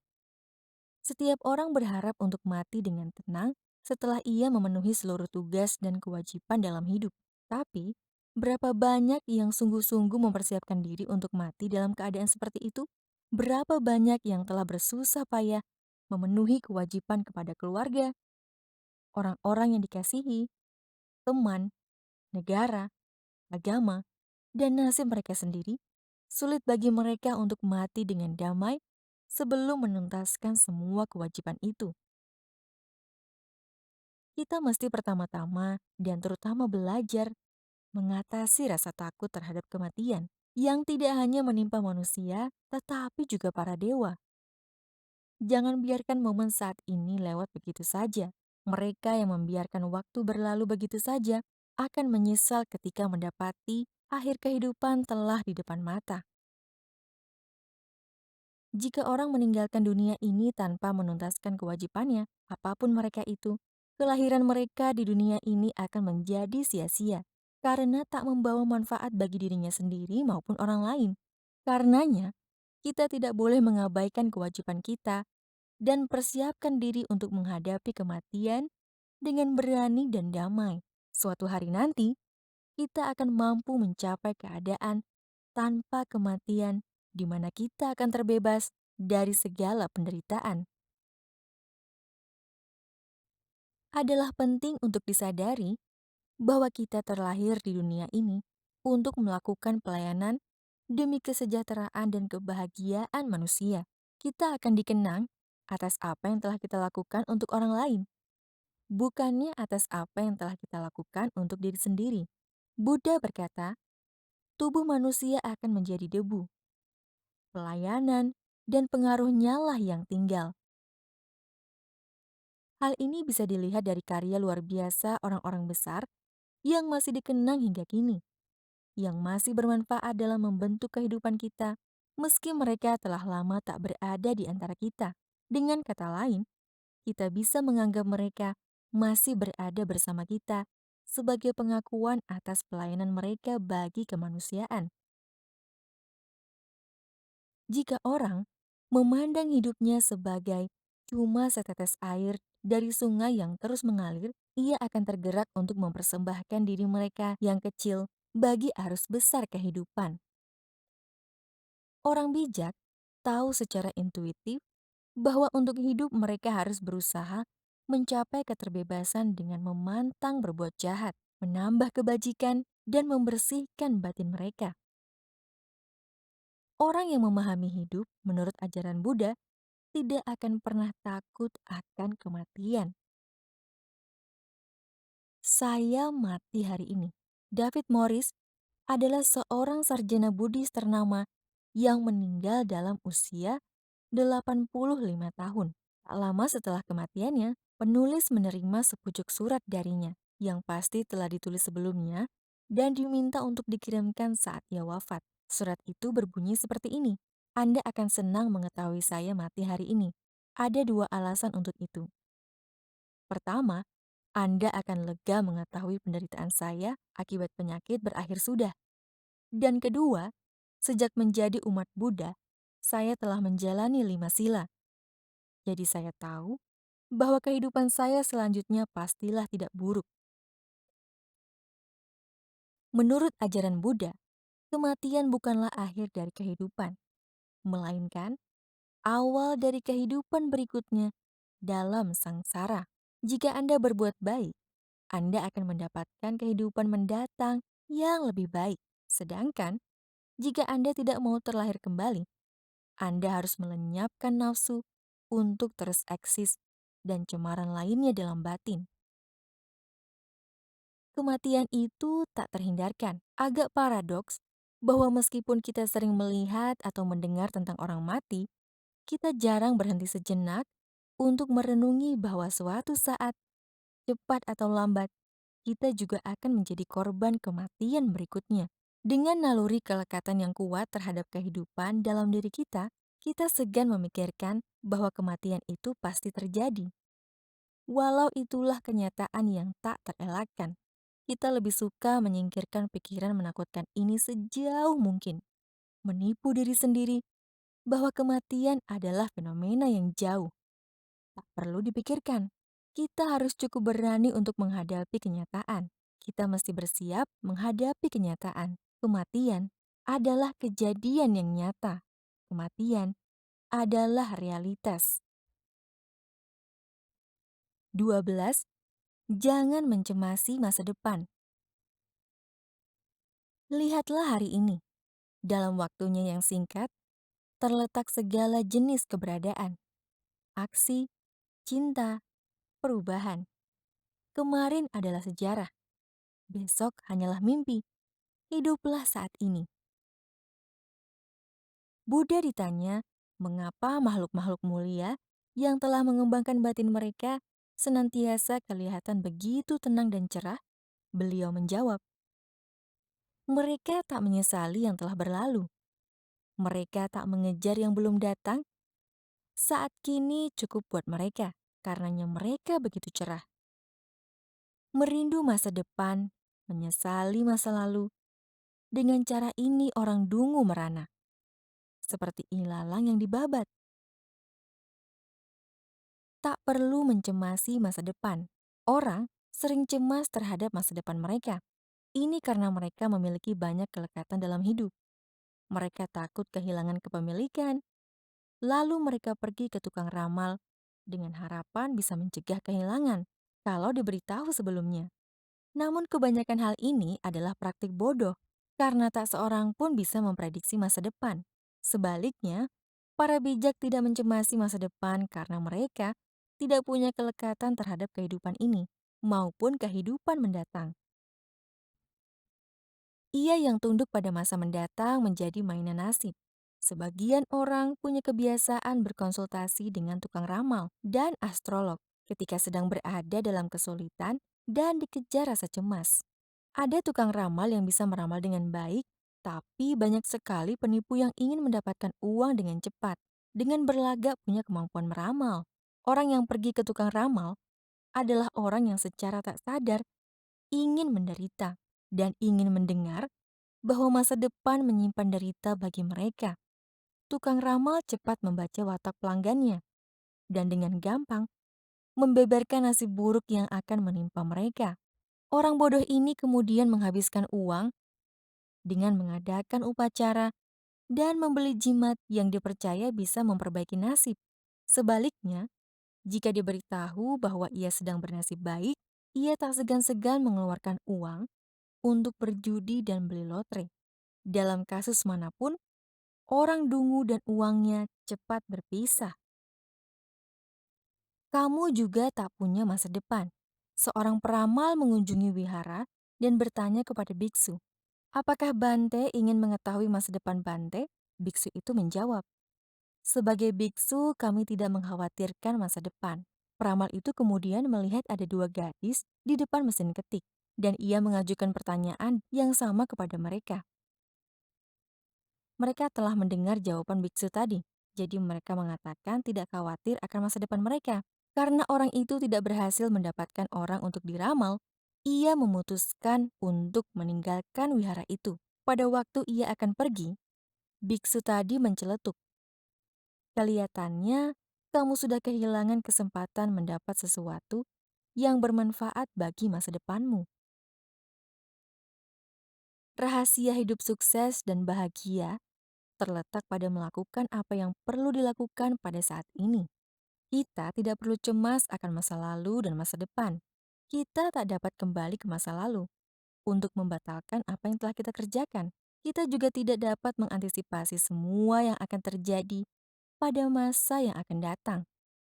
S1: Setiap orang berharap untuk mati dengan tenang setelah ia memenuhi seluruh tugas dan kewajiban dalam hidup. Tapi, berapa banyak yang sungguh-sungguh mempersiapkan diri untuk mati dalam keadaan seperti itu? Berapa banyak yang telah bersusah payah memenuhi kewajiban kepada keluarga, orang-orang yang dikasihi, teman, negara, agama, dan nasib mereka sendiri? Sulit bagi mereka untuk mati dengan damai sebelum menuntaskan semua kewajiban itu. Kita mesti pertama-tama dan terutama belajar mengatasi rasa takut terhadap kematian yang tidak hanya menimpa manusia, tetapi juga para dewa. Jangan biarkan momen saat ini lewat begitu saja. Mereka yang membiarkan waktu berlalu begitu saja akan menyesal ketika mendapati akhir kehidupan telah di depan mata. Jika orang meninggalkan dunia ini tanpa menuntaskan kewajibannya, apapun mereka itu, kelahiran mereka di dunia ini akan menjadi sia-sia karena tak membawa manfaat bagi dirinya sendiri maupun orang lain. Karenanya, kita tidak boleh mengabaikan kewajiban kita dan persiapkan diri untuk menghadapi kematian dengan berani dan damai. Suatu hari nanti, kita akan mampu mencapai keadaan tanpa kematian, di mana kita akan terbebas dari segala penderitaan. Adalah penting untuk disadari bahwa kita terlahir di dunia ini untuk melakukan pelayanan demi kesejahteraan dan kebahagiaan manusia. Kita akan dikenang atas apa yang telah kita lakukan untuk orang lain, bukannya atas apa yang telah kita lakukan untuk diri sendiri. Buddha berkata, tubuh manusia akan menjadi debu, pelayanan, dan pengaruhnya lah yang tinggal. Hal ini bisa dilihat dari karya luar biasa orang-orang besar yang masih dikenang hingga kini, yang masih bermanfaat dalam membentuk kehidupan kita, meski mereka telah lama tak berada di antara kita. Dengan kata lain, kita bisa menganggap mereka masih berada bersama kita sebagai pengakuan atas pelayanan mereka bagi kemanusiaan. Jika orang memandang hidupnya sebagai cuma setetes air dari sungai yang terus mengalir, ia akan tergerak untuk mempersembahkan diri mereka yang kecil bagi arus besar kehidupan. Orang bijak tahu secara intuitif bahwa untuk hidup mereka harus berusaha mencapai keterbebasan dengan memantang berbuat jahat, menambah kebajikan, dan membersihkan batin mereka. Orang yang memahami hidup menurut ajaran Buddha tidak akan pernah takut akan kematian. Saya mati hari ini. David Morris adalah seorang sarjana Buddhis ternama yang meninggal dalam usia 85 tahun. Tak lama setelah kematiannya, penulis menerima sepucuk surat darinya yang pasti telah ditulis sebelumnya dan diminta untuk dikirimkan saat ia wafat. Surat itu berbunyi seperti ini. Anda akan senang mengetahui saya mati hari ini. Ada dua alasan untuk itu. Pertama, Anda akan lega mengetahui penderitaan saya akibat penyakit berakhir sudah. Dan kedua, Sejak menjadi umat Buddha, saya telah menjalani 5 sila. Jadi saya tahu bahwa kehidupan saya selanjutnya pastilah tidak buruk. Menurut ajaran Buddha, kematian bukanlah akhir dari kehidupan, melainkan awal dari kehidupan berikutnya dalam sangsara. Jika Anda berbuat baik, Anda akan mendapatkan kehidupan mendatang yang lebih baik. Sedangkan jika Anda tidak mau terlahir kembali, Anda harus melenyapkan nafsu untuk terus eksis dan cemaran lainnya dalam batin. Kematian itu tak terhindarkan. Agak paradoks bahwa meskipun kita sering melihat atau mendengar tentang orang mati, kita jarang berhenti sejenak untuk merenungi bahwa suatu saat, cepat atau lambat, kita juga akan menjadi korban kematian berikutnya. Dengan naluri kelekatan yang kuat terhadap kehidupan dalam diri kita segan memikirkan bahwa kematian itu pasti terjadi. Walau itulah kenyataan yang tak terelakkan, kita lebih suka menyingkirkan pikiran menakutkan ini sejauh mungkin, menipu diri sendiri bahwa kematian adalah fenomena yang jauh, tak perlu dipikirkan. Kita harus cukup berani untuk menghadapi kenyataan. Kita mesti bersiap menghadapi kenyataan. Kematian adalah kejadian yang nyata. Kematian adalah realitas. 12. Jangan mencemasi masa depan. Lihatlah hari ini. Dalam waktunya yang singkat, terletak segala jenis keberadaan, aksi, cinta, perubahan. Kemarin adalah sejarah, besok hanyalah mimpi. Hiduplah saat ini. Buddha ditanya, mengapa makhluk-makhluk mulia yang telah mengembangkan batin mereka senantiasa kelihatan begitu tenang dan cerah? Beliau menjawab, mereka tak menyesali yang telah berlalu. Mereka tak mengejar yang belum datang. Saat kini cukup buat mereka, karenanya mereka begitu cerah. Merindu masa depan, menyesali masa lalu. Dengan cara ini orang dungu merana, seperti ilalang yang dibabat. Tak perlu mencemasi masa depan. Orang sering cemas terhadap masa depan mereka. Ini karena mereka memiliki banyak kelekatan dalam hidup. Mereka takut kehilangan kepemilikan, lalu mereka pergi ke tukang ramal dengan harapan bisa mencegah kehilangan kalau diberitahu sebelumnya. Namun kebanyakan hal ini adalah praktik bodoh karena tak seorang pun bisa memprediksi masa depan. Sebaliknya, para bijak tidak mencemasi masa depan karena mereka tidak punya kelekatan terhadap kehidupan ini maupun kehidupan mendatang. Ia yang tunduk pada masa mendatang menjadi mainan nasib. Sebagian orang punya kebiasaan berkonsultasi dengan tukang ramal dan astrolog ketika sedang berada dalam kesulitan dan dikejar rasa cemas. Ada tukang ramal yang bisa meramal dengan baik, tapi banyak sekali penipu yang ingin mendapatkan uang dengan cepat dengan berlagak punya kemampuan meramal. Orang yang pergi ke tukang ramal adalah orang yang secara tak sadar ingin menderita dan ingin mendengar bahwa masa depan menyimpan derita bagi mereka. Tukang ramal cepat membaca watak pelanggannya dan dengan gampang membeberkan nasib buruk yang akan menimpa mereka. Orang bodoh ini kemudian menghabiskan uang dengan mengadakan upacara dan membeli jimat yang dipercaya bisa memperbaiki nasib. Sebaliknya, jika diberitahu bahwa ia sedang bernasib baik, ia tak segan-segan mengeluarkan uang untuk berjudi dan beli lotre. Dalam kasus manapun, orang dungu dan uangnya cepat berpisah. Kamu juga tak punya masa depan. Seorang peramal mengunjungi wihara dan bertanya kepada biksu, apakah Bante ingin mengetahui masa depan Bante? Biksu itu menjawab, sebagai biksu kami tidak mengkhawatirkan masa depan. Peramal itu kemudian melihat ada 2 gadis di depan mesin ketik dan ia mengajukan pertanyaan yang sama kepada mereka. Mereka telah mendengar jawaban biksu tadi, jadi mereka mengatakan tidak khawatir akan masa depan mereka. Karena orang itu tidak berhasil mendapatkan orang untuk diramal, ia memutuskan untuk meninggalkan wihara itu. Pada waktu ia akan pergi, Biksu tadi menceletuk. Kelihatannya, kamu sudah kehilangan kesempatan mendapat sesuatu yang bermanfaat bagi masa depanmu. Rahasia hidup sukses dan bahagia terletak pada melakukan apa yang perlu dilakukan pada saat ini. Kita tidak perlu cemas akan masa lalu dan masa depan. Kita tak dapat kembali ke masa lalu untuk membatalkan apa yang telah kita kerjakan. Kita juga tidak dapat mengantisipasi semua yang akan terjadi pada masa yang akan datang.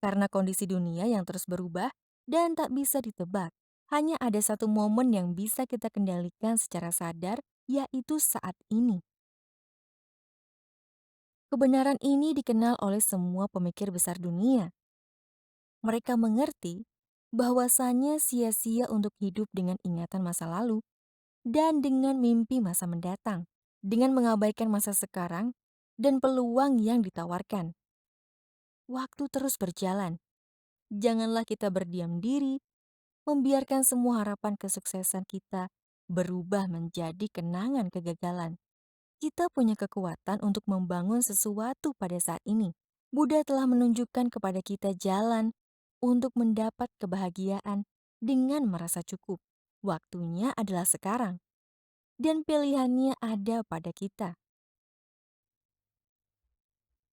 S1: Karena kondisi dunia yang terus berubah dan tak bisa ditebak. Hanya ada satu momen yang bisa kita kendalikan secara sadar, yaitu saat ini. Kebenaran ini dikenal oleh semua pemikir besar dunia. Mereka mengerti bahwasannya sia-sia untuk hidup dengan ingatan masa lalu dan dengan mimpi masa mendatang, dengan mengabaikan masa sekarang dan peluang yang ditawarkan. Waktu terus berjalan. Janganlah kita berdiam diri, membiarkan semua harapan kesuksesan kita berubah menjadi kenangan kegagalan. Kita punya kekuatan untuk membangun sesuatu pada saat ini. Buddha telah menunjukkan kepada kita jalan untuk mendapat kebahagiaan dengan merasa cukup. Waktunya adalah sekarang, dan pilihannya ada pada kita.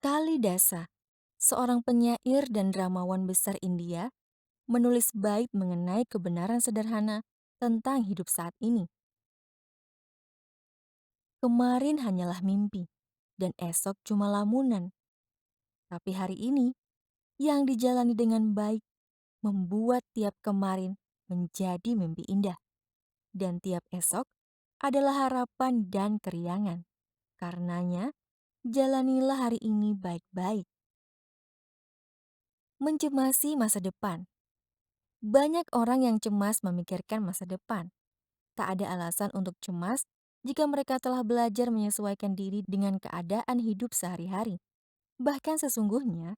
S1: Kalidasa, seorang penyair dan dramawan besar India, menulis bait mengenai kebenaran sederhana tentang hidup saat ini. Kemarin hanyalah mimpi, dan esok cuma lamunan. Tapi hari ini, yang dijalani dengan baik, membuat tiap kemarin menjadi mimpi indah. Dan tiap esok adalah harapan dan keriangan. Karenanya, jalanilah hari ini baik-baik. Mencemasi masa depan. Banyak orang yang cemas memikirkan masa depan. Tak ada alasan untuk cemas jika mereka telah belajar menyesuaikan diri dengan keadaan hidup sehari-hari. Bahkan sesungguhnya,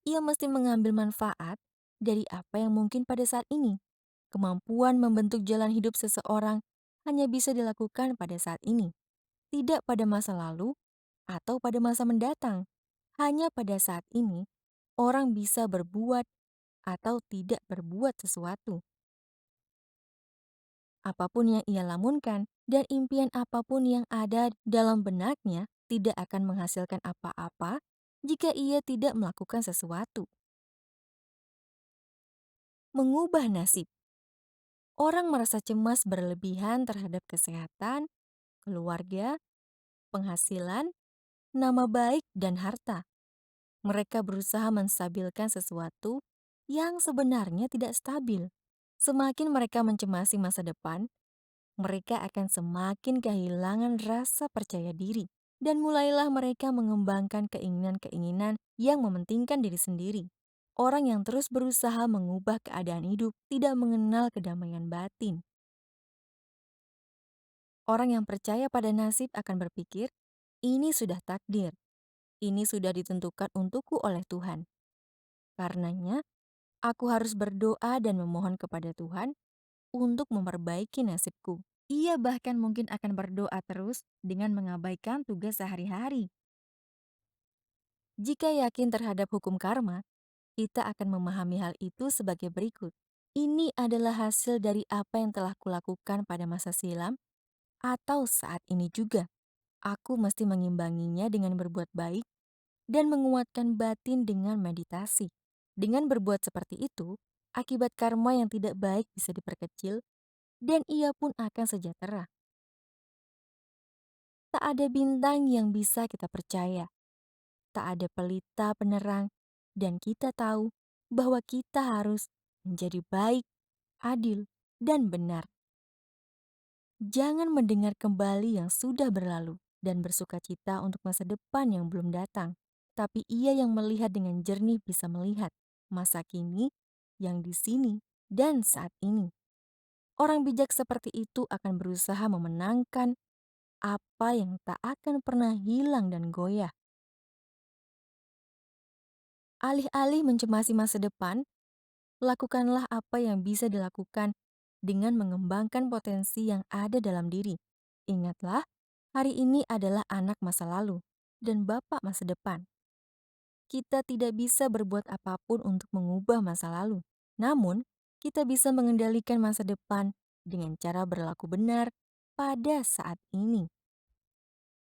S1: ia mesti mengambil manfaat dari apa yang mungkin pada saat ini. Kemampuan membentuk jalan hidup seseorang hanya bisa dilakukan pada saat ini, tidak pada masa lalu atau pada masa mendatang. Hanya pada saat ini, orang bisa berbuat atau tidak berbuat sesuatu. Apapun yang ia lamunkan dan impian apapun yang ada dalam benaknya tidak akan menghasilkan apa-apa jika ia tidak melakukan sesuatu. Mengubah nasib. Orang merasa cemas berlebihan terhadap kesehatan, keluarga, penghasilan, nama baik, dan harta. Mereka berusaha menstabilkan sesuatu yang sebenarnya tidak stabil. Semakin mereka mencemasi masa depan, mereka akan semakin kehilangan rasa percaya diri. Dan mulailah mereka mengembangkan keinginan-keinginan yang mementingkan diri sendiri. Orang yang terus berusaha mengubah keadaan hidup tidak mengenal kedamaian batin. Orang yang percaya pada nasib akan berpikir, ini sudah takdir, ini sudah ditentukan untukku oleh Tuhan. Karenanya, aku harus berdoa dan memohon kepada Tuhan untuk memperbaiki nasibku. Ia bahkan mungkin akan berdoa terus dengan mengabaikan tugas sehari-hari. Jika yakin terhadap hukum karma, kita akan memahami hal itu sebagai berikut. Ini adalah hasil dari apa yang telah kulakukan pada masa silam atau saat ini juga. Aku mesti mengimbanginya dengan berbuat baik dan menguatkan batin dengan meditasi. Dengan berbuat seperti itu, akibat karma yang tidak baik bisa diperkecil dan ia pun akan sejahtera. Tak ada bintang yang bisa kita percaya, tak ada pelita penerang, dan kita tahu bahwa kita harus menjadi baik, adil, dan benar. Jangan mendengar kembali yang sudah berlalu dan bersukacita untuk masa depan yang belum datang. Tapi ia yang melihat dengan jernih bisa melihat masa kini, yang di sini, dan saat ini. Orang bijak seperti itu akan berusaha memenangkan apa yang tak akan pernah hilang dan goyah. Alih-alih mencemasi masa depan, lakukanlah apa yang bisa dilakukan dengan mengembangkan potensi yang ada dalam diri. Ingatlah, hari ini adalah anak masa lalu. dan bapak masa depan. Kita tidak bisa berbuat apapun untuk mengubah masa lalu. Namun, kita bisa mengendalikan masa depan dengan cara berlaku benar pada saat ini.